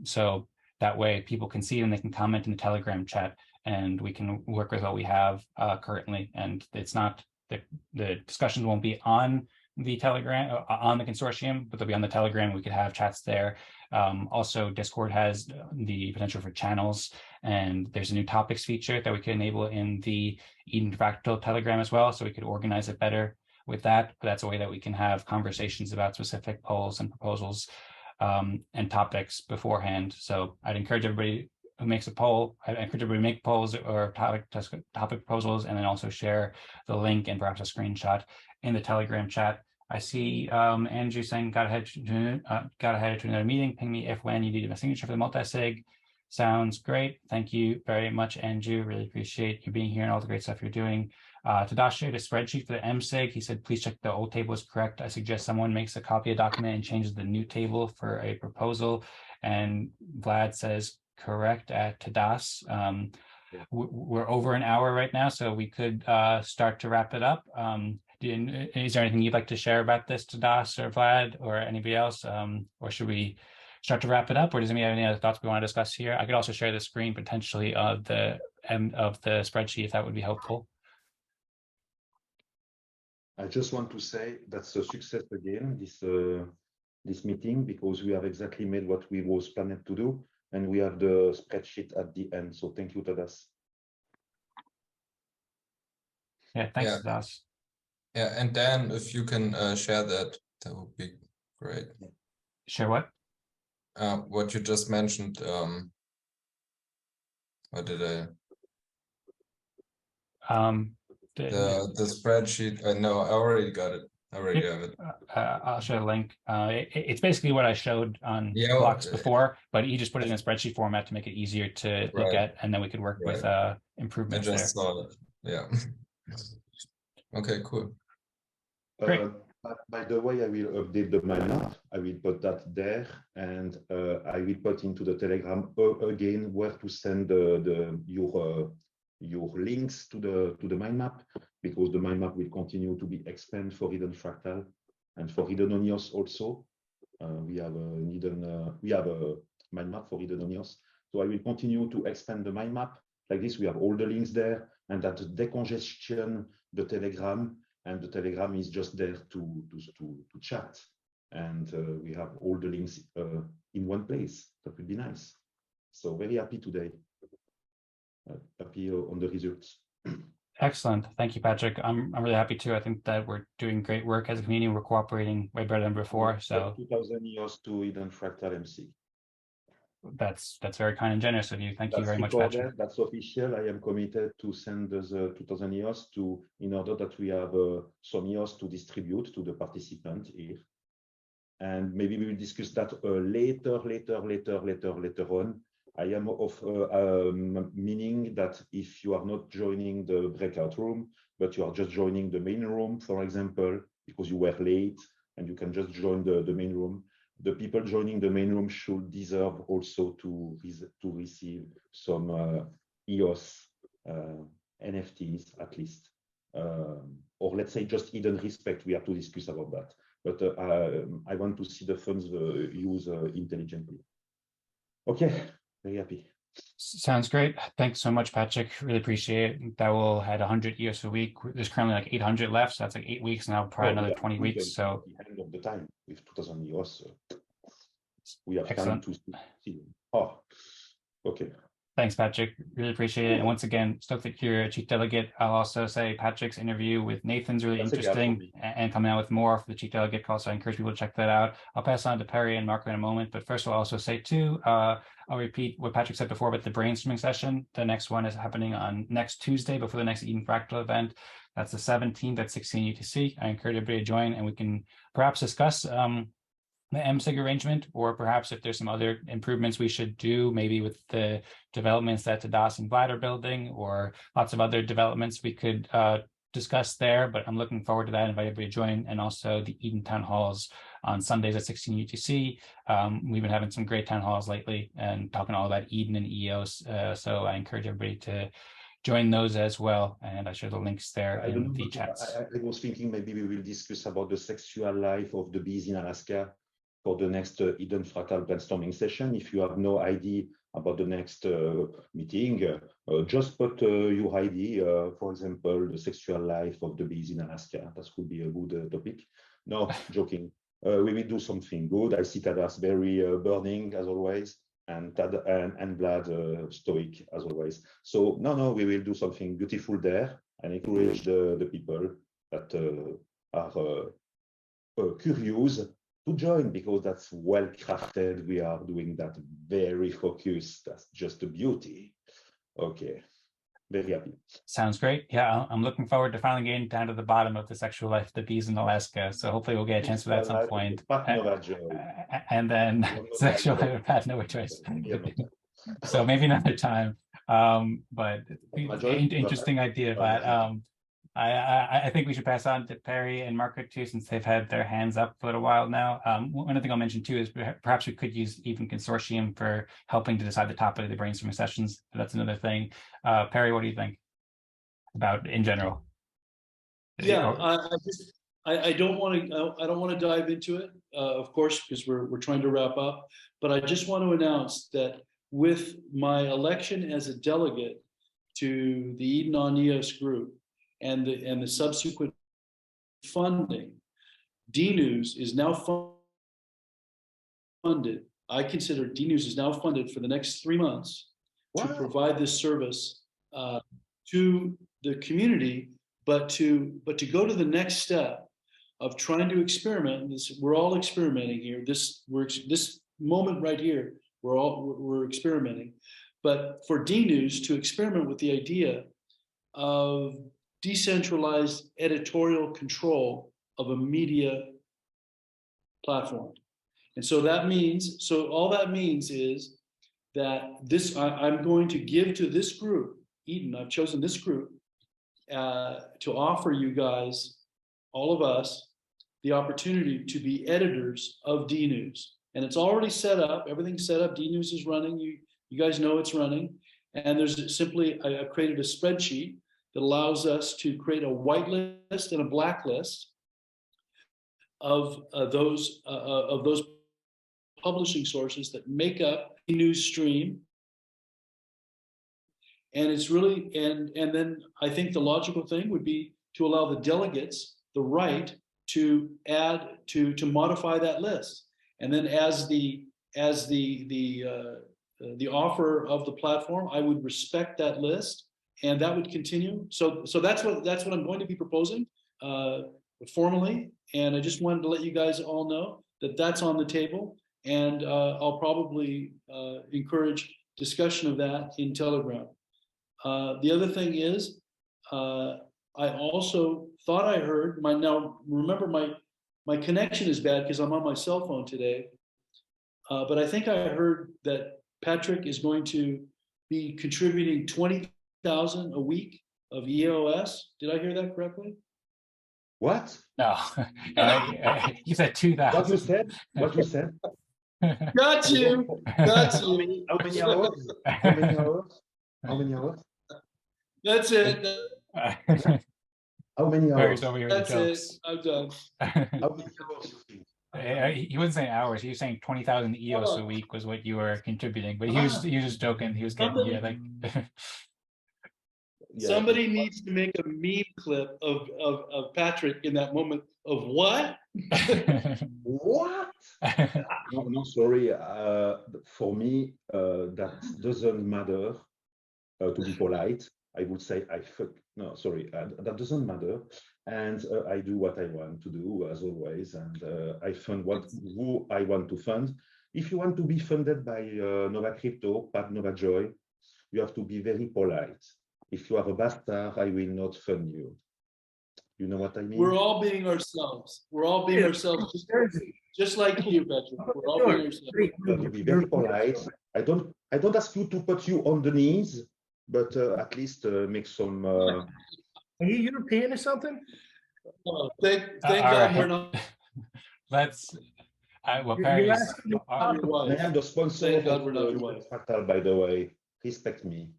So that way people can see it and they can comment in the Telegram chat, and we can work with what we have currently. And it's not, the discussions won't be on the Telegram on the consortium, but they'll be on the Telegram. We could have chats there. Also, Discord has the potential for channels, and there's a new topics feature that we can enable in the Eden Fractal Telegram as well, so we could organize it better with that. But that's a way that we can have conversations about specific polls and proposals and topics beforehand. So I'd encourage everybody who makes a poll, I encourage everybody to make polls or topic proposals, and then also share the link and perhaps a screenshot in the Telegram chat. I see Andrew saying, got ahead to another meeting. Ping me if when you need a signature for the multi-sig. Sounds great. Thank you very much, Andrew. Really appreciate you being here and all the great stuff you're doing. Tadas shared a spreadsheet for the MSIG. He said, please check the old table is correct. I suggest someone makes a copy of the document and changes the new table for a proposal. And Vlad says, correct at Tadas. We're over an hour right now, so we could start to wrap it up. Is there anything you'd like to share about this, Tadas or Vlad or anybody else? Or should we start to wrap it up, or does anybody have any other thoughts we want to discuss here? I could also share the screen potentially of the spreadsheet if that would be helpful. I just want to say that's a success again, this meeting, because we have exactly made what we was planning to do, and we have the spreadsheet at the end. So thank you, Tadas. Yeah, thanks, Tadas. Yeah, and Dan, if you can share that, that would be great. Share what? What you just mentioned. What did I? The spreadsheet. No, I already got it. I already have it. I'll share a link. It's basically what I showed on blocks before, but you just put it in a spreadsheet format to make it easier to look at, and then we could work with improvements there. I just saw it. Yeah. Okay, cool. Great. By the way, I will update the mindmap. I will put that there, and I will put into the Telegram again where to send your links to the mindmap, because the mindmap will continue to be expanded for Eden Fractal and for Eden Onios also. We have a mindmap for Eden Onios, so I will continue to expand the mindmap. Like this, we have all the links there, and that decongestion the Telegram. And the Telegram is just there to chat, and we have all the links in one place. That would be nice. So very happy today. Happy on the results. Excellent. Thank you, Patrick. I'm really happy too. I think that we're doing great work as a community. We're cooperating way better than before. So 2000 years to Eden Fractal MC. That's very kind and generous of you. Thank you very much, Patrick. That's official. I am committed to send the 2000 years in order that we have some years to distribute to the participant here. And maybe we will discuss that later on. I am of meaning that if you are not joining the breakout room, but you are just joining the main room, for example, because you were late and you can just join the main room, the people joining the main room should deserve also to receive some EOS NFTs at least, or let's say just hidden respect. We have to discuss about that, but I want to see the funds used intelligently. Okay, very happy. Sounds great. Thanks so much, Patrick. Really appreciate it. That will had 100 EOS a week. There's currently like 800 left, so that's like 8 weeks now, probably another 20 weeks. So the end of the time with 2000 EOS, we have excellent time to see. Oh, okay. Thanks, Patrick. Really appreciate it. And once again, stoked that you're a Chief Delegate. I'll also say Patrick's interview with Nathan's really interesting and coming out with more for the Chief Delegate call. So I encourage people to check that out. I'll pass on to Perry and Marco in a moment. But first, I'll also say too, I'll repeat what Patrick said before about the brainstorming session. The next one is happening on next Tuesday before the next Eden Fractal event. That's the 17th at 16 UTC. I encourage everybody to join, and we can perhaps discuss the MSIG arrangement, or perhaps if there's some other improvements we should do, maybe with the developments that Tadas and Vlad are building, or lots of other developments we could discuss there. But I'm looking forward to that. Invite everybody to join, and also the Eden Town Halls on Sundays at 16 UTC. We've been having some great town halls lately and talking all about Eden and EOS. So I encourage everybody to join those as well. And I share the links there in the chats. I was thinking maybe we will discuss about the sexual life of the bees in Alaska for the next Eden Fractal brainstorming session. If you have no idea about the next meeting, just put your idea, for example, the sexual life of the bees in Alaska. That could be a good topic. No, joking. We will do something good. I see Tadas very burning as always, and Vlad stoic as always. So no, we will do something beautiful there and encourage the people that are curious to join, because that's well crafted. We are doing that very focused. That's just a beauty. Okay, very happy. Sounds great. Yeah, I'm looking forward to finally getting down to the bottom of the sexual life of the bees in Alaska. So hopefully we'll get a chance for that at some point. And then sexual life, no choice. So maybe another time. But interesting idea, Vlad. I think we should pass on to Perry and Marco too, since they've had their hands up for a while now. One thing I'll mention too is perhaps we could use even consortium for helping to decide the topic of the brainstorming sessions. That's another thing. Perry, what do you think about in general? Yeah, I don't want to dive into it, of course, because we're trying to wrap up. But I just want to announce that with my election as a delegate to the Eden on EOS group and the subsequent funding, dNews is now funded. I consider dNews is now funded for the next 3 months to provide this service to the community, but to go to the next step of trying to experiment. We're all experimenting here. This moment right here, we're experimenting. But for dNews to experiment with the idea of decentralized editorial control of a media platform. And so all that means is that I'm going to give to this group, Eden, I've chosen this group to offer you guys, all of us, the opportunity to be editors of dNews. And it's already set up, everything's set up, dNews is running, you guys know it's running. And there's simply, I created a spreadsheet that allows us to create a white list and a black list of those publishing sources that make up the news stream. And it's really, and then I think the logical thing would be to allow the delegates the right to add, to modify that list. And then as the offer of the platform, I would respect that list, and that would continue. So that's what I'm going to be proposing formally. And I just wanted to let you guys all know that that's on the table. And I'll probably encourage discussion of that in Telegram. The other thing is, I also thought I heard now remember my connection is bad because I'm on my cell phone today. But I think I heard that Patrick is going to be contributing 20,000 a week of EOS. Did I hear that correctly? What? No, you said 2,000. What you said? What you said? Got you. Got you. How many hours? How many hours? How many hours? That's it. How many hours? That's it. I'm done. How many hours? He wasn't saying hours. He was saying 20,000 EOS a week was what you were contributing. But he was just joking. He was getting you like. Somebody needs to make a meme clip of Patrick in that moment of what? What? No, sorry. For me, that doesn't matter. To be polite, I would say no, sorry, that doesn't matter. And I do what I want to do, as always. And I fund who I want to fund. If you want to be funded by Nova Crypto, Pat Nova Joy, you have to be very polite. If you are a bastard, I will not fund you. You know what I mean? We're all being ourselves. We're all being ourselves, just like you, Patrick. We're all being ourselves. You have to be very polite. I don't ask you to put you on the knees, but at least make some. Are you European or something? Thank God we're not. Let's. Well, Perry's. I am the sponsor of Eden Fractal, by the way. Respect me.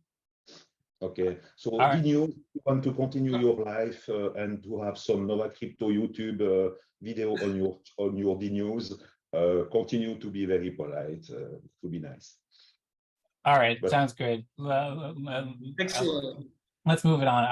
Okay, so dNews, you want to continue your life and to have some Nova Crypto YouTube video on your dNews. Continue to be very polite, to be nice. All right, sounds good. Excellent. Let's move it on.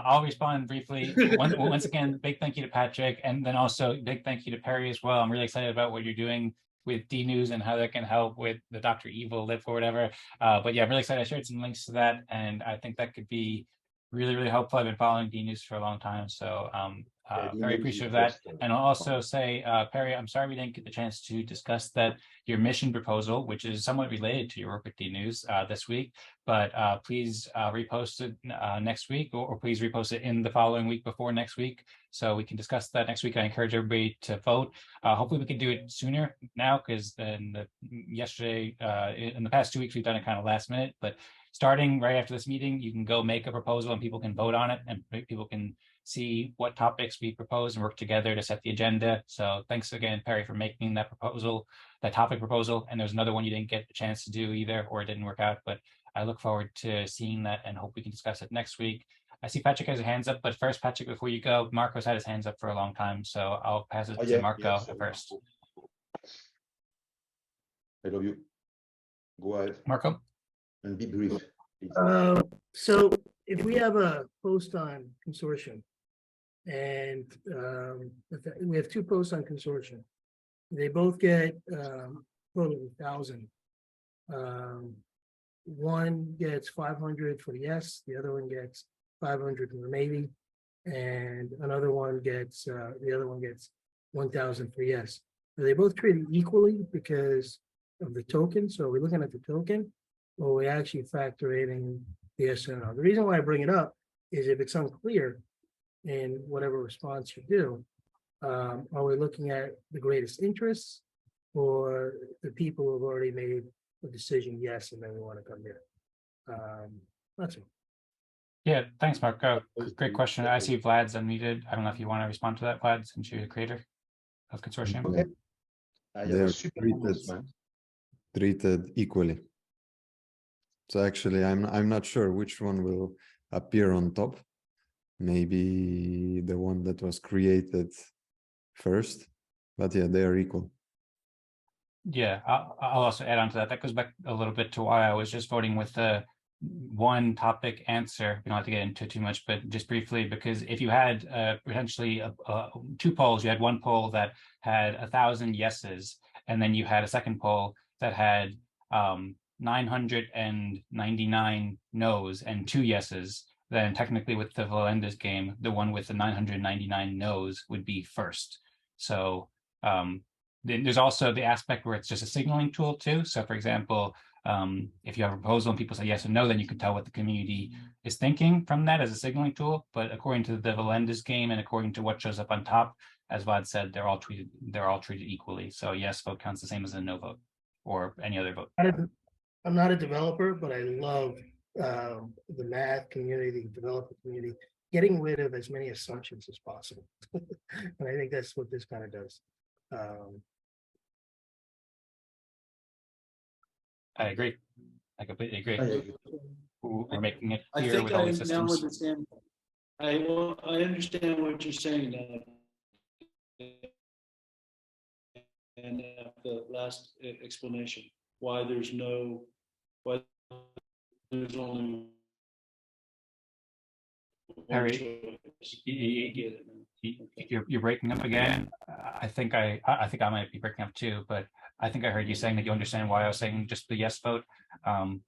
I'll respond briefly. Once again, big thank you to Patrick, and then also big thank you to Perry as well. I'm really excited about what you're doing with dNews and how that can help with the Dr. Evil Lip or whatever. But yeah, I'm really excited. I shared some links to that, and I think that could be really, really helpful. I've been following dNews for a long time, so Very appreciative of that. And I'll also say, Perry, I'm sorry we didn't get the chance to discuss that your mission proposal, which is somewhat related to your work with dNews this week, but please repost it next week, or please repost it in the following week before next week, so we can discuss that next week. I encourage everybody to vote. Hopefully we can do it sooner now, because in the past 2 weeks, we've done it kind of last minute, but starting right after this meeting, you can go make a proposal and people can vote on it, and people can see what topics we propose and work together to set the agenda. So thanks again, Perry, for making that proposal, that topic proposal. And there's another one you didn't get a chance to do either, or it didn't work out, but I look forward to seeing that and hope we can discuss it next week. I see Patrick has his hands up, but first, Patrick, before you go, Marco's had his hands up for a long time, so I'll pass it to Marco first. I love you. Go ahead. Marco? And be brief. So if we have a post on consortium, and we have 2 posts on consortium, they both get total 1,000. One gets 500 for the yes, the other one gets 500 for the maybe, and another one gets the other one gets 1,000 for yes. Are they both treated equally because of the token? So are we looking at the token, or are we actually factoring the yes or no? The reason why I bring it up is if it's unclear in whatever response you do, are we looking at the greatest interests, or the people who have already made a decision yes, and then we want to come here? That's it. Yeah, thanks, Marco. Great question. I see Vlad's unmuted. I don't know if you want to respond to that, Vlad, since you're the creator of consortium. Okay. They're treated equally. So actually, I'm not sure which one will appear on top. Maybe the one that was created first, but yeah, they are equal. Yeah, I'll also add on to that. That goes back a little bit to why I was just voting with the one topic answer. You don't have to get into too much, but just briefly, because if you had potentially 2 polls, you had one poll that had 1,000 yeses, and then you had a second poll that had 999 no's and 2 yeses, then technically with the vladlendas game, the one with the 999 no's would be first. So then there's also the aspect where it's just a signaling tool too. So for example, if you have a proposal and people say yes or no, then you can tell what the community is thinking from that as a signaling tool. But according to the vladlendas game and according to what shows up on top, as Vlad said, they're all treated equally. So yes vote counts the same as a no vote or any other vote. I'm not a developer, but I love the math community, the developer community, getting rid of as many assumptions as possible. And I think that's what this kind of does. I agree. I completely agree. We're making it I clear think with all I the now systems. understand. I understand what you're saying now. And the last explanation, why there's only Harry, you're breaking up again. I think I might be breaking up too, but I think I heard you saying that you understand why I was saying just the yes vote.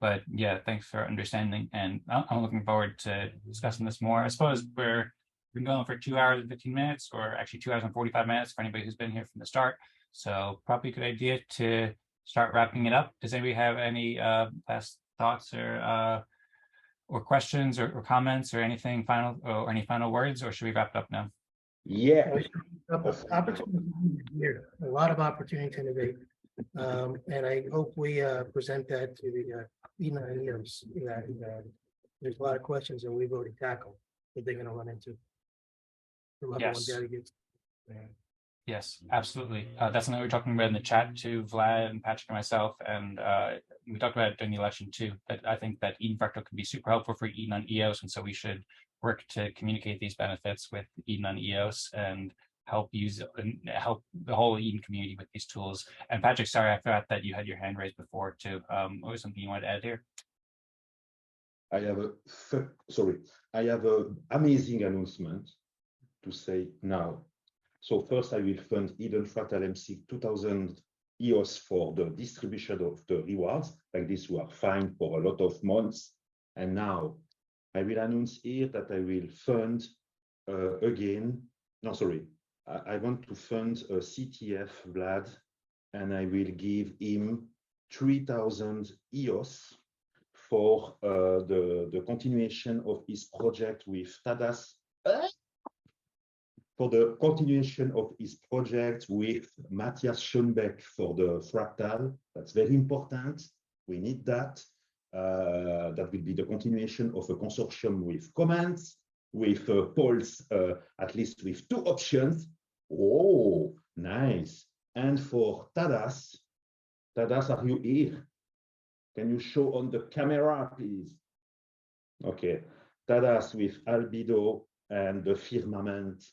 But yeah, thanks for understanding, and I'm looking forward to discussing this more. I suppose we've been going for 2 hours and 15 minutes, or actually 2 hours and 45 minutes for anybody who's been here from the start. So probably a good idea to start wrapping it up. Does anybody have any last thoughts or questions or comments or anything final, or any final words, or should we wrap it up now? Yeah. Opportunity here, a lot of opportunity to innovate. And I hope we present that to the Eden leaders. There's a lot of questions that we've already tackled that they're going to run into. The level 1 delegates. Yes, absolutely. That's something we were talking about in the chat to Vlad and Patrick and myself, and we talked about it during the election too. That I think that Eden Fractal can be super helpful for Eden on EOS, and so we should work to communicate these benefits with Eden on EOS and help the whole Eden community with these tools. And Patrick, sorry, I forgot that you had your hand raised before too. What was something you wanted to add here? I have an amazing announcement to say now. So first, I will fund Eden Fractal MSIG 2000 EOS for the distribution of the rewards. Like this, we are fine for a lot of months. And now I will announce here that I will fund again no, sorry. I want to fund a CTF, Vlad, and I will give him 3,000 EOS for the continuation of his project with Tadas. For the continuation of his project with Matthias Schoenbeck for the fractal. That's very important. We need that. That will be the continuation of a consortium with comments, with polls, at least with 2 options. Oh, nice. And for Tadas, are you here? Can you show on the camera, please? Okay, Tadas with albedo and the firmament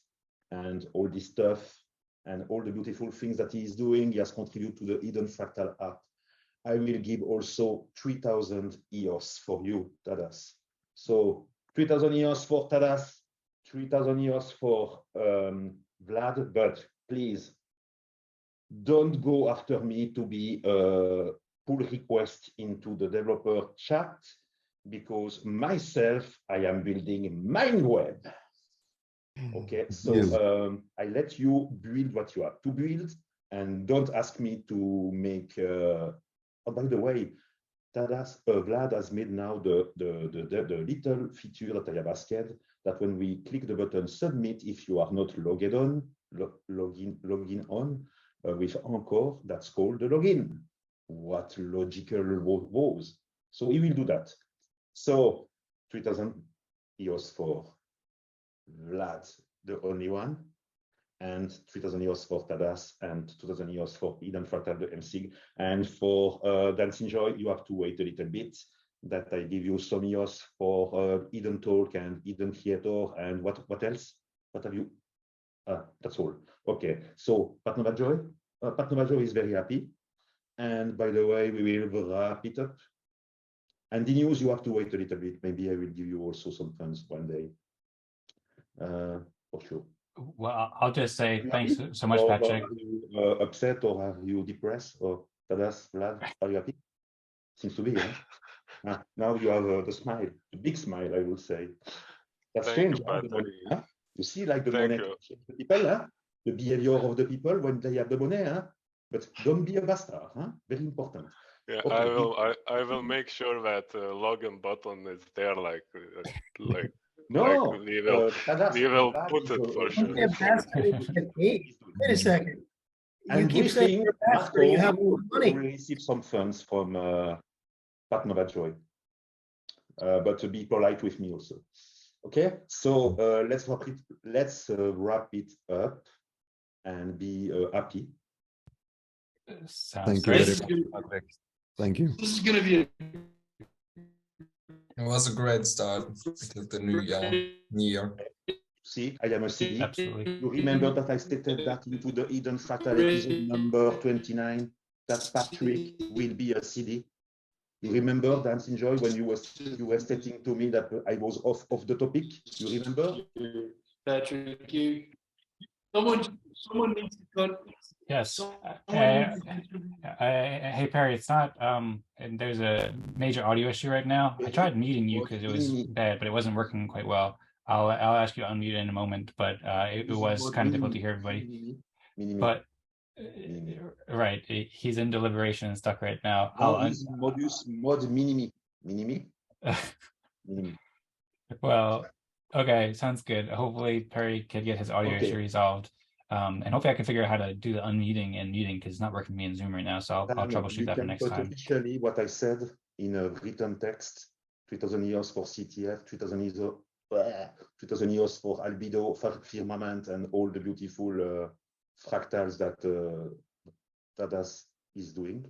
and all this stuff and all the beautiful things that he is doing. He has contributed to the Eden Fractal app. I will give also 3,000 EOS for you, Tadas. So 3,000 EOS for Tadas, 3,000 EOS for Vlad, but please don't go after me to be a pull request into the developer chat, because myself, I am building MindWeb. Okay, so I let you build what you have to build, and don't ask me to make. Oh, by the way, Vlad has made now the little feature that I have asked, that when we click the button submit, if you are not logged on, login on with Encore, that's called the login. What logical was. So he will do that. So 3,000 EOS for Vlad, the only one, and 3,000 EOS for Tadas, and 2,000 EOS for Eden Fractal, the MSIG. And for Dancing Joy, you have to wait a little bit, that I give you some EOS for Eden Talk and Eden Theater, and what else? What have you? That's all. Okay, so Pat Nova Joy is very happy. And by the way, we will wrap it up. And the news, you have to wait a little bit. Maybe I will give you also some funds one day. For sure. Well, I'll just say thanks so much, Patrick. Are you upset, or are you depressed? Or Tadas, Vlad, are you happy? Seems to be, huh? Now you have the smile, the big smile, I will say. That's strange, huh? The money, huh? You see, like the money, the people, huh? The behavior of the people when they have the money, huh? But don't be a bastard, huh? Very important. Yeah, okay. I will make sure that login button is there, like no, like we will put it for sure. Wait a second. And you keep saying you're a pastor, you have more money. We receive some funds from Pat Nova Joy, but to be polite with me also. Okay, so let's wrap it up and be happy. Sounds great. Thank you. This is going to be It was a great start because the new year. See, I am a CD. Absolutely. You remember that I stated that into the Eden Fractal episode number 29, that Patrick will be a CD. You remember, Dancing Joy, when you were stating to me that I was off the topic? You remember? Patrick, someone needs to cut. Yes. Hey Perry, it's not and there's a major audio issue right now. I tried muting you because it was bad, but it wasn't working quite well. I'll ask you to unmute in a moment, but it was kind of difficult to hear everybody. But right, he's in deliberation and stuck right now. Mod minimi. Well, okay, sounds good. Hopefully Perry can get his audio issue resolved. And hopefully I can figure out how to do the unmuting and muting, because it's not working for me in Zoom right now. So I'll troubleshoot that for next time. Officially, what I said in a written text: 3,000 EOS for CTF, 3,000 EOS for albedo, firmament, and all the beautiful fractals that Tadas is doing,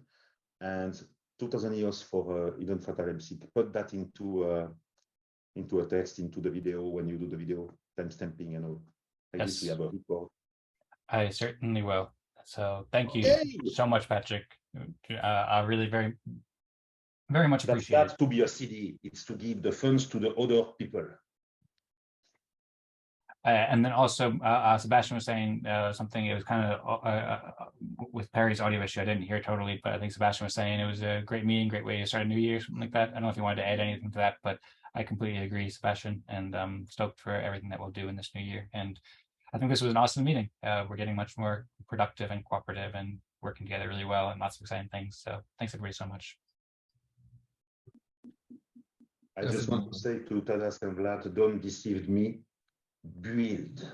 and 2,000 EOS for Eden Fractal MC. Put that into a text, into the video when you do the video, timestamping and all. Like this, we have a report. I certainly will. So thank you so much, Patrick. I really very much appreciate it. That's to be a CD. It's to give the funds to the other people. And then also, Sebastian was saying something. It was kind of with Perry's audio issue. I didn't hear totally, but I think Sebastian was saying it was a great meeting, great way to start a new year, something like that. I don't know if you wanted to add anything to that, but I completely agree, Sebastian, and I'm stoked for everything that we'll do in this new year. And I think this was an awesome meeting. We're getting much more productive and cooperative and working together really well, and lots of exciting things. So thanks everybody so much. I just want to say to Tadas and Vlad, don't deceive me. Build.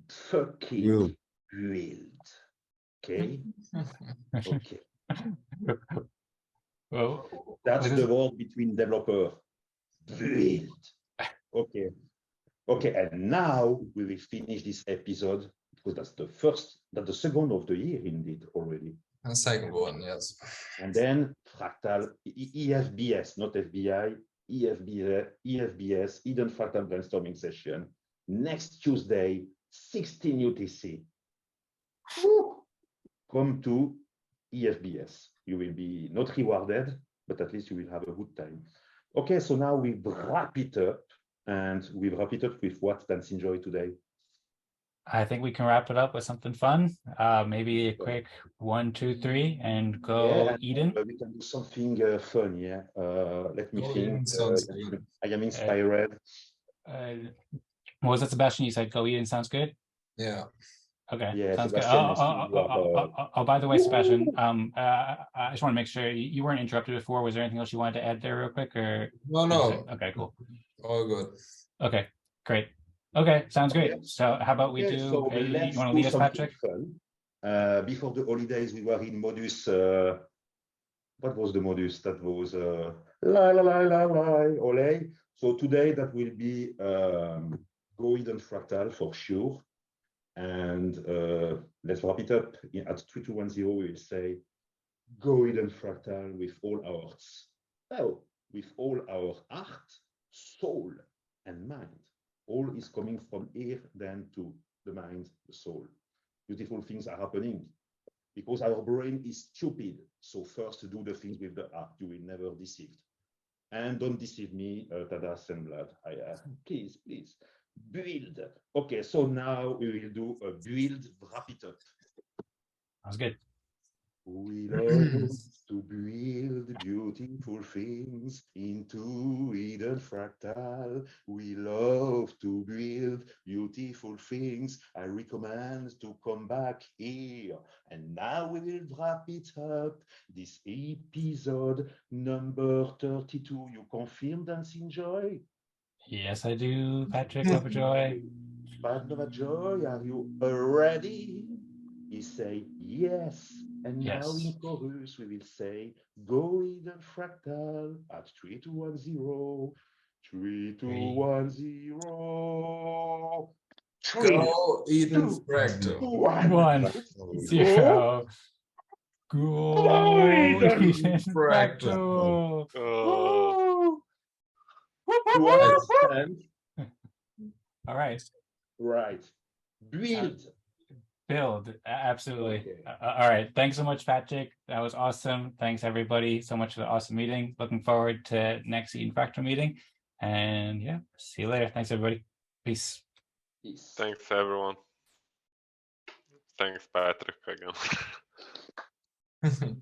Fucking build. Okay? Okay. Well, that's the word between developer. Build. Okay. Okay, and now we will finish this episode because that's the second of the year indeed already. The second one, yes. And then Fractal, EFBS, not FBI, EFBS, Eden Fractal brainstorming session, next Tuesday, 16 UTC. Come to EFBS. You will be not rewarded, but at least you will have a good time. Okay, so now we wrap it up, and we wrap it up with what Dance Enjoy today. I think we can wrap it up with something fun. Maybe a quick 1, 2, 3, and go yeah, Eden. We can do something fun, yeah. Let me think. I am inspired. What was that, Sebastian? You said go Eden sounds good? Yeah. Okay, yeah, sounds good. Sebastian, Oh, by the way, Sebastian, I just want to make sure you weren't interrupted before. Was there anything else you wanted to add there real quick? Or No. Okay, cool. All good. Okay, great. Okay, sounds great. Okay. So how about we do, so you want to lead us, Patrick? Fun. Before the holidays, we were in modus, what was the modus? That was ole. So today that will be go Eden Fractal for sure. And let's wrap it up. At 3210, we will say go Eden Fractal with all our hearts. Oh, with all our heart, soul, and mind. All is coming from here, then to the mind, the soul. Beautiful things are happening because our brain is stupid. So first do the things with the heart. You will never deceive. And don't deceive me, Tadas and Vlad. Please, please. Build. Okay, so now we will do a build, wrap it up. Sounds good. We love to build beautiful things into Eden Fractal. We love to build beautiful things. I recommend to come back here. And now we will wrap it up. This episode number 32. You confirm, Dance Enjoy? Yes, I do, Patrick Lovejoy. Pat Lovejoy, are you ready? He say yes. And yes. Now in chorus, we will say, go Eden Fractal at 3210. 3210. Go Eden Fractal. 1, 0. Go Eden Fractal. All right. Right. Build. Absolutely. Okay. All right. Thanks so much, Patrick. That was awesome. Thanks, everybody, so much for the awesome meeting. Looking forward to next Eden Fractal meeting. And yeah, see you later. Thanks, everybody. Peace. Thanks, everyone. Thanks, Patrick, again.